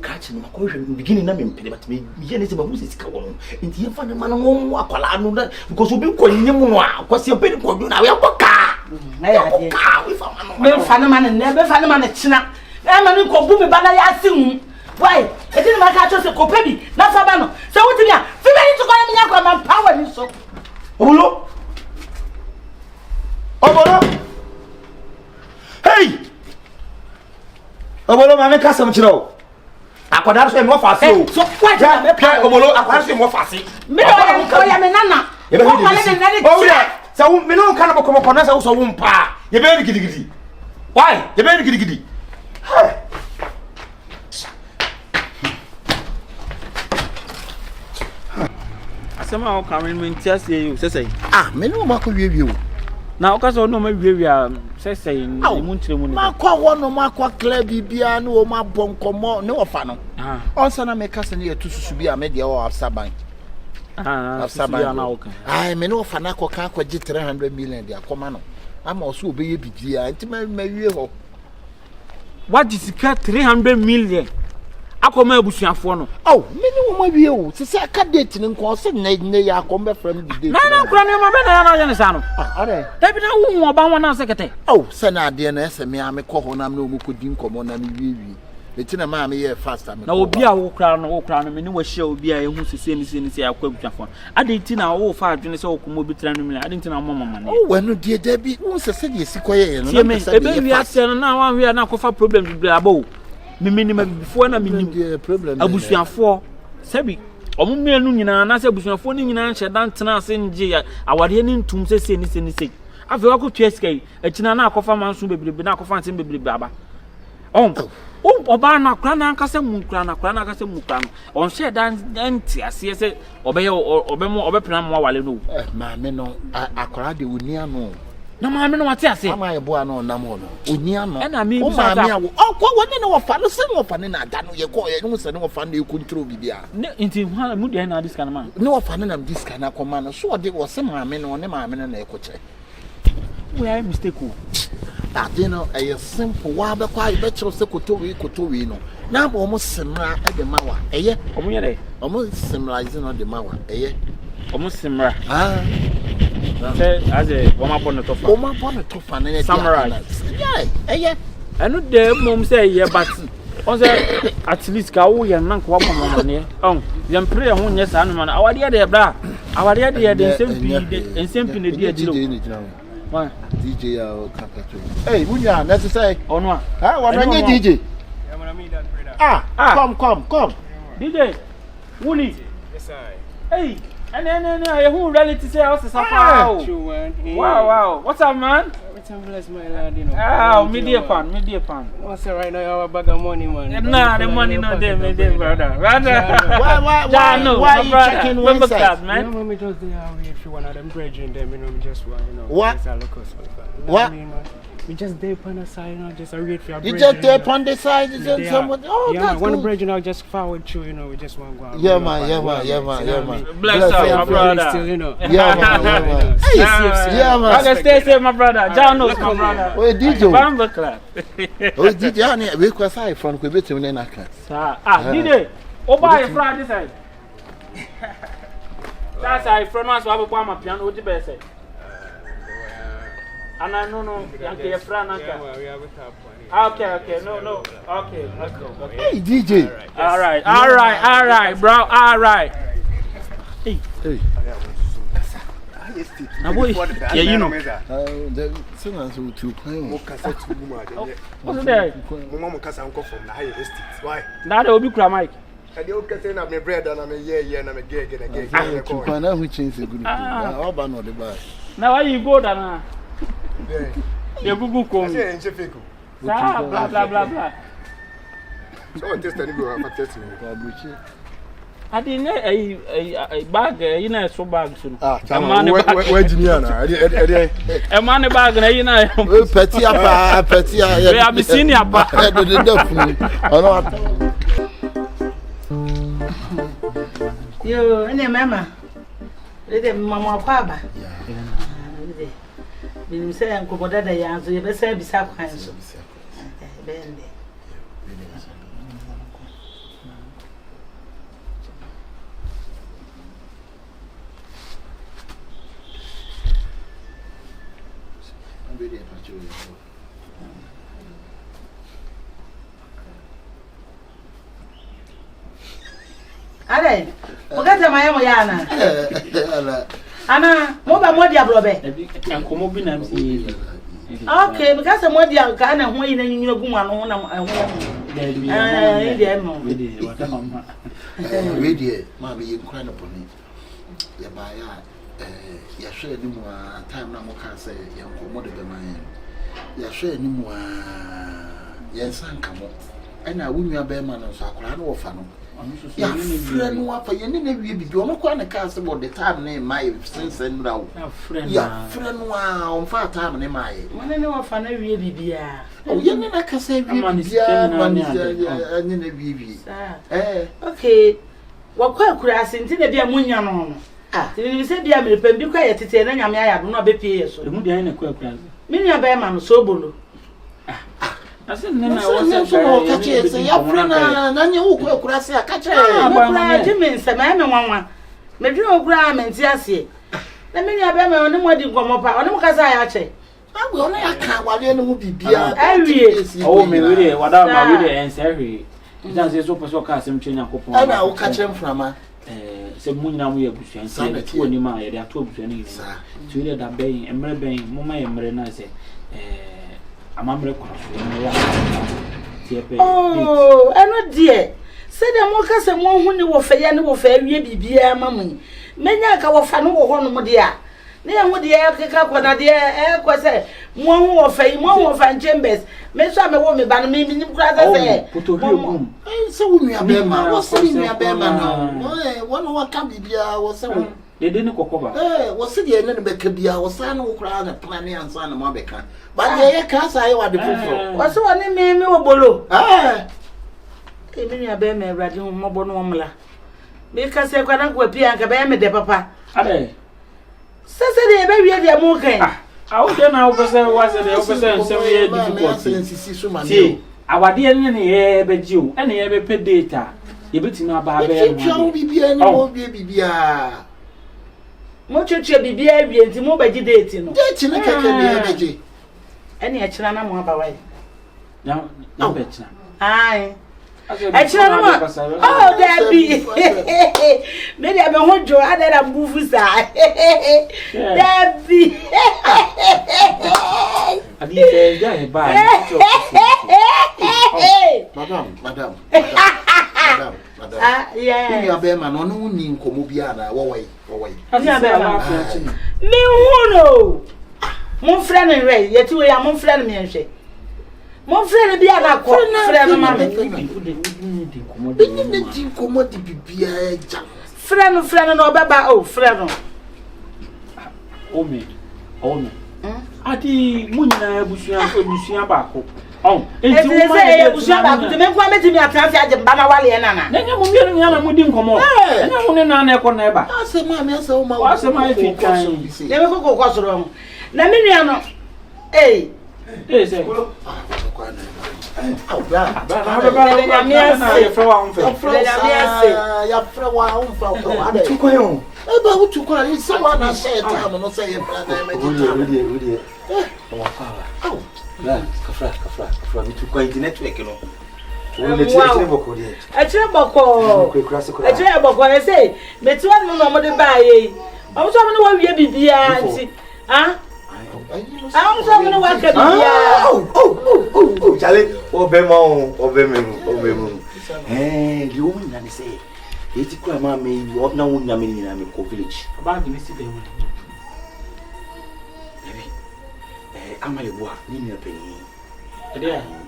ka che no makọ hwe beginning na me mpede but me ye ne se ba hu se sika won enti ye fa ne ma no won akwala no da because obi ko nyem no a kwase pe ko du na we akoka na ya de ka we fa ma no me fa ne ma ne be fa ne ma ne china e ma ne ko bu me ba na ya sihu why e ti ma ka cho se ko pe bi na fa ba no se wuti bia fi be ni to ko me nya ko ma power ni so Obolo hey Obolo ma me ka sam kire akwada so e mo fa se o so kwaja me pa Obolo akwada so e mo fa se me do ya me nana e be ni o wi sa wo me no ka na boko na sa wo so wo mpa ye be ni gidigidi why ye be ni gidigidi asema o kan me ntia se you sesei me no ma ko wiewiew na o ka so no ma wiewia sesei ni mu ntire mu ni ma kwa wo no ma kwa clear bibia na o ma bonkomo ne ofa no onsa na me kasa ne yetususu bi a me de o afsaban afsaban na o kan me no ofa na ko kan kwa gi 300 million de akoma no ama o so obeye bibia enti ma wie ho what is 300 million akoma abusuafo no me ni wo ma wie o se aka date ni nko se ne ya akoma from the date na kura ne ma be na ya na ne sa no ade da bi na wo oba wona sekete se na ade na ese me ame ko ho na me omu ko di nkomo na me wie eti na ma me ye faster me na obi a wo kura no me ni wo hye obi a ehu sese ni akwa abusuafo ade ti na wo fa adwene se wo komo bi 300 million ade ti na mo mama ne wenu die da bi wo sese de sikoye no na se be wi ase no na wan wi na kofa problem bi abo minimum before na minimum problem abusuafo sabi omo mienu nyina na se abusuafo ni nyina hye dan tena ase nje awade ni ntum sese ni se afi wa ko tueska yi akina na akofa manso bebrebe na akofa nsem bebrebe aba oba na kra na ankasa mu kra na ankasa mu kra no on hye dan nti ase se obepena mo wale no ma me no akora de oni ano na ma me no wate ase ama YEBOAH no nam ho no oni ano na me o ma me awo kwa woni ne wofa no se wofa ne na da no ye ko ye no se ne wofa na e control bibia ne nti ha mu de na diska na ma ne wofa ne nam diska na koma no so de wo se ma me no ne ma me no na e ko kire we are mistake o ade no e simple wa be kwa e be kire se koto wi no na ba omo semra e de mawa eye omo ye de omo semra is no de mawa eye omo semra say as a woman upon the tofa na samurai yeah enu de mom say ye but on say at least ka wo ye nan ko wa mama ne yam pray ho nye sa no man awade de bra awade de ensempi ne di agiro wa DJ ya Contractual hey munya na say onu wa na nye DJ come DJ Wuli yes I hey and who reality say house is wow what's up man bless my lad, you know. Media pan. What's it right now? You have a bag of money, man. Nah, the money not there, my dear brother. Why you checking one side, man? You know, me just if you want them bridging them, you know, me just want, you know. What? What? We just there on the side, you know, just a wait for your you just there on the side, you just someone. Oh, yeah, that's one bridge, you know, just forward through, you know, we just want to go. Yeah, man. Bless up, my brother. Still, you know. Yeah, man. Yeah, man. I can stay safe, my brother. John knows, my brother. Oh, DJ. Bamba clap. Oh, DJ, I need we cross side from Quebec to Nenaka. DJ. Oh, buy a Friday side. That's how from us, I have a piano with the best. Anna, no, Yankee, friend. Okay, no. Okay. Hey, DJ. All right, bro. All right. Hey. Now, boy, yeah, you know. The singers who to play. What's there? Mama Casa uncle from the higher estate. Why? Now, there will be Mike. And you can say, I'm a bread and I'm a year and I'm a gig and a gig. To find out which is a good. How about not the bar? Now, why you go down? You go come. Blah, blah. So, just a little bit of I didn't a bag, you know, so bag soon. Where Jimiana? A money bag, you know, Petit, we have been seen your back. You, any mamma? Little Mamma Paba. You say, I'm going to the answer, you better say, beside handsome. Ade, mukata maye moyana. Ana, mo ba mo dia blobe. Enkomo bi na msi. Okay, because mo dia ka na ho yin nyina gu ma no na ho. Ide mo. Ide wata mama. Radio, ma be yin kwan no ni. Ya ba ya hwe ni mu a time na mo ka say enkomo de be man. Ya hwe ni mu a yensanka mo. Ana wunua be ma no so akora no wo fa no. Ya friend wafa ye ne na wie bi o makwa na ka se bo the time na mai since nra ya friend wa on fa time na mai mane ne wafa na wie bibia o ye ne na ka se wie bibia mani ne na wie bi okay wakwa kura asenti na bia munya no tini se bia me pam bi kwa ye tete na nyame aya do na obepie ye so mu dia ne kwa kura minya ba ma no sobolo asen nena wo kache se ya frena na nye wo kura se akache na jimi se ma me nwanwa me dwe okura menti ase na me nya ba me oni modi nkomo pa oni mukasa ya che agbe ona ya ka wale no hu bibia awie o me we wada ma we ensehwe idan se so poso ka asem twenya kopon ana wo kache mframa se munyina mu ye busuan se to oni ma ye de ato busuan ni so we da ben emre ben mo ma ye emre na se amamre kwaso ya tiepe oh eno die se de mo ka se mo hu ni wo fa ya ni wo fa wie bibia mamu menya ka wo fa no wo ho no mo de a ne ya hu de e ka kwa na de e kwa se mo hu wo fa chambers me so me wo me ba no me ni kura se se wo nua be ma wo se nua be ma no wo no wa ka bibia wo se wo de ne kokoba wo se de ne be ka bia wo sa no wo kura na plan ne ansa na mo be ka ba de ye ka sa ye wa de foforo wo se wo ne me obolo me nua be ma awrade hu mo bo no omla me ka se kwa na kwa pia ka be me de papa ade sese de be wie de mo kan awo de na wo pese wa se de wo pese nsem ye difficult ti awade ne ye be ji o ene ye be pe data ye betima ba be mo bibia ni mo bibia mo chuchu bibia wie nti mo baji date no date ne keke ne ye baji ene e kira na mo aba wai na be kira ai e kira na mo oh dabi me dia be ho jo adara bufu sa dabi abi se ja e ba madam yeah you be man no ni nkomo bia na wo wai ani abe ma mi hu no mo frɛ no re yeti we ya mo frɛ no me nhwe mo frɛ no bia na ko frɛ no ma me ni di nkomo di bibia ja frɛ no na obeba o frɛ no o me ati munyina busuan baako enti wo ma ye busuan baako te me kwa metimi atanse aje mba na wale na na nenya mo mienu nya na mudi nkomo nenya wo ne na na ekọ na eba asema me asa wo ma asema e fi kan ye me kokko kwasoro na me nua no se Oh, kafra. Me to go network, you know. Actually, I say, but one moment to buy. I was talking about your BB. Huh? I'm talking about oh, Charlie, Obemo. Hey, you woman, I say, it's a crime, I mean, you ought not to in a village. About the missing them. Am I YEBOAH? Nini penny?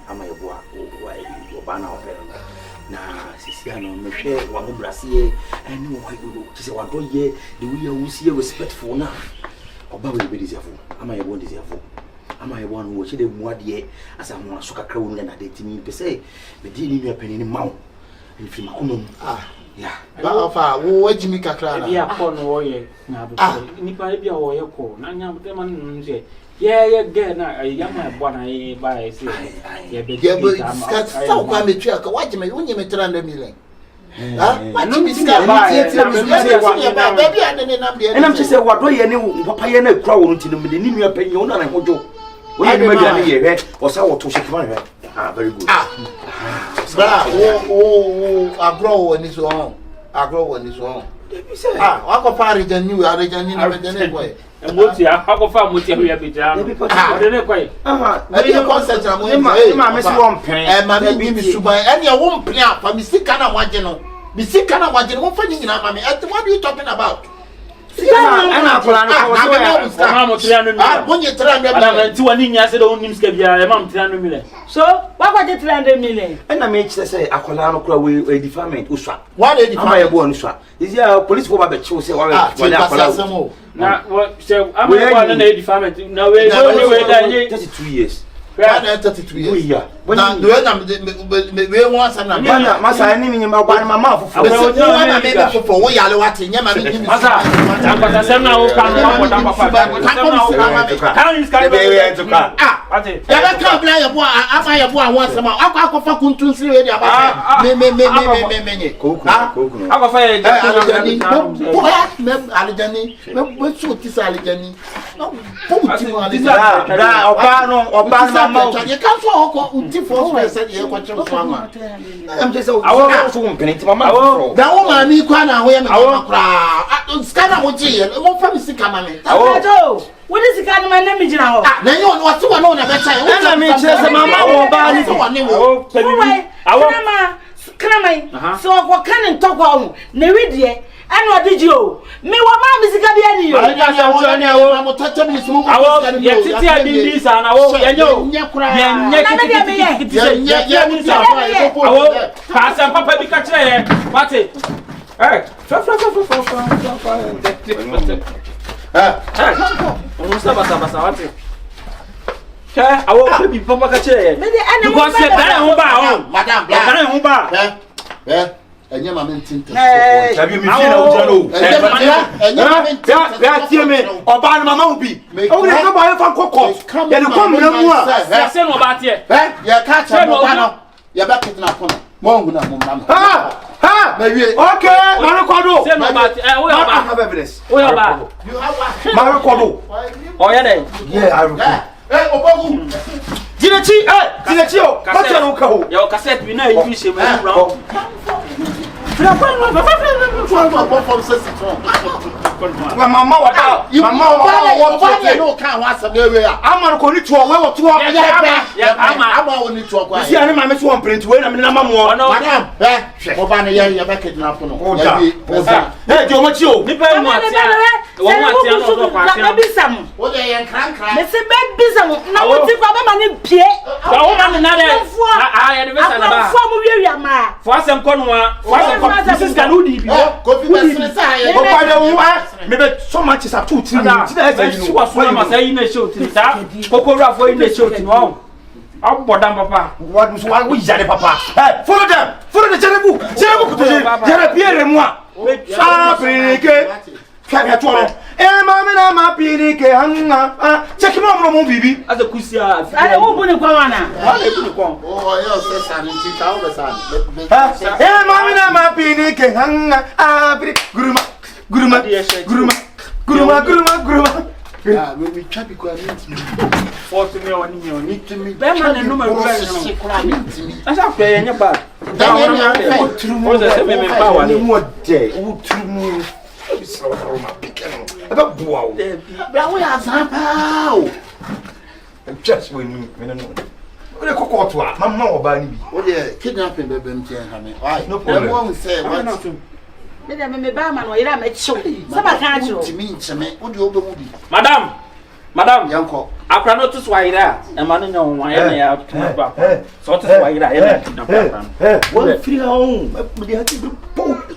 Am I YEBOAH? Why, Obana Opera? Nah, Siciano, Michelle, one of Brassier, and no, I will say, one go ye, the way you see respectful now. Oba be deserve. Am I one deserve? Am I one who should have more dear as I want to crown and I did to me per se? The dealing your penny in mouth. And if you yeah. But what Jimmy Cacra? Yeah, upon warrior. Nipa be a warrior call. Nanya, the man say, yeah, get a young one I buy. Yeah, but so come the trick. What you may win you may 300 million. And I'm just saying, what do you know? Papa, you know, crowd to the minimum opinion and I would do. When you make a year, or so to shake my head. Ah, very good. I grow when it's wrong. I grow when it's wrong. I go far than you are anyway. And what's your how far with you have been down? Because I don't quite. I didn't consent. I'm Miss One Penny, and my baby is to buy any one play up. I'm sick and I'm watching. Be sick and I'm watching. What funny, mammy? What are you talking about? I'm so, what was it 300 million? And I made say, I call a deferment. What did Uswa? Is there a police for the chose? Now, what? So, I'm going to deferment. No way, 32 years. 32 years. Yeah. When I'm doing we want some Massa, I mean, my mouth for we are watching. I'm just so I want to mama. That woman, me, Kwana, where I don't scan what you want from the camera. Oh, what is the kind of my name now? Then you want to know the better. I mean, just a mama or body. I want so what can talk on Neridie. And what did you? Me, what mom is going to I will touch me smooth. I will get this and I will pass and papa be catch there. What's it? Hey, I will be papa catch there. Because madam, and your mamma tinted. Have you me? Or by Mamma be. Oh, there's no buyer for cocoa. Come about here. You're catching no. You're back in our corner. Monguna. Ha! Maybe. Okay, Maricodo. I have evidence. You have Maricodo. Oh, yeah, I will. Hey, Opoku. Dinachio, what's your uncle? Your cassette, we know you see me wrong. Mamma, what out? You mamma, can't area. I'm going to well to I'm only to a see, I'm a swamp print when I'm in a mamma. No, Obana, you're back at Napono. Hey, Joe, what you? What are you crank? It's a bad business. Now, what's the problem? Pierre, I had a for some corner. This is Ganudi. Maybe so much is up to you. POKUA in the show. I'll put down papa. What was why we got papa? Follow them. Follow the Jerebu. Mamma, check him out from Bibi as a Kusia. I open a corner. Gruma. Yeah, we try because I need me. 40 million need to me. Beman and no my brother. That's how pay any bad. Down through more than 7 power. More day. Who through me? So my picking. About wow. But we are somehow. Just when you know. What a cocoa to our mamma or Barney. Oh, yeah, kidnapping the Benton. Why? No problem. Say, why not? Me barman or you make sure. Somebody can't you mean to me. Would you over? Madam, Yanko, I can notice why that. And man, no, why I have to come back. So that's why I well, free home. We have to do both.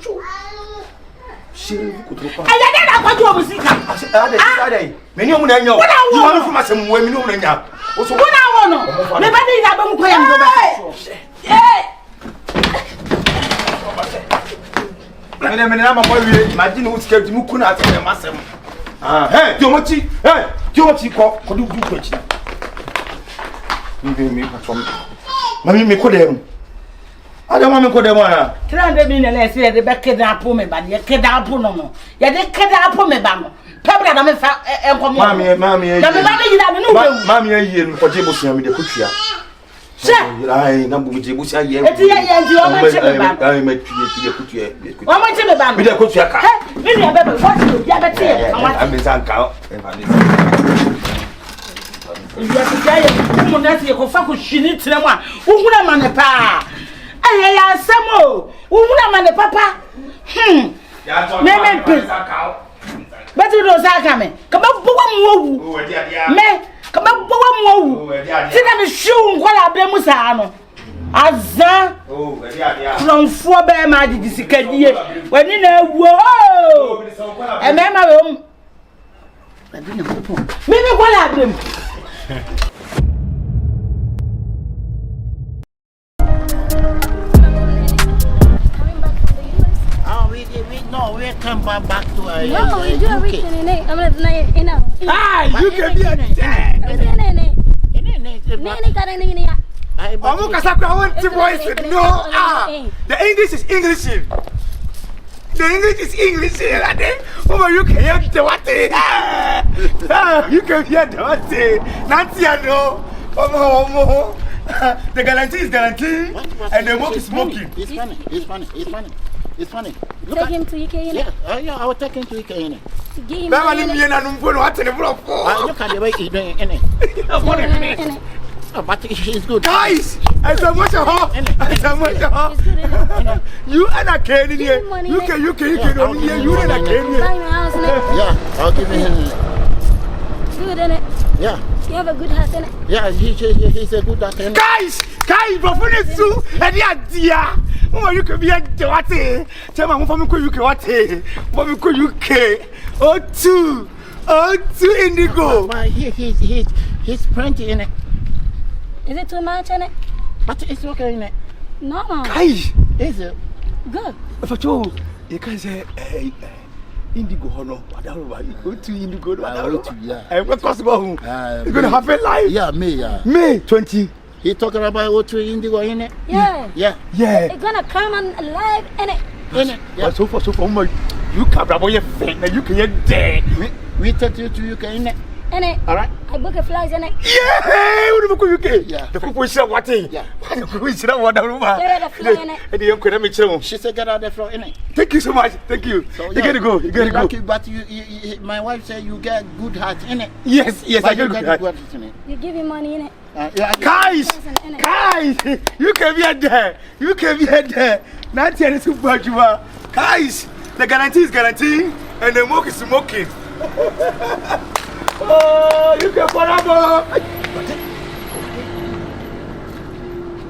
She could go. I don't know what you said. Many of them know. You want from us some women who know. Also, what I want to never did I don't go back. Imagine who's scared to Mukuna at the Massam. Hey, Tiomachi, could you do question? Mammy, me could them. I don't want to go there. 300 million less here, the back kidnap me, but you kidnap no. You did kidnap me, Bam. Pabla, I'm a Mammy, a year for Jibusi, the Kutia. I number with Jibusi, I met you put you. How much of a band with a Kutia? Maybe I better watch you. I'm in Zanka. If you have to tell you, that's your focus, she needs someone who would have man a pa. I some more. Who would have man a papa? But you know, Zakame. Come up, me. Come up, see them shoe what I blame Musano. Azza from 4 bear magic is a when in a whoa. And then my room. Maybe what happened? No, we come back to a. No, we do everything in it. I'm not in now. Ah, you can be a dad. I want to voice it. No, the English is English. The English is English. Oh, you can hear the what? You can hear the what? Nancy, I know. Oh, the guarantee is guarantee, and the smoke is smoking. It's funny. It's funny. It's funny. It's funny. Take him to UK. Yeah, I will take him to UK. Give him what look at the way he's doing it. But he's good. Guys, as a much of you and I came in here. You can you and I came here. Yeah, I'll give him. Good, innit? Yeah. You have a good heart, innit? Yeah, he's a good heart. Guys, but for this too, and yeah, dear. Oh, you can be a daughter. Tell my mom, you can what? What we could UK? Oh, two indigo. He's plenty in it. Is it too much in it? But it's okay in it. No. Guys, is it good? If you can say, indigo, no, whatever. You go to indigo, whatever. I'm going to happen live. Yeah, May 20. He talking about what to indigo in it? Yeah. It's gonna come on live in it. Yeah. So far, you can't have your face, you can get dead. We take you to UK in it. In it. All right. I book a flight in it. Yeah, what do you UK? Yeah. The people say what? Yeah. We should have one over. Get out the flight in it. And the young could have show. She said get out the floor in it. Thank you so much. Thank you. So, you gotta go. You gotta go. Lucky, but my wife said you get good heart in it. Yes, I get good heart in it. You give him money in it. Guys, you can be there. You can be there. Not here is what you are. Guys, the guarantee is guarantee, and the smoke is smoking. Oh, you can forever.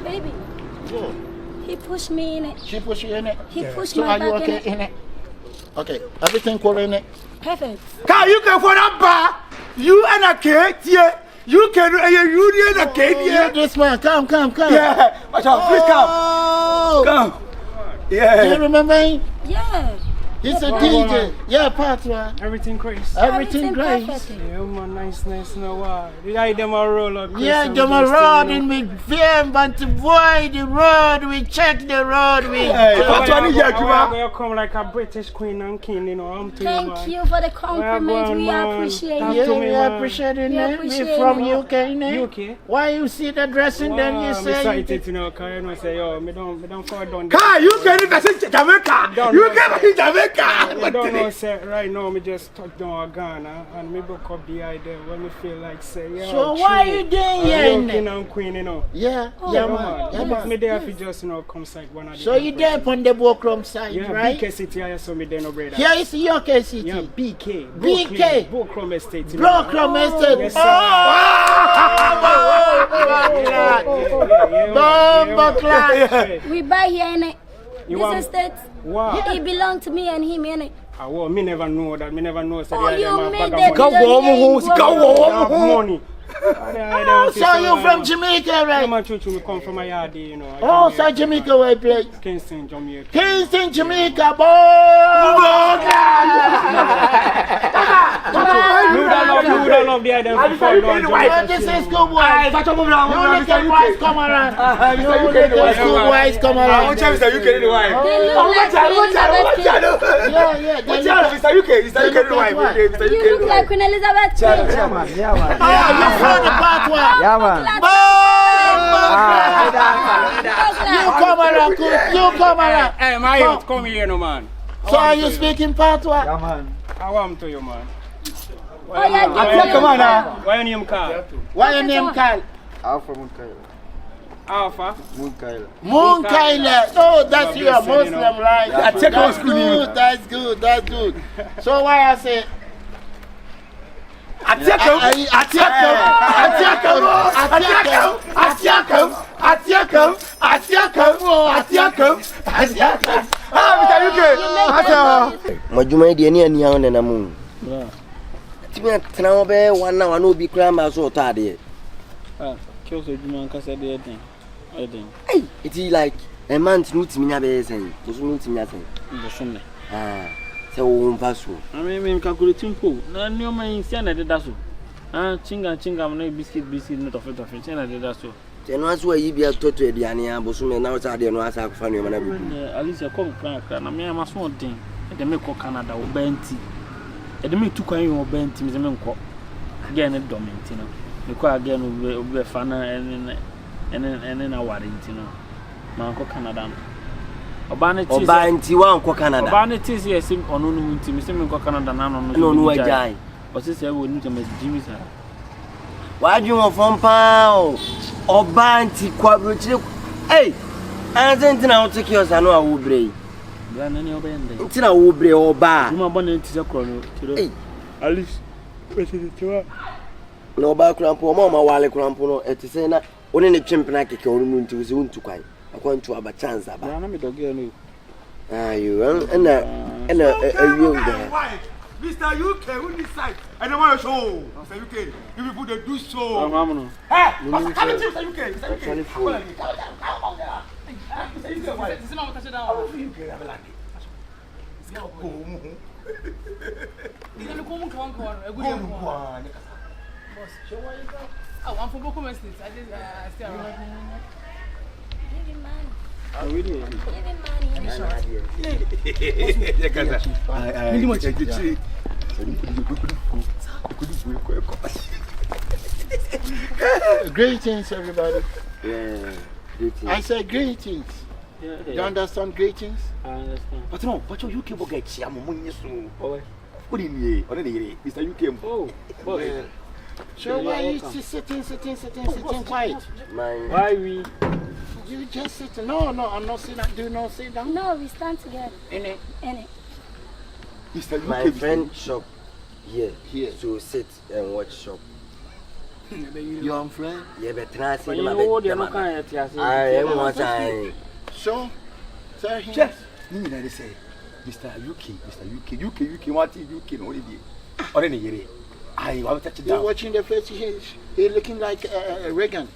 Baby. Yeah. He pushed me in it. She pushed you in it. He pushed so my are back you okay in it. Okay, everything cool in it. Perfect. Can you can forever? You and a kid here. You can you and a kid here. This man, come. Yeah, please come. Yeah. Do you remember him? Yeah. He's a DJ. Yeah, partner. Everything crazy. Everything great. Yeah, man, nice, no wow. Yeah, them a roll up. Yeah, them a road in me VM, but to avoid the road, we check the road. We come like a British queen and king, you know. I'm Thank you for the compliment. We appreciate it. Yeah, we appreciate it. We from UK, UK. Why you see the dressing, then you say I'm excited, you know, because you know, say, yo, me don't fall down. Car, you can't even Jamaica. You can't even Jamaica. I don't know, say, right now, me just touch down Ghana and me book up the idea when me feel like, say, yeah. So why you doing here? King and queen, you know. Yeah, man. Me there if you just, you know, come like one of the. So you there on the Bokrom side, yeah, right? BK City, I saw me there, no brother. Here is your City. Yeah, BK. Bokrom Estate. Bokrom Estate. Yes, Oh! We buy here in it. You This estate. Wow. It belongs to me and him in it. Well, me never know that. Me never know. Oh, you made Go money. So you from Jamaica, right? I'm come from my yard, you know. Oh, so Jamaica where play? Kingston, Jamaica. Kingston, Jamaica, boy! You don't love the idea of this is school boys. You little boys come around. You little school boys come around. Mr. UK, the wife. Yeah. Mr. UK, the wife. You look like Queen Elizabeth. The Patois. Yeah, man. You come around. Hey, my youth, come here, no man. So are you speaking Patois? Yeah, man. I want to you, man. Why your name Carl? Why your name Carl? Alpha Munkaila. Alpha? Munkaila. Oh, that's you, a Muslim, right? That's good. So why I say? Attack him! Majuma di ani ani hawo na mu. Timi tena be wan na wan obi kra ma so otade. Kyo so juma nka se de eden. Hey, it is like a month no timi nya be sen. So no timi nya sen. Bosome. Se wo mfa so. Me calculating po. Na ni o man sia na de da so. Chinga na biscuit no tofe na de da so. Te no aso yi bia toto ediane a bosome na o sa de no asa akfa no na bi. Alicia come kra na me ama so den. E de me ko Canada o benti. E de me tu kwan yo benti me me nko. Again ne domenti no. Me ko again o be fa na ene na warranty no. Ma nko Canada no. Oba nti wa nko Canada. Oba ne tisi esim ono no nti me se me nko Canada na no no. No ajai. O se se wo nti me Jimmy sa. Wa ju won fon pa o. Oba nti kwa brochire. Hey! Anzenti na o take your sanu a wo brei. Bra na ni oba yende. Nti na wo brei oba. Juma bo na nti se kro no. Hey! Alice. Wese tiwa. No ba krampo ma wale krampo no etise na oni ne twempena keke onu no nti wo se wontu kwan. Akwantu aba chance aba. Bra na me doge no. Ayo ena awiu de. Mr. UK, who decide? I don't want to show. Mr. UK, you people they do so. No. Hey, Mr. UK. Mr. UK. I'm from Boku Estate. I stay around. Give him Greetings, everybody. Yeah, greetings. I said greetings. Yeah. You understand greetings? I understand. But no, but you UK boy get chiam mo nyeso. Oh. What in ye? What in ye? Mr. UK. Oh, boy. So why you sitting quiet? Why we? You just sit. No, I'm not sitting. Do not sit down. No, we stand together. In it. Mr. My friend shop here. So sit and watch shop. Your friend? Yeah, but try to I am one time. So, sir, yes. They say, Mr. UK, what is UK? Already, I want to touch it down. You're watching the face. He's looking like Reagan.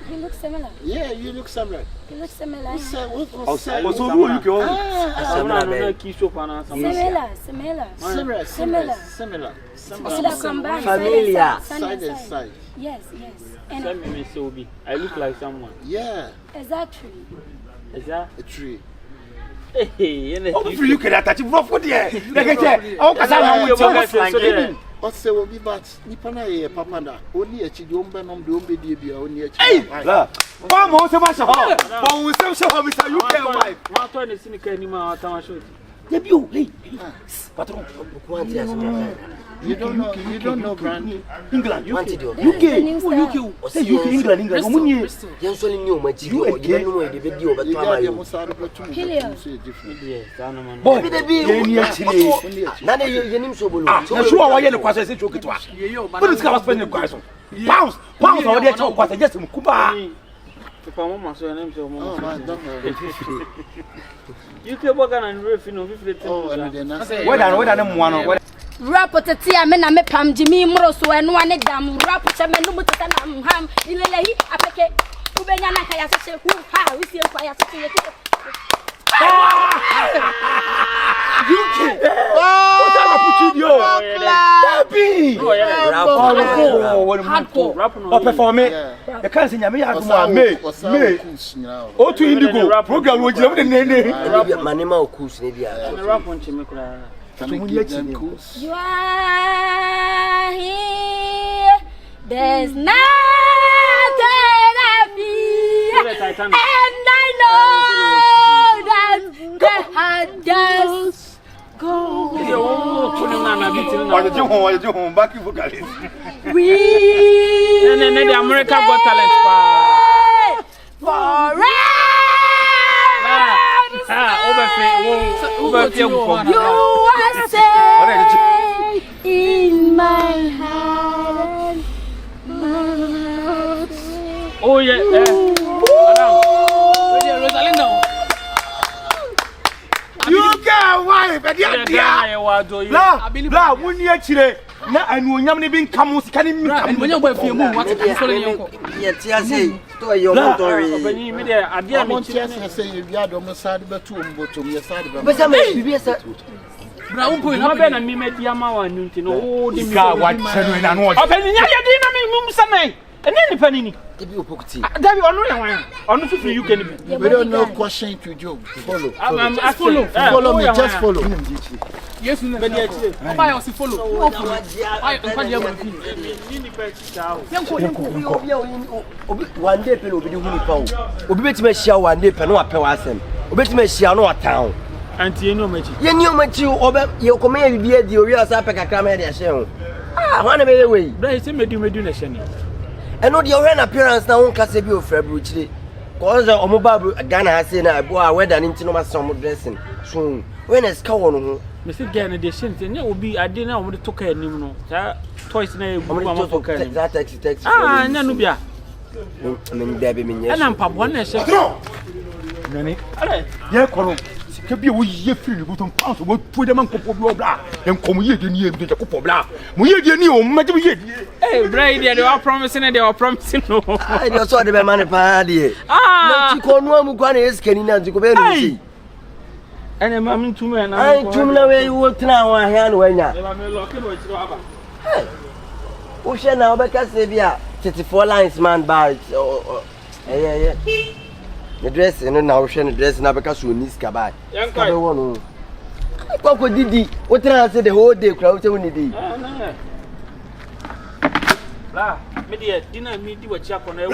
You look similar. Yeah, you look similar. You look similar. Similar. Similar. Familiar. Side and side. Yes. And I look like someone. Yeah. exactly. Is that a tree? Hey, you can attach it for there. Say will be but Nipana papa na only a chidumba nom do be dia only a child. One more so much of all. One will say how Mr. UK wife. What on the cynic anymore tama show. Debut. Patron. You don't know Granny. England, UK. Say UK, England. You're so new, my you again know the video, but boy, the Nana, your name Sobolo. I'm sure why you're the question is to get to us. But it's got to spend the question. Pounds, or the talk was just Kuba. You can work on and roof in one. Rap to tea, men, I met Pam Jimmy Moroso and one damn rap, which I meant to put ham, Illy, a packet, Ubena Kaya, who ha, we see a fire. You can. What am I putting you? Hardcore. Or perform it. The can't sing me. Oh, to Indigo. Program with you. Manima Kus, You are here. There's nothing I fear, and I know that the heart just goes. We the American Got Talent forever. You are safe in my heart. Oh yeah, you can't wife, but yeah, 1 year chile. Now I know you're being camus. Can you mean when you're with you? What is yes, to your story. I say you are on the side, but to your side. But some Brown point, I'm going to meet Yamawa and you know, the car, what said I know. Open your and then the penny. You can. We don't know question to you. Follow. Follow me, just follow. Yes, follow. One day, Pelo, be me share one day, Peno, a person. Obey me share no town. And you know, you knew what you over your command be the real Sapaka Camera show. Ah, one away. But it's a medium. And not your appearance now on Casabio February. Cause a mobile Ghana has seen a boy weather into my summer dressing soon. When it's cold, Mr. Ganny, the same it will be. I didn't want to talk anymore. Twice name, that text. Ah, Nanubia. Debbie, and I'm Papa one. Yeah, Colonel. Could be we free to pass what put them on Copobla and come here the near the Copobla. We knew, maybe. Hey, Brady, they are promising and they are promising. I just saw the man party. Ah, you call one who is getting out to go. And I'm coming to me, and I'm coming away. You will now. I hand when you who shall now because they are 34 lines man by yeah. The dress and now the dress now because you need Scabai. Coco Didi, what I said the whole day crowd only did. La, media dinner me do a chap on a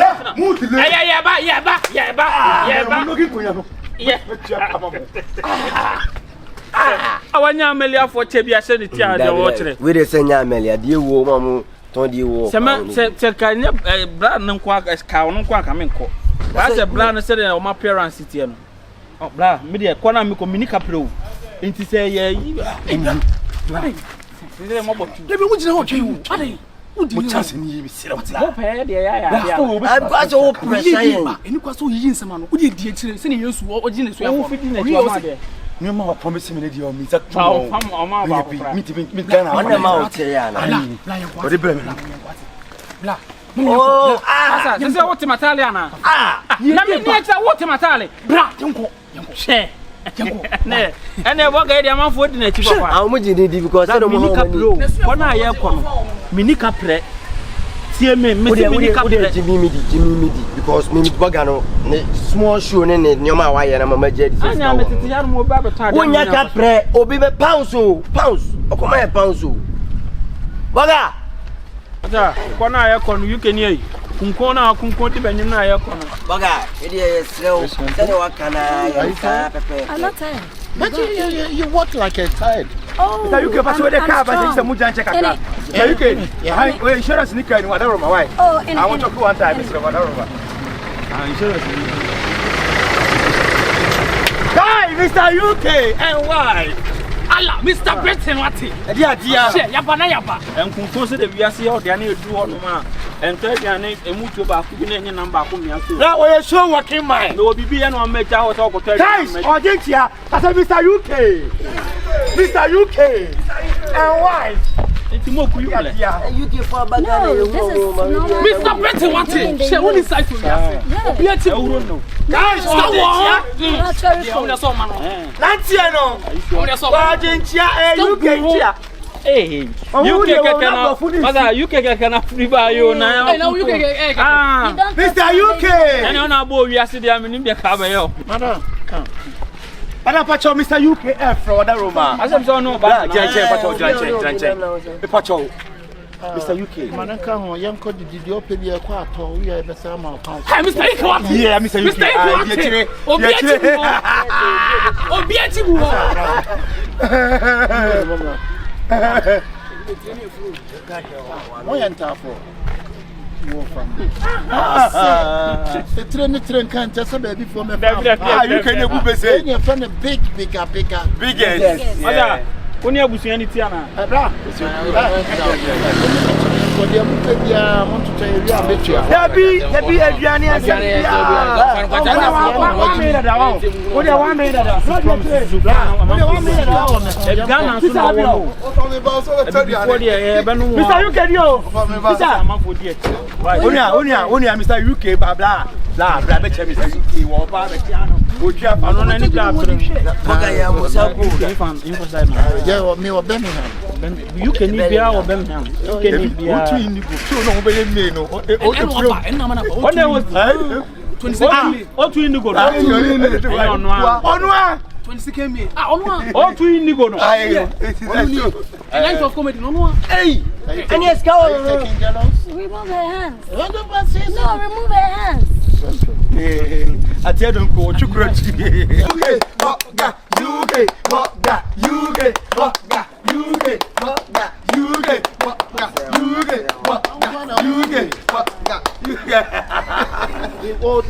I want Amelia for Tebia send it here. We the send Amelia, dear woman, told you. Some said, can you brand quack as cow no quack? I mean, that's a brand said on my parents' city. Oh, blah, media, Quanam communica pro. Into say, yeah, you are. What chance in you? I'm quite so pressure. And you got so yin some man who did sending you or Guinness. No more promising me your meet up. I'm out here. What the Oh, This is what Mataliana. Let me next what Matali. Bra, share. And I walk a man for dinner. How much did it because I don't know. One eye, Minica pre. See me, Jimmy Midi, because Mimi Bagano, small shoe in it, Yama, why I'm a major. I am a young mobile. When you can pray, or be pounds, or come here, pounds. Baga, one eye, you can hear. Kunkona, Kunkoti, Benina, Baga, it is slow. What can I'm not tired. But you walk like a child. Oh, you can pass with the car, but it's a Mujan check. You can. Yeah, insurance sneaker and whatever, my wife. Oh, I want to go one time, Mr. Whatever. Hi, Mr. UK and why? Allah, Mr. Britain, what? Dear, Yaba, and Kunkosa, the VSC or the any do on man, and tell your name and move to back, any number of me. That way, show what in mind. No, be and one make out of guys, or Gentia, I said, Mr. UK. Mr. UK and why? It's more cool. UK for Bagano. Mr. Britain, what? She only side for me. Guys, stop Nantiano, UK. Hey, you can free by you now. Mr. UK. And on our boy, we are sitting in the car. Madam, come. Mr. UK from the Roma. As I'm so no, but Mr. UK. Manaka, young code did you open your quarter? We are the same amount. Mr. UK. Yeah, Mr. UK. The train can't just a baby for me. You can say you're from a big. Biggest. Only a bush any Tiana. For the want to tell you, I'll bet you. Happy Adriani. Mr. UK, blah blah. La, blah, bet Mr. UK, war, would you have any club? Yeah, me or Birmingham. You can be our Birmingham. You can be our what there was 26 or two in the go. On 26 me. Or two in the go. Of comedy, no. Hey, and yes, go. Remove her hands. No, remove her hands. I tell them, go to UK, Old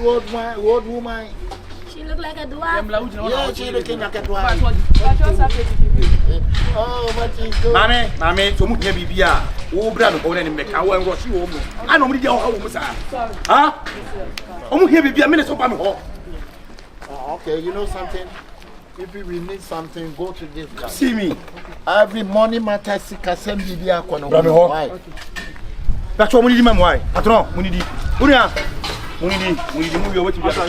woman. She look like a dwarf. Yeah, she looking like a dwarf. Oh, what is good? Mammy, to move your BBR. Oh, brother, or any make our watch you home. I don't know how we are. Huh? I'm here to be a minute of home. Okay, you know something? If we need something, go to this guy. See me. Every morning, my taxi can send me the account. That's what we need, ma'am. Why? I don't know. We need we need to move your way to the other.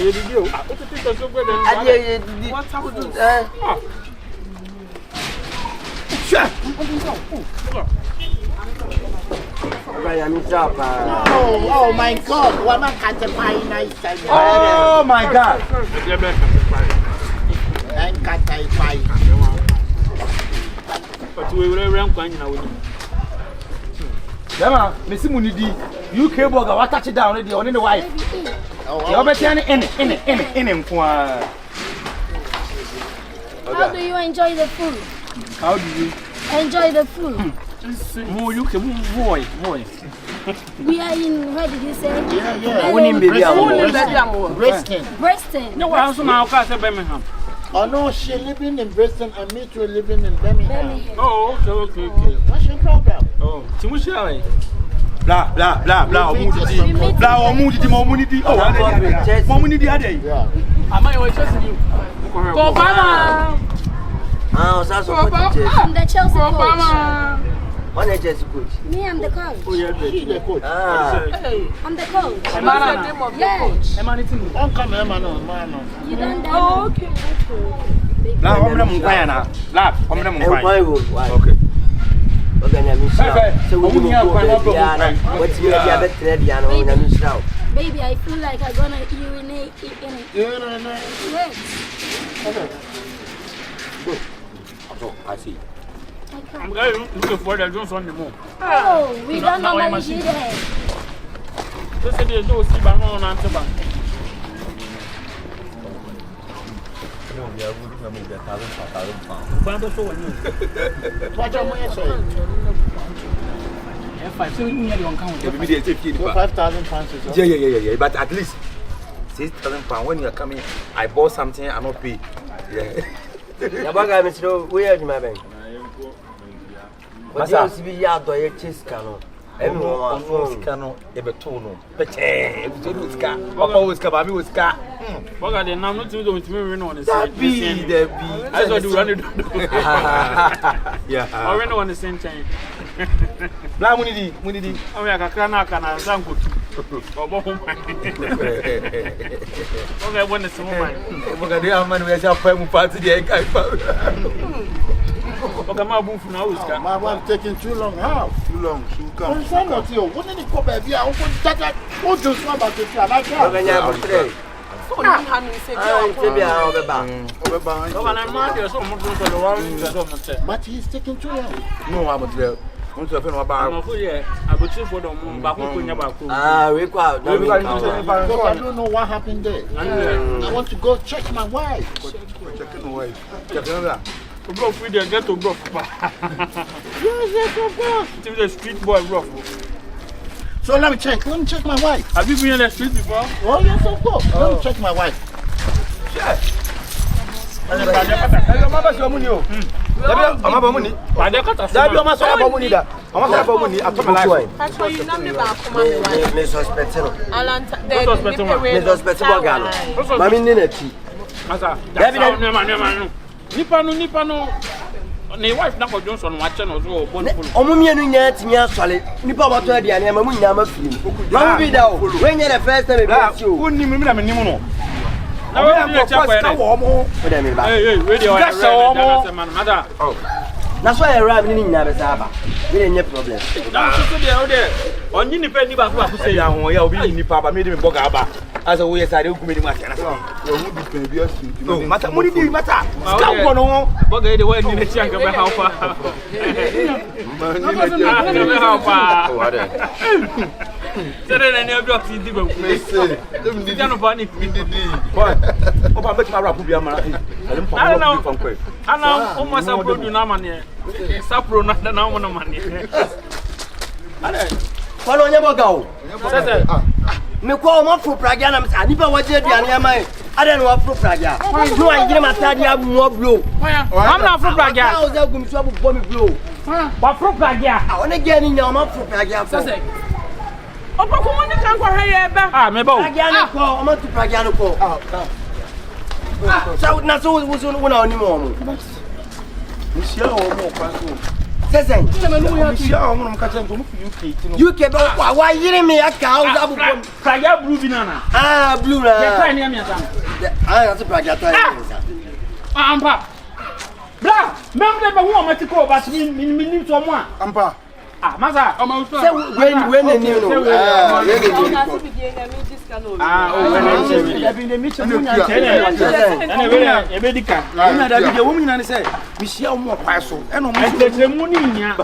Oh my God! What am I catching my nice? Oh my God! I'm catching my. But we will run going now. Yama, Missy Munidi, UK burger, what touch it down already on the wife. You're better in. How do you enjoy the food? How do you enjoy the food? More you can boy. We are in, where did you say? Yeah. Bristol. No, I also now pass a Birmingham. Oh no, she living in Bristol and me too living in Birmingham. Oh, okay. What's your problem? Oh, Timushi. Blah. Blah, Omudi. Oh, Momuni. Yeah. Am I always trusting you? From the Chelsea coach. One agency coach. Me, I'm the coach. Oh, yeah, the coach. I'm the coach. Yes. Don't come here, man. You don't die. Oh, okay. La, how many months? La, how many months? Okay. So we will go Diana. What's your better Diana? Baby, I feel like I'm gonna urinate in it. Yes. Okay. Good. So, I see. I'm looking for the Jones on the moon. Oh, we don't normally do that. They said there's no sleep on Antiban. Yeah. But at least 6,000 pounds. When you are coming, I bought something. I not pay. Yeah. Yabaga, Mr. Where is my bank? What's your CBR do you chase canoe? Everyone canoe, ever tono. But always come. I mean, with car. What are the number to do with me? On That be. I saw you run it. Yeah. I ran on the same time. Black Munidi. I mean, I can't thank you. Okay, when the woman. Okay, the man we have a party there. Okay, my booth now is my one taking too long. How? Too long. She'll come. What did it come back? I will put that. What just about to try? Like that. But he's taking too long. No, I'm there. I'm for them. We go out. Because I don't know what happened there. I want to go check my wife. Check my wife. Check her. Bro, we didn't get to bro. Yes, the street boy, bro. So let me check my wife. Have you been in the street before? Oh, yes, of course. Let me check my wife. Nipa no. Ne wife na ko Johnson wa che no so obon full. Omumienu nya timi asole. Nipa wato aduane ma mu nya ma firi. Ma bi da o. When you the first time be you. Wonni mi na me nim no. Na we na cha kwa wo mo. We da me ba. We dey wa na man mada. Na so e ram ni nya be sa ba. We dey nya problem. Na so dey o dey. Onyi nipa ni ba ko say ya ho ya obi nipa ba me dey me boga ba. Asa wo yes ade gumi ni ma kana so. Wo hu di kan bi asu. No, mata mo di mata. Ska wo no. Boga dey wa ni na chi anka be ha fa. Ni na ha fa. O ade. Sere na ni obi ofi di ba ku. Me say, dem di no ba ni di. Boy. O ba make ma rap bi amara. Ale mpa mo bi fan kwe. Ana o ma sa produ na mane. Sa pro na na mo na mane. Ale. Kwalo nya boga o. Sese. Me ko mo fo pragia na ani ba waje aduane amai ada no afro pragia no angire matadi abu mo blow am na afro pragia o za gum so abu bo mi blow ba afro pragia ona ge ni nya mo afro pragia Sese opoku mo ni kan ko heye ba me ba o pragia no ko o ma tu pragia no ko so na so wo na oni mo Monsieur o kwa so. Sese Monsieur o mo ka chen to mo UK ti no. UK ba wa yire me aka o za abu bo pragia blue binana blue na ya try ni am ya sam na so pragia try ampa bra membe ba hu o matiko ba mi to mo Ampa. Masa o ma say when ni no Ebedika. Ina da bi wo mu nyina ne say mihia wo kwa so. E no mo entretremu ni nya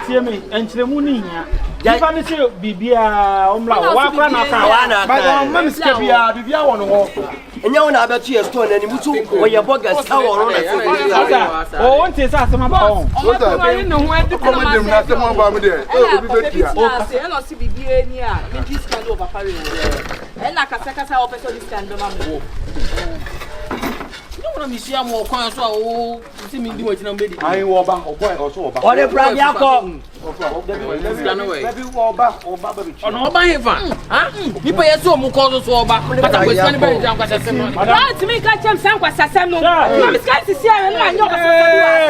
tie me entretremu ni nya difa ne say bibia omla wa kwa na ka wa na ba ma miska bia bibia wo no ho. enya wona abeto ye store na ni mutu wo ye boga sa wo no na say o won te sa asema ba o So that no ho edi ko come dem na se mo ba mu de. obi be tia e no si bibie ni a me discount over pare e na kasa o peso discount do ma mo no na mi sia mo kwan so a o si mi di mo tina mbedi Ai wo ba o boy o so wo ba. o de pragia ko Baby wo ba ba bi. ono ba he fa ha nipa ye so mu ko so ba kata ko sani ba jam kwasa sem no Right me ka chem san kwasa sem no. Mi ska sisi are no anyo kwasa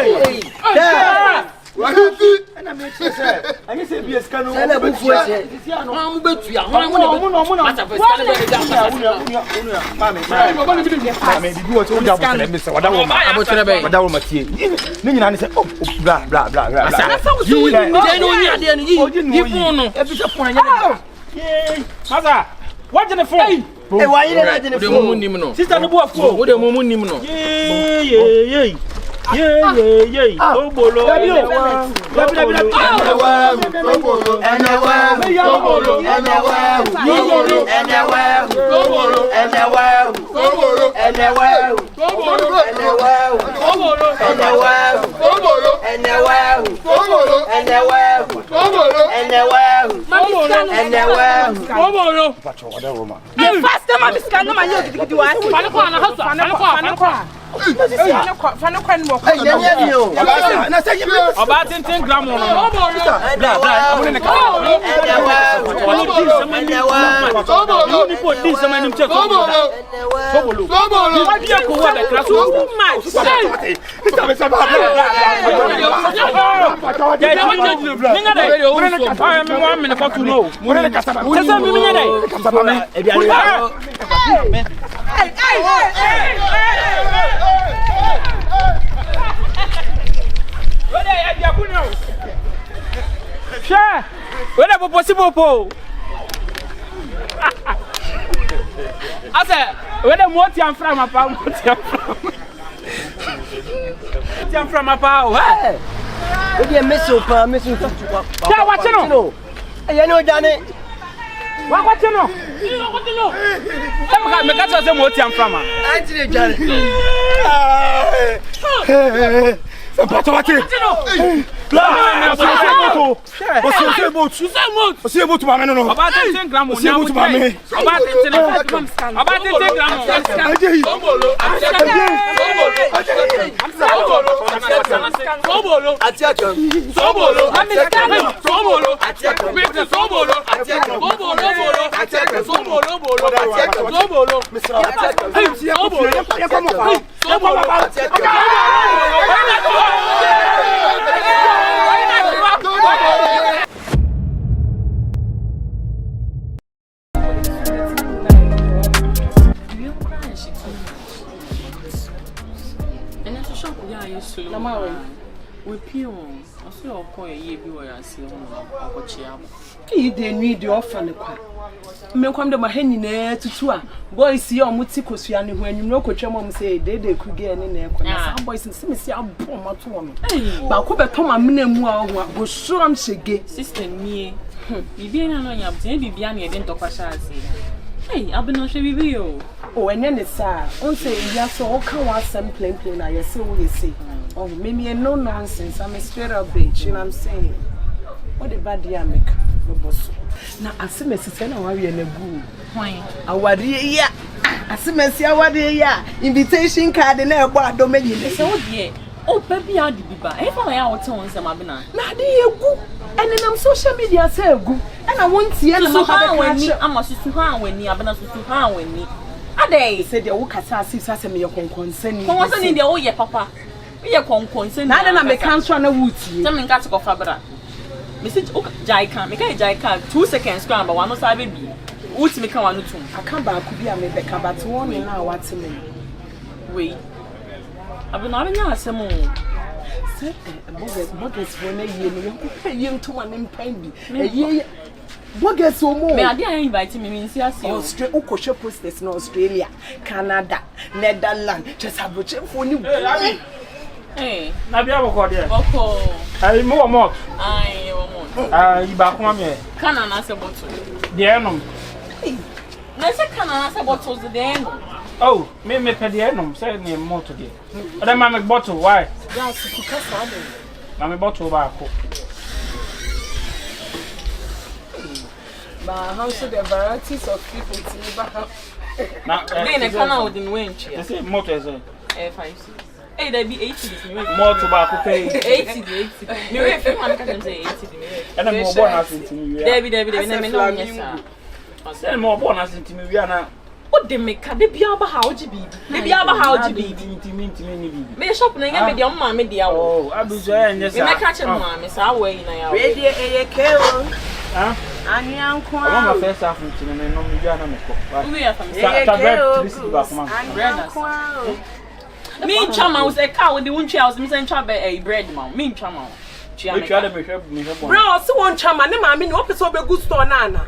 sem. Wahiti. And I make sure, and you say, be a scanner. And I move with it. I'm going to you. I'm What's in the phone? Hey, why you not in the phone? Sister, the boy, what the moon, Obolo, about 10 grams on Sure. Whatever possible. I said, when I'm what I'm from a pound, I'm from a pound. Hey, miss you, miss you. What you know? You know, Danny. What you know? What you know? I'm going to say what I'm from. I did, Johnny. We peel. I see your coin, YEBOAH, I see you. You didn't need the offer. Me come to my hand in to tour. Boys see your muticos when you know what your mom say they could get in there. Some boys and some say I'm poor my woman. But could become a minimum was sure I'm shaggy. Sister, me. You being on your baby behind me, didn't talk a shazzy. Hey, I've been on Shabby. Oh, and then it's sad. On say, yes, all come out some plain, I see what you see. Oh, maybe no nonsense. I'm a straight up bitch, you know what I'm saying? What a bad dear make. Now, I see Mrs. Senna, why we in a good. Why? Our dear, I see Messi, our dear, invitation card in a bar domain. So, dear. Oh, baby, I'll be back. If I out on some Abena. Now, dear, good. And then I'm social media say good. And I won't see any more. I must to her when you have been to her when me. A day said the work as I see me your concern. What's in the old year, Papa? We are concern. Now, then I make answer on a wood. Something got to go Fabra. Mrs. Jaika, make a Jaika 2 seconds scramble, one of baby. What's me come on to? I come back, could be a make a but one in now. What's me? Wait. I've been not in your some said Boggers when a year to one in Pendy. A year. Boggers so more. May I invite me means yes, Australia, Okosha posters in Australia, Canada, Netherlands, just have a check for you. Hey, Nabia got there. Okay. More more. I back one here. Can I answer bottle? The enum. Let's say can I answer bottles the enum. Oh, me pay the enum, say me more today. But then my bottle, why? Yes, because I do. My bottle back. But how should the varieties of people to never have? Now, then a canal wouldn't win. I say motor is 5-6. Hey, there be 80. More tobacco pay. 80. Me wait for one can say 80. And I'm more bonus into me. There be, let me know, yes, sir. Send more bonus into me. We are now. What the make? They be able how GB. They be able how GB. Me shop na me dia mama me dia. Oh, abuzo en yes. Me catch mama me say way na ya. We dey eyekeo. Ah? Ani anko. Mama first half nti me no me dia na me ko. We are from me chama was a cow with the one child me say chama a bread man. Me chama. Bro, so one chama ne ma me no person be good store na na.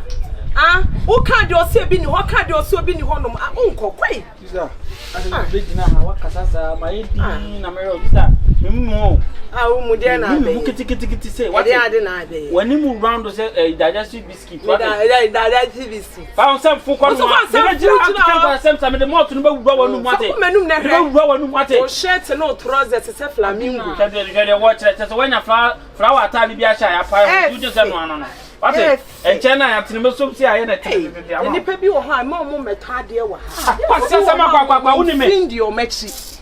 Ah, who can't do so be ni ho can't do so be ni ho no unko kwai. Sister, I be gina ha wakasasa ma edi na me ro sister. Me mu ah mu dey na be. Mu kiti say what dey na be. When you round say digestive biscuit. What digestive biscuit. Found some for come. Some the more to be wura wanu mate. Menum na be wura wanu mate. O shirt no trousers say flamingo. Kede watch it. So when you flower atali bi acha ya pa you just say no. What it? And China ya tinime so si aye na tete. Ni pe bi wo ha ma mo metade wa ha. Kwase sama kwa uni me. Findi o mechi.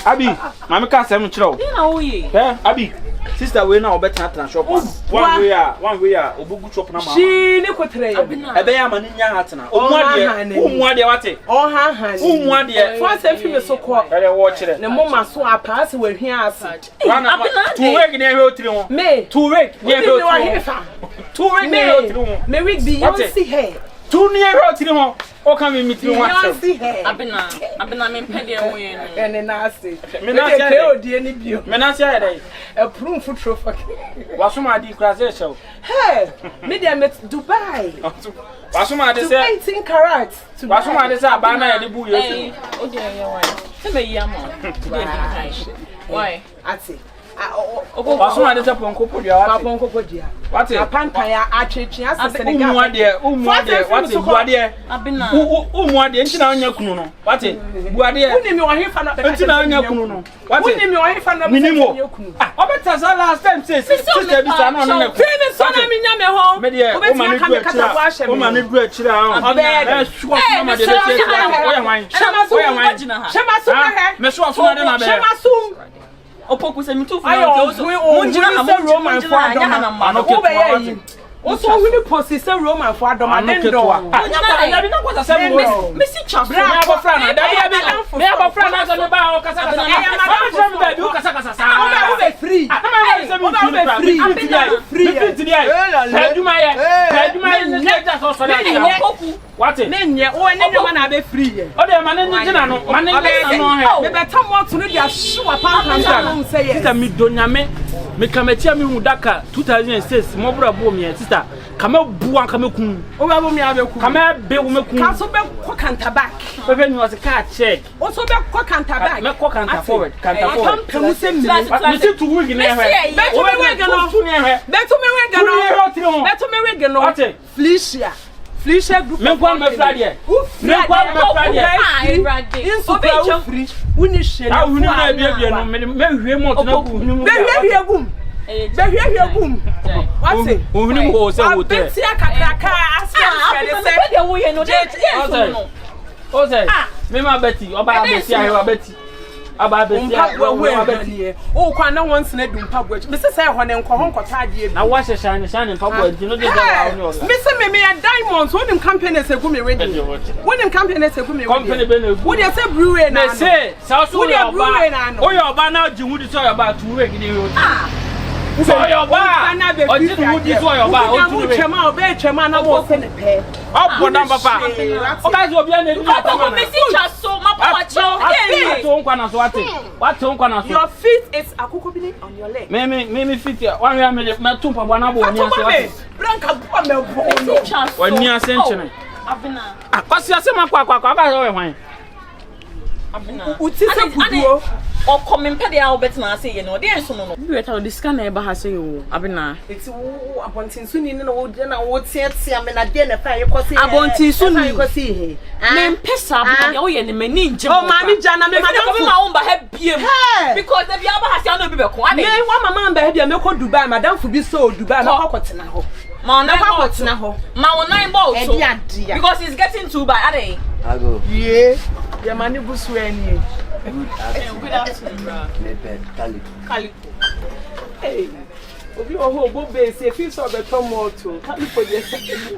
Abi, mama ka sem chiro. Na wo ye. Abi, sister we na obeta na shop. One way obugu shop na ma. Shi ni kotre ya. Ebe ya ma ni nya hatena. Omuade wate. O ha. Omuade. Fa se fi me so ko. Ere wo kire. Ne mo ma so apa se we hwe ase. Two week na hwe otiri ho. Me. 2 week na hwe otiri ho. 2 week na hwe otiri ho. Me week be you see her. 2 na hwe otiri ho. O kan me mitiri ho ase. Abena me pede wo ye no. Ene na ase. Me na ase. Ke odie ni bio. Me na ase ya dai. E prum futro fa. Wasoma di krase show. Hey, me dey met Dubai. Wasoma de say 18 carats. Wasoma de say abana ya de bu yesu. O dey ya why? Say me ya mo. Why? Ati. Wasoma de say ponko podia wa. Ponko podia. What is? Apanka ya atwetwe ase Senegal. Umuade, what is buade? Abena. Umuade nti na anya kunu no. What is? Buade. Woni mi wo hefa na be. Nti na anya kunu no. What is? Woni mi wo hefa na be. Minimo. Ah, obeta sa last time say sister bi sa na no na. Fini so na mi nya me ho. Me de o ma ne du akira. O ma ne du akira ha. Obe. Shuwa na ma de de say. Oya wan. Shema so na he. Me so so na be. Shema so. Opoku se mi tu fu na so. Munjina Roman for Adoma. Wo be yi. O so hu ni posi se Roman for Adoma den do. Ya bi na kwata se mo. Me si chaso. Me abofra na. Me abofra na so me ba o kasa kasa. Me ba bi o kasa kasa sa. O be free. O be free. Free. Aduma ye. Aduma ye ne ja so so na. What is? Nenye o nenye ma na be free ye. O de ma nenye jina no. Ma nenye no he. Me beta mo to no dia sure pampa no say yes. Sister mi donyame me kamatia mi hudaka 2006 mo bra bo mi sister kama buan kama kun. O ba bo mi abeku. Kama be wo me kun. Ka so be ko kanta back. Pepe ni was car check. O so be ko kanta back. Me ko kanta forward. Kanta forward. Pam se mi. Me se tu wig na he. Beto me wig no. Beto me wig no. Beto me wig no. What is? Felicia group. Me kwa me Friday. Me kwa me Friday. Ah, Erade. Inso free. Wuni she na. Ah, wuni na bia no. Me hwe mo to na ku hunu. Be hwe gum. What say? Wuni mo se hotel. Beti akakraka asia se de wo ye no. O say. Me ma beti, oba abesi ahe beti. Aba besi ahe beti. O kwa na once na dum pabo. Me se say ho ne nko ho nkota ade bi. Na wa shane pabo enti no de da wa no. Me se me ya diamonds wonim companies egu me ready. Wonim companies egu me ready. Company be na egu. Wo de say brewery na. Me say sa so yo ba. O yo ba na ji wudi so yo ba 2 week ni yo. So yo ba. O ji wudi so yo ba o 2 week. Chema obe chema na wo se ne pe. Opo na papa. O ka zo bia na ni atama. Me si chaso ma papa cho. To nkwa na so wate. Wate nkwa na so. Your feet is akukobini on your leg. Me fit ya. One way me tum papa na bo ni ase wate. Branka bo me bo. Wani ase nchene. Abena. Akwasi ase makwa aba yo hwan. Abena. Uti se kuduo. O komempe de a obet na ase ye no. De enso no no. Bi weta o diska na e ba ha se yo. Abena. Eti wo abontinsu ni na wo de na wo tiatia me na de na fa ye kosi. Abontinsu ni kosi he. Me mpesa abena o ye ne mani nje. O mami jana me madam fu. Ma wo ba ha biem. Because de bi aba ha se na obi be ko. Me wa mama ba ha bia me ko Dubai madam fu bi so Dubai na kokotena ho. Ma na kokotena ho. Ma wo nine ball so. Because it's getting too bad. Ade. I go. Yeah. Your money busu eni. Good afternoon, bro. Calico. Hey. Obi o ho bo be se fi so be to moto. Calico dey say.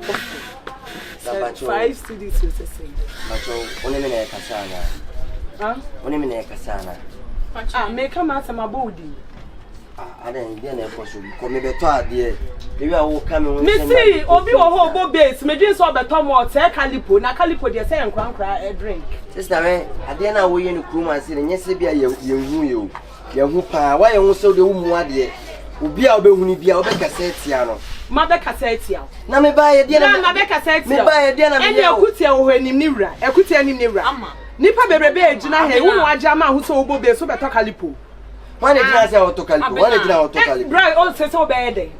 5 cities we say. Macho, only me kasana. Huh? Only me kasana. Make come out my body. I didn't be an apostle. Come me better, dear. Maybe I will come in. Missy, Obi or Hobo base, me just saw the Tom or Calipo, na Calipo, they say and cry a drink. Sister, I didn't know we in the GRUMA city, and yes, be a you. Yahupa, why you so the woman, dear? Ubi obe huni bia obe cassette yano. Mother cassette ya. Na me buy a dear na mother cassette. Me buy a dear na me akutia wo hnim niwra. Akutia nim niwra. Ama. Nipa bebrebe agina he wo ajama hu so obo be so beto kalipo. One agina say auto kalipo. One agina auto kalipo. Bro, all say so obede.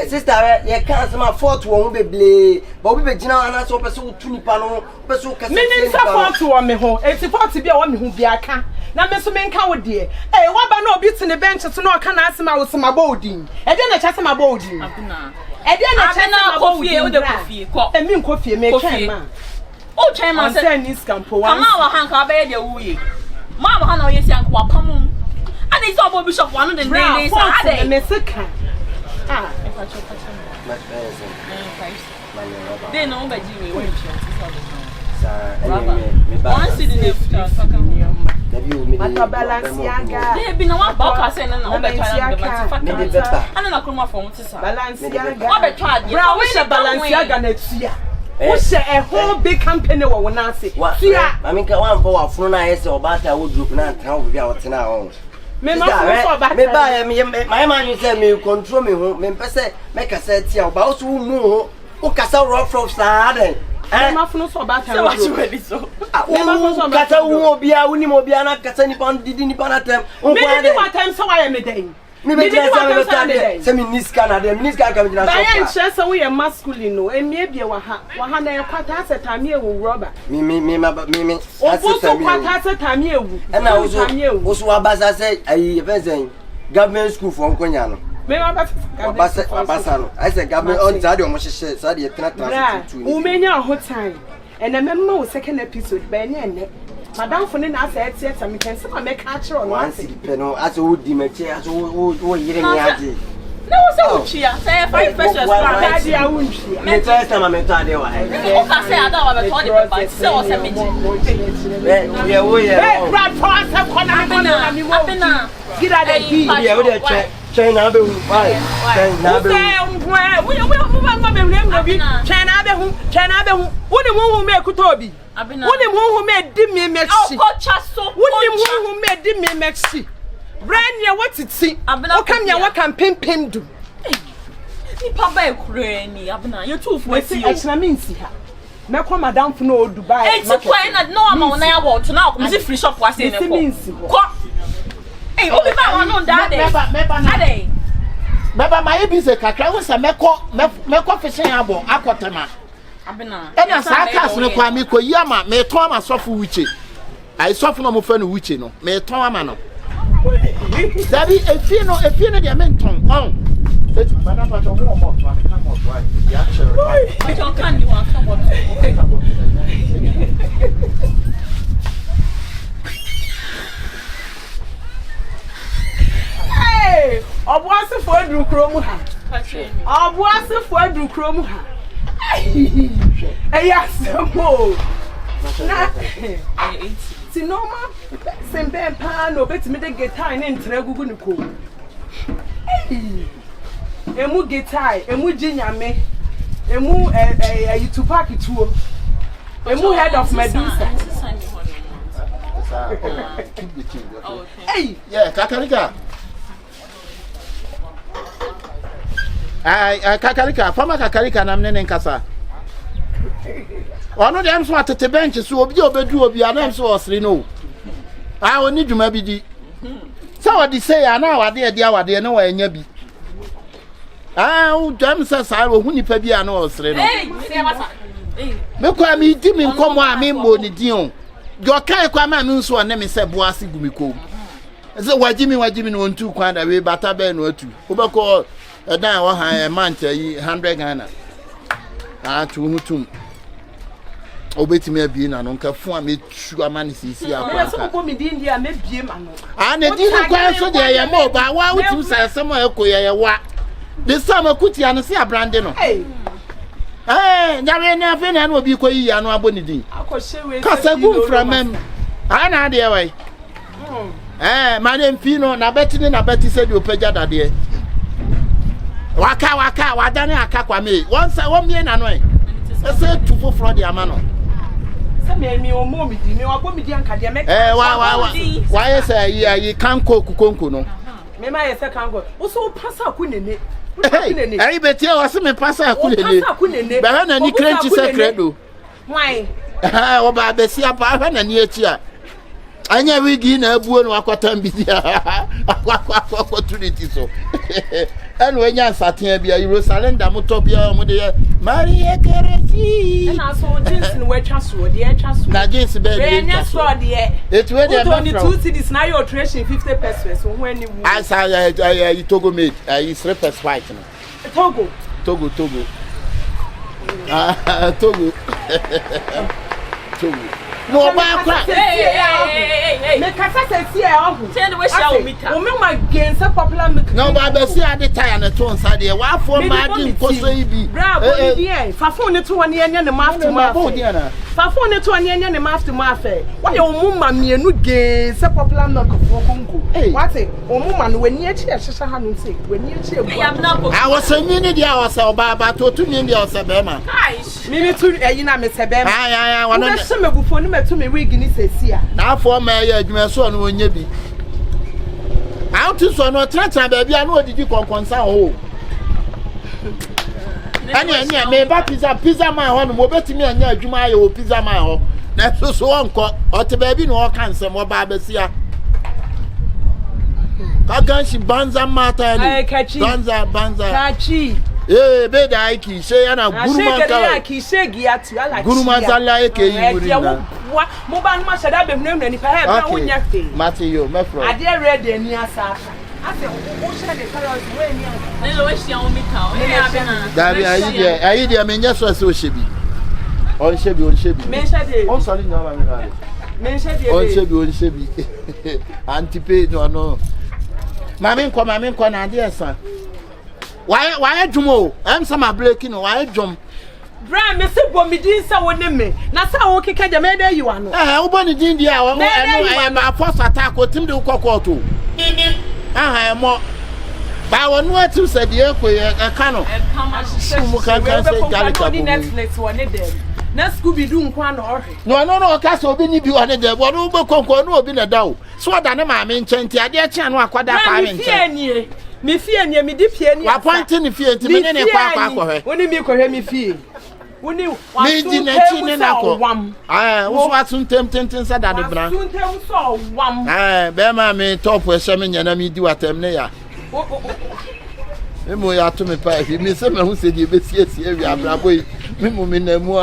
Sister, you can't say my fault wo be ble. But we be gina na so person tu nipa no, person cassette. Me fault wo me ho. Eti fault bia wo me ho bia ka. Na me so me nka wo de eh wa ba na obi te ne bench so na o ka na asema wo sema boldin e de na cha sema boldin abuna e de na cha sema boldin wo de kofie ko e mi nkofie me twen ma o twen ma se ni scampo wa ma wa han ka ba ye de wuye ma wa han na o ye si anko wa pam ani so obo bishop wa no de dey sa ade me seka ah e fa cho much better they no ba ji we wo one city dey Ata Balenciaga. They be na one box say na o be try na be better. Ana na kroma for muti sa. Balenciaga. O be try dey. Bra we she Balenciaga na tua. We she a whole big company wo wona se. Tua. I mean ka one for afunu na yes obata wo group na tan wo bia wo tena ho. Me ma for obata. Me ba my man you say me control me ho. Me pese me kasa tia ba wo so mu ho. O kasa rough sa den. Ma funu so ba tan. What you ready so? Kata wo bia uni mo bia na kata ni pan didi ni pan atem. Me didi what time so why me dey? Me be tell say say me niska na dem niska ka me na so. Ba yan che say we masculine no. Emie bia wa ha na kwata asetame ewu rubber. Me o so kwata asetame ewu. E na wo so abasa say ayi e government school for Nkonya no. Me abasa no. I say government on side o mo hye side e tena transit. U menya ho time. And I remember the second episode, by any Madame Fonina said, yes, I can see my catcher on one city. As a wood dimeche, as a wood hearing me. No, so she say 5 pesos. I won't see. Me tell them I'm a tadi wa. I say I don't have a toilet, but so 70. Yeah. Brad Foss have come on. Get out of here. Yeah, we check. China be why? China be. China be who the one who make Kutobi? Who the one who made Dimmy Mexi? Oh, Chasso. Who the one who made Dimmy Mexi? Brand ya what it see? Abena come ya what can pim do? Ni papa e kure ni abena you too for see. I mean see her. Me come madam for no Dubai. It's quite not no amount na ya want now come see free shop was in ko. Hey, obi ba won no that day. Ade. Baba my ebise kakra wo se meko fishing abo akotema. Abena. Ena sa cars ne kwa me ko yama me ton ama sofo wuche. Ai sofo no mo fa no wuche no. Me ton ama no. Dabi efie no dia menton. Eti madam pa to mo to am come out why. Ya chere. But you can you want come Hey, obuase fo adru kromu ha. Obuase fo adru kromu ha. Eya semo. Na ti normal sembe pa no betimi de guitar ne ntra gugu ne ko. Emu guitar, emu jinyame. Emu Tupac tuo. Emu head of Medusa. Hey, yeah, Kakarika. Kakarika, former Kakarika na mnene nkasa. Ono dem so atete bench so obi obedu obi anam so osri no. Oni dwuma bi di. So what they say na wade dia wade no wa nya bi. O dem say sa wo hu nipa bi ana osri no. Me kwa mi di mi nkomo a me mo ni di on. Jo kai kwa ma mi nso na me se boase gumiko. Ze wajimi no ntu kwa da we bata be no atu. Obeko dan wa han manta yi 100 Ghana. Tu hutum. Obetimi abi na no nka fu a metu amane sisi akwa. Na so ko mi di ndia me bie ma no. Na di ni kwa so de ye mo ba wa wutu sa asem ekoye ye wa. De sama kuti anu se abrande no. Nyame na fe na obi ko yi anu abonidi. Kasa gu from mem. Ana de wai. Madam Pino na beti na beti said you pay jadade. Waka wadane akakwa me. One me na no. E say tufo from the amano. Me o mo mi di me wa bo mi di anka de make. Why say you can cook konko no. Me ma ye say kan go. Wo so pasa ku nene. Hey, beti o se me pasa ku nene. Ba na ni crenchi secreto. Why? O ba besi apa na ni echi a. Anya wigi na abuo no akwata mbidia. Opportunity so. And when you satin bia Jerusalem da moto bia mo de Maria Keresi. Na so jeans no we twa so de twa so. Na jeans be de. Nya so de. It we dey only 2 cedis na your trashing 50 pesos so when you as I Togo made is 3 pesos white no. Togo. Togo. Togo. No ba kra. Hey. Me kasa se e ohu. Say the way show meter. O me ma gain say popular make. No ba be see ade tire na to nsa de. Wa fo ma di nkoso ibi. Bra bo di e. Fa phone ne to woni enya ne ma after ma. Fa phone ne to woni enya ne ma after ma fe. Wa ye o mu ma mienu gain say popular make fo konko. What say? O mu ma no wani echi e hyehyɛ ha no say. Wani echi e bu. I was saying ni dia was oba ba to tu ni dia was be ma. Me tu eyi na me se be ma. Ah. Wa no. Na se me bufo ni to me wig ni sesia na afọ ma ya adwuma so no onye bi out so no tratra ba bia no odidi konkonsa ho anya me ba pizza man ho no mo betimi anya adwuma ya o pizza man ho na so onko o te ba bi no o kan se mo ba besia ka ganshi banza mata ni banza kachi be da aiki sai yana gurman kawai ki shegi atu ala gurman zalla yake yi wurin nan mo ba numa shada be hunu ni pa he ba wonya fe Matthew me fro ade ready ni asa ase o shade carrot we ni asa ne lo we shia o mi ka o ni abena dabi ayi dia me nya so se o shebi on shebi me shade on sorry no ma me ka me shade on shebi antipe no mami nko na ade esa why dwumo am sama breaking why dwum bra me se bo mi din sa woni me na sa wo keka de me da yi wa no wo bo ni din dia wo ma force attack o tim de kokko to mo ba wo no atu se de ko ye ka no mo kan se galika bo Netflix woni dem na Scooby Doo nkwa na ohwe no ka so obi ni bi woni de bo no bo konko no obi na da o so da ne ma me nchenti ade a chia no akwada pa me nchenti me fie ni me di pie ni wa point ni fie nti me ne kwa hwe woni mi ko hwe mi fie woni wa me di na chi ne na ko wo so atun tem sa da de bra atun tem so wam be ma me top e se me nyana mi di watem ne ya mo ya to me pa mi se me hu se di be siesie wi abrabo yi mi mu mi na mu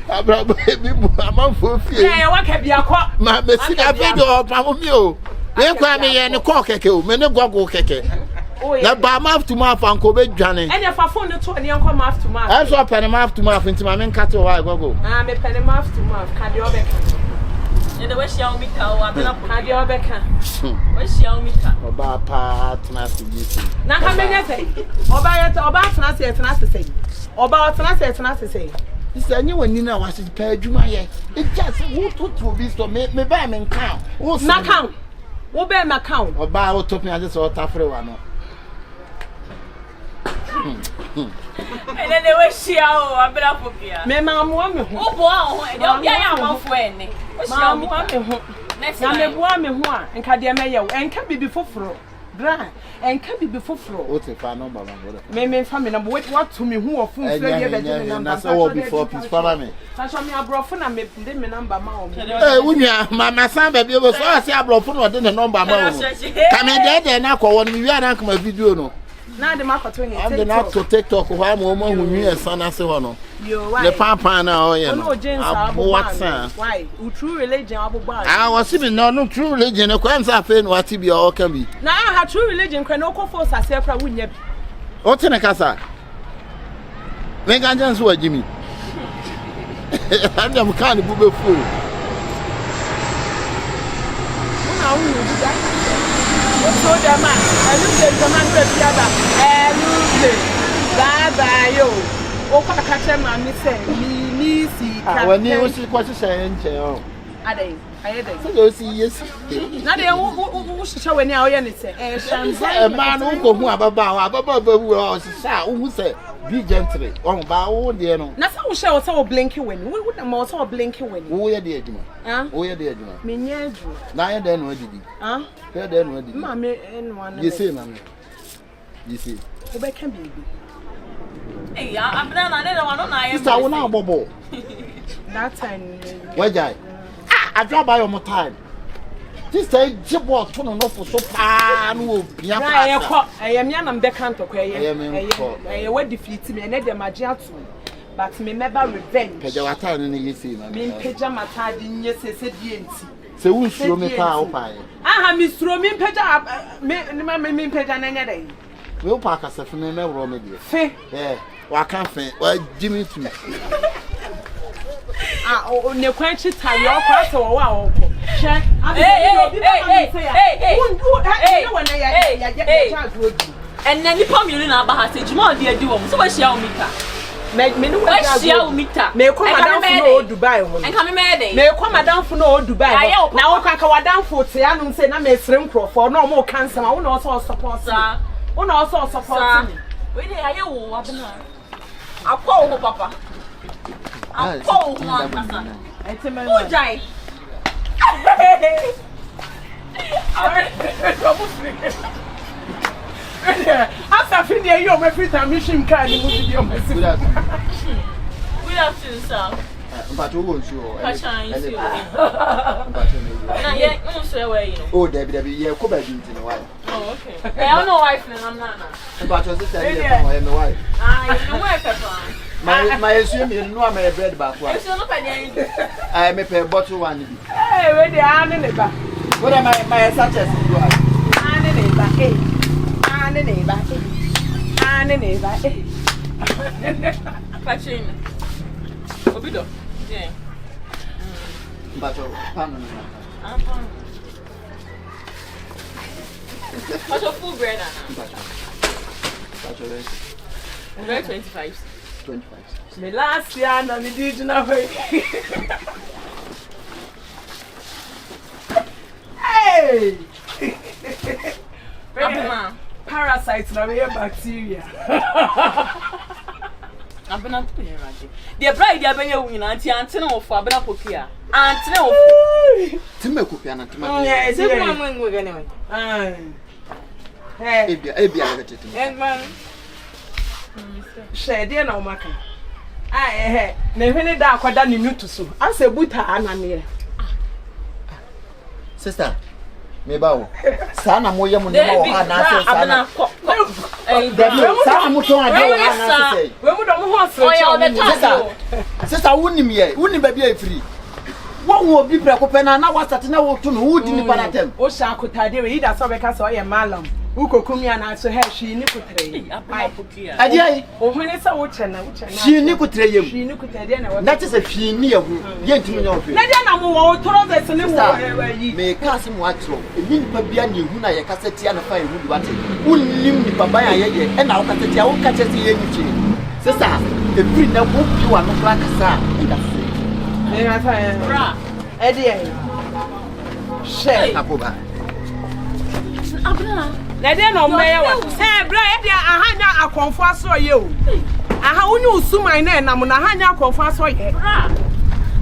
abrabo mi mu amanfo fie wa ka bia ko ma me si na video pa mo mi o we kwa me ye ne ko keke o me ne gogo keke na ba mouth to mouth anko be dwane enya fa phone to ne anko mouth to mouth I so pen mouth to mouth nti ma me nkate o wa gogo me pen mouth to mouth ka de obeka ne de we shia o mi ka o abena ka de obeka we shia o mi ka oba partner si gisi na ka me nya sei oba tena se oba tena se Isa nyi wani na wasi pa adwuma ye e just who to be so me ba me nkan wo na kan wo be ma kan oba wo top me ase so tafre wa no ele we shia o abena popia me ma mo me ho obo a ho e de obia ya amanfo ene we shia o mi ka me ho na me boa me ho a enka de me ye enka bibi foforo bra enka bibi foforo o te fa number ma bro me fa me number what to me who of phone free ye be de number na say wo before peace for me sa show me abrofo na me de me number ma o wunya mama san ba bi o so say abrofo no de number ma o ka me de na ko won mi wi ana kuma video no na de makoto he TikTok na to TikTok ho am o ma hunwi esana se ho no le papa na o ye no why true religion abogba was me no true religion ko am sa fe no ati bi o kan bi na ha true religion kwa no ko force ase kra wunya bi o tene kasa me ganja nso wajimi anda mkani bube fu una unu bi da so da man elu de zaman be biada elu de Bye bye yo. O kwa catch mommy say me see. When you see what you say, Ade. So you see yes. Na dey wo hyehyɛ wani a oyɛ ne sɛ shanzai man wo ko hu ababa bu o sisa wo say be gentle on ba wo de no na sɛ wo hyɛ wo sɛ wo blinky wani wo na ma wo sɛ wo blinky wani wo yɛ de adwuma wo yɛ de adwuma me nya adwuma na yɛ de no adidi yɛ de no adidi ma me enwa na you say na me you say wo be kan bibi abena na ne no na ayɛ sisa wo na abobo that time where jai I drop by your time. This say jibot to no for so pa no bia pa. I am yan am beka ntokwa ye we defeat me na dem age ato. But me never revenge. Peja wata no ye say na. Me peja mata di nye sese di enti. Se wo nsuo me pa o pa ye. Aha me suro me peja me peja na nya dai. We o pa ka se fe me wro me de. Fe. Wa kan fe, wa Jimmy tu. O ne kwanchi tayo kwa se wo wa wo ko. She. And then you come in na ba say juma odi adi wo so we share o mita. Me no we share o mita. Me ko madam fu no Dubai ho. En come me dey. Me ko madam fu no Dubai ho. Na wo kan ka wadam fu te anu say na me sere nkrofo na o mo cancer ma wo na also support me. Wo na also support me. We dey aye wo abena. Akwa wo papa. Akwa wo akasa. Who jai? After finish you my free time mission card you move your message. Good afternoon, sir. But who won't show? Na ye no so where you know. Oh, Debbie, you ko ba din tin why? Oh, okay. I don't know wife na I'm not. But was this my wife? You wife papa. My assume you know I'm a bread back one. You no pay any. I may pay bottle one. Hey, where the hand in the back. What am I suggest you are? Hand in the back. Hand in the back. Hand in the back. Catching. Obido. Yeah. But pan. What's your full bread But bread 25. 25. Me last year na me did na way. Hey! Parasites na me bacteria. Abena to here right. The bride dia benya wu nyina anti ante na ofo abena pokia. Ante na ofo. Time kopia na time. Yeah, se mo ngwe gane we. Hey. Ebia na tete. Man. Shede na o maka. Na hwene da akwada ne nutu so. Asa buta anane. Sister, me ba wo. Sa na moye mo ne ma wo ha na se sa na. Sa na mo ton ade wo ha na se. We mu do mo ho asre. Sister, wunim ye. Wunim ba bia free. Wo wo obi bre ko pe na wasate na wo to no wo di ni panatem. O sha akotade we ida so be ka so ye malam. Ukokumi ana so he hwi ni kutre. Abena pokia. Ade ai. O hwene sa wo chena wo chena. Hwi ni kutre yem. Hwi ni kutre na wo. Na te se hwi ni yehu. Ye ntimi nya wo hwi. Na dia na mo wo trousers ni wo yi. Me ka se mo atro. Ebi nipa bia na ehu na ye ka se tia na fa ehu di wate. Unnim nipa ban ya ye e na wo ka se tia wo ka che se ye nyichi. Sister, the free na wo bi wa no kra kasa. Ida se. Me na fa. Bra. E dia. She. Apoba. Abena. Na dia na o meya wa. Bra e dia ahanya akonfo aso ye o. Aha wonu usuman na enam na ahanya akonfo aso ye. Bra.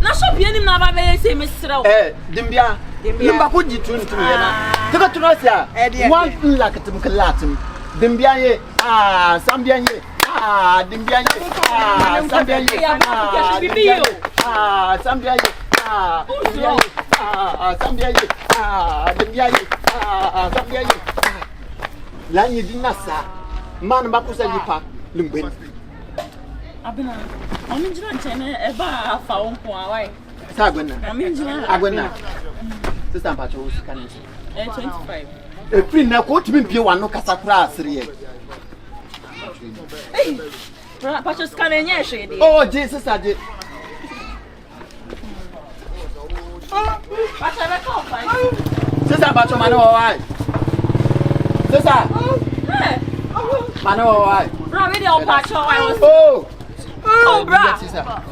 Na shop ye nim na ba be say me srew. Dimbia. Dimba ko jitu ntum ye na. Teka tuna sia. One lakatim kalatim. Dimbia ye. Sambia ye. Dimbia ye. Sambia ye. Sambia ye. Sambia ye. Dimbia ye. Sambia ye. Lanyi dinasa. Man ba ko sa lipa lumbeni. Abena. Ami jira nchene e ba afa onko awai. Sa agwena. Ami jira. Agwena. Sister Mpacho wo sika nti. 25. E free na ko timi pie wano kasa kura asire ye. Hey. Pacho scan enye hwe de. Oh, Jesus ade. Pacho be call fine. Sister Mpacho mane wo wai. Sister. Eh. Mane wo wai. Bro, we don't patch your wife. Oh, bro.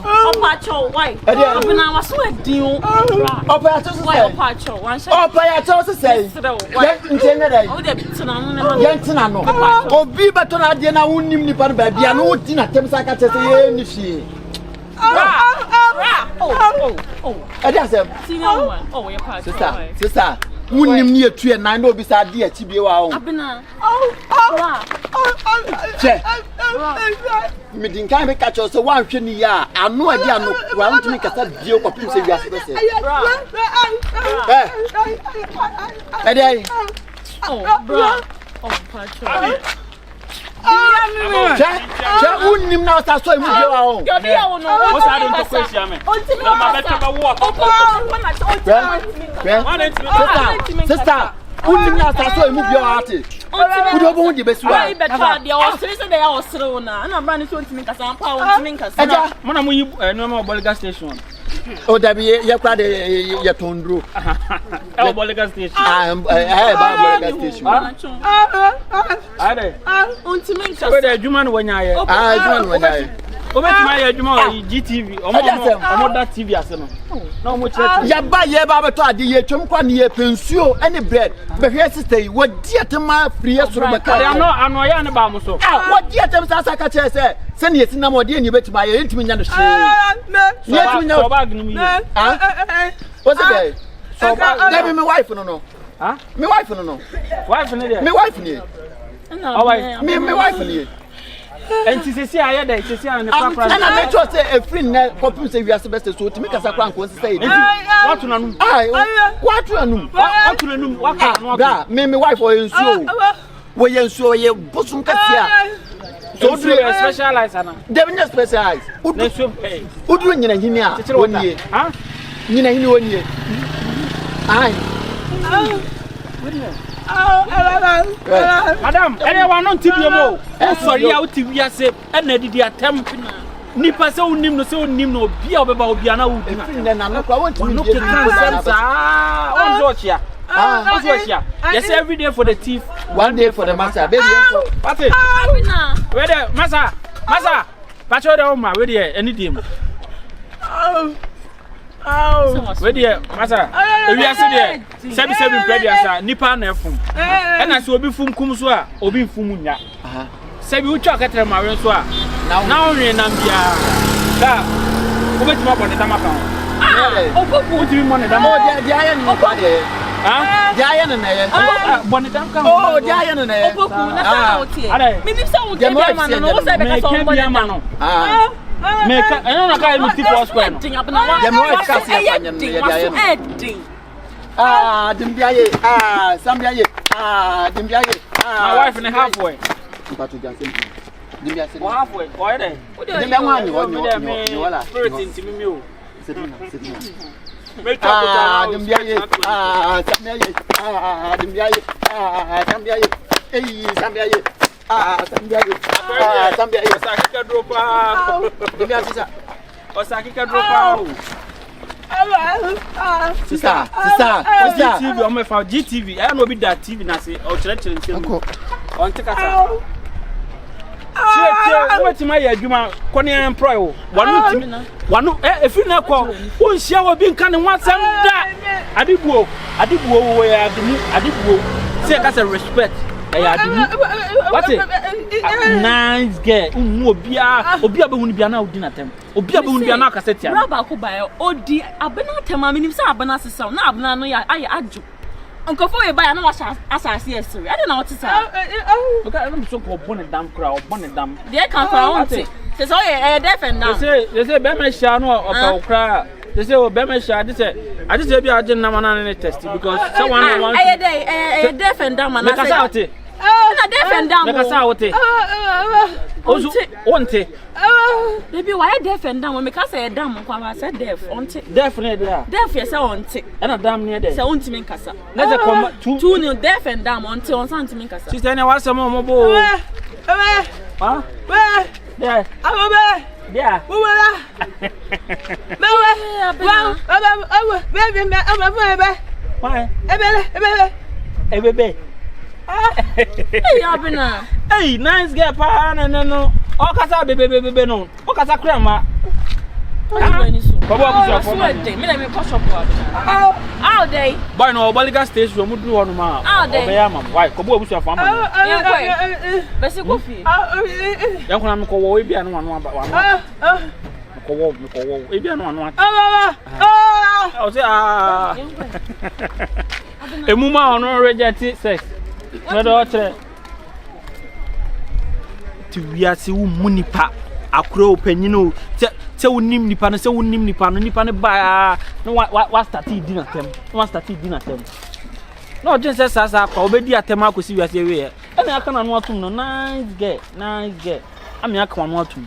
Oh, patch your wife. Abena was so a deal. Oh, patch your wife. Oh, patch your one. Oh, patch your wife. Oh, the Tinano. Oh, be but on a dinner, wouldn't even be part of the dinner. Temsaka says, sister, wouldn't near tree and I know beside dear Tibio. Abena. Meeting can't make catch us so 1 penny. I know idea no round to make a sad deal for people. Oh, bro. Oh, patch. Wouldn't him now start so much. Sister, wouldn't now start so move your artist. Who don't want the best way. They are also now. I'm running to make us some power to make us. No more Bolga station. Oh, that be your crowd, your tundru. Bolga station. I am Bolga station. Where the human when I GTV, that TV as no much. Yaba Yeba to the Chumquan Pensio, any bread. But here sister, what dear to my free as I'm not about so. What dear to Sasaka said, send it no more dear you bet my intimate understand. Yes, we know. What's it? So, let me my wife no. Huh? My wife no. Wife in there. My wife in here. Me, my wife in here. And she say I had she say and I make sure say a friend net for say we are best so to make us a crank once say what to num what to num what to num what me my wife for so we so ye bosom kasia so do you specialize ana dem not specialize na so pay udu nyina hini a wonye ha nyina hini wonye ai Madam, anyone on TV mo? Sorry, out TV as and did attempt. Nipa so nim no so nim no bia obeba obiana wo dina. Then I want to look at on Georgia. Georgia. Yes, every day for the thief, 1 day for the master. Baby, what it? Where the massa? Pacho de Oma, where the anything? Where the massa? We are there. 77 predia nipa na fum. And as obi fum kum so a obi fum nya. Sebi uchu akatere ma we so a. Now we na bia. Da. Obeti ma boneta maka. Opoku uti mo ne da. Oh, dia ya ni kwa de. Ah? Dia ya na ye. Boneta maka. Oh, dia ya na ye. Opoku na sa otie. Mimi sa otie ma no wo se be ka so boneta ma no. Meka, eno na kai miti for square no. Dimbiaye, Sambiaye, Dimbiaye. My wife in halfway. Dimbiaye. Halfway, why there? Dimbiaye, spirit into me. Dimbiaye, Sambiaye, Dimbiaye, Sambiaye, Sambiaye. Sambiaye, Osakika dropa. Dimbiaye, Osakika dropa. Sister. GTV, I'm a GTV. I know be that TV na say o chere on tikata. What my adwuma kone employ wo. Wanu efi na ko wo nhia wo bi nka ne wansam da. Adibuo wo ya adibuo. Say ka say respect. What it? Nice girl. Obi be hunu bia na odi na tem. Obi be hunu bia na kaseti a. Raba ko ba odi abena tem aminim say abena sesa na abena no ya aye adwo. Onkofo we ba ya na wa asase esiri. Ade na wotisa. Okay, I'm so ko bonnet dam kra, o bonnet dam. Dey kan kra wonte. Say so ye defend now. They say be me sha no o kra. They say o be me sha I just say be agent na man na test because someone wants. Aye defend down man. Make us out. Na defend down. Make us out. Ozu onte. Baby why defend down? Make us say down kwa I said def onte. Def na there. Def yes say onte. E na dam na there. Say onte me nkasa. Na say come two new defend down onte on santi me nkasa. Sister na wase mo bo. Ah? Yeah. Yeah. Hey, Abena. Hey, nice girl, pa, no. Okasa bebe no. Okasa krama. Baba busa for me. Me na me shop all day. Boy no Oboliga station we mudu hono ma. Obeya mam. Why? Kobo busa for am. Besi kofi. Yankuna me ko wo ebi anu anu aba. Me ko wo ebi anu anu ata. O say Emuma ono reject sex. No do tre. Ti wiase wo munipa akura opanyino se wonim nipa no se wonim nipa no ba no wa start di na tem no just sasa kwa obedi atem akosi wiase we e na aka na no atum no nice girl ami aka no atum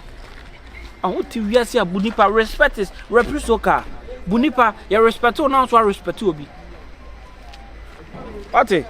aho ti wiase abunipa respect is reciprocal bunipa ya respect o na so respect obi ate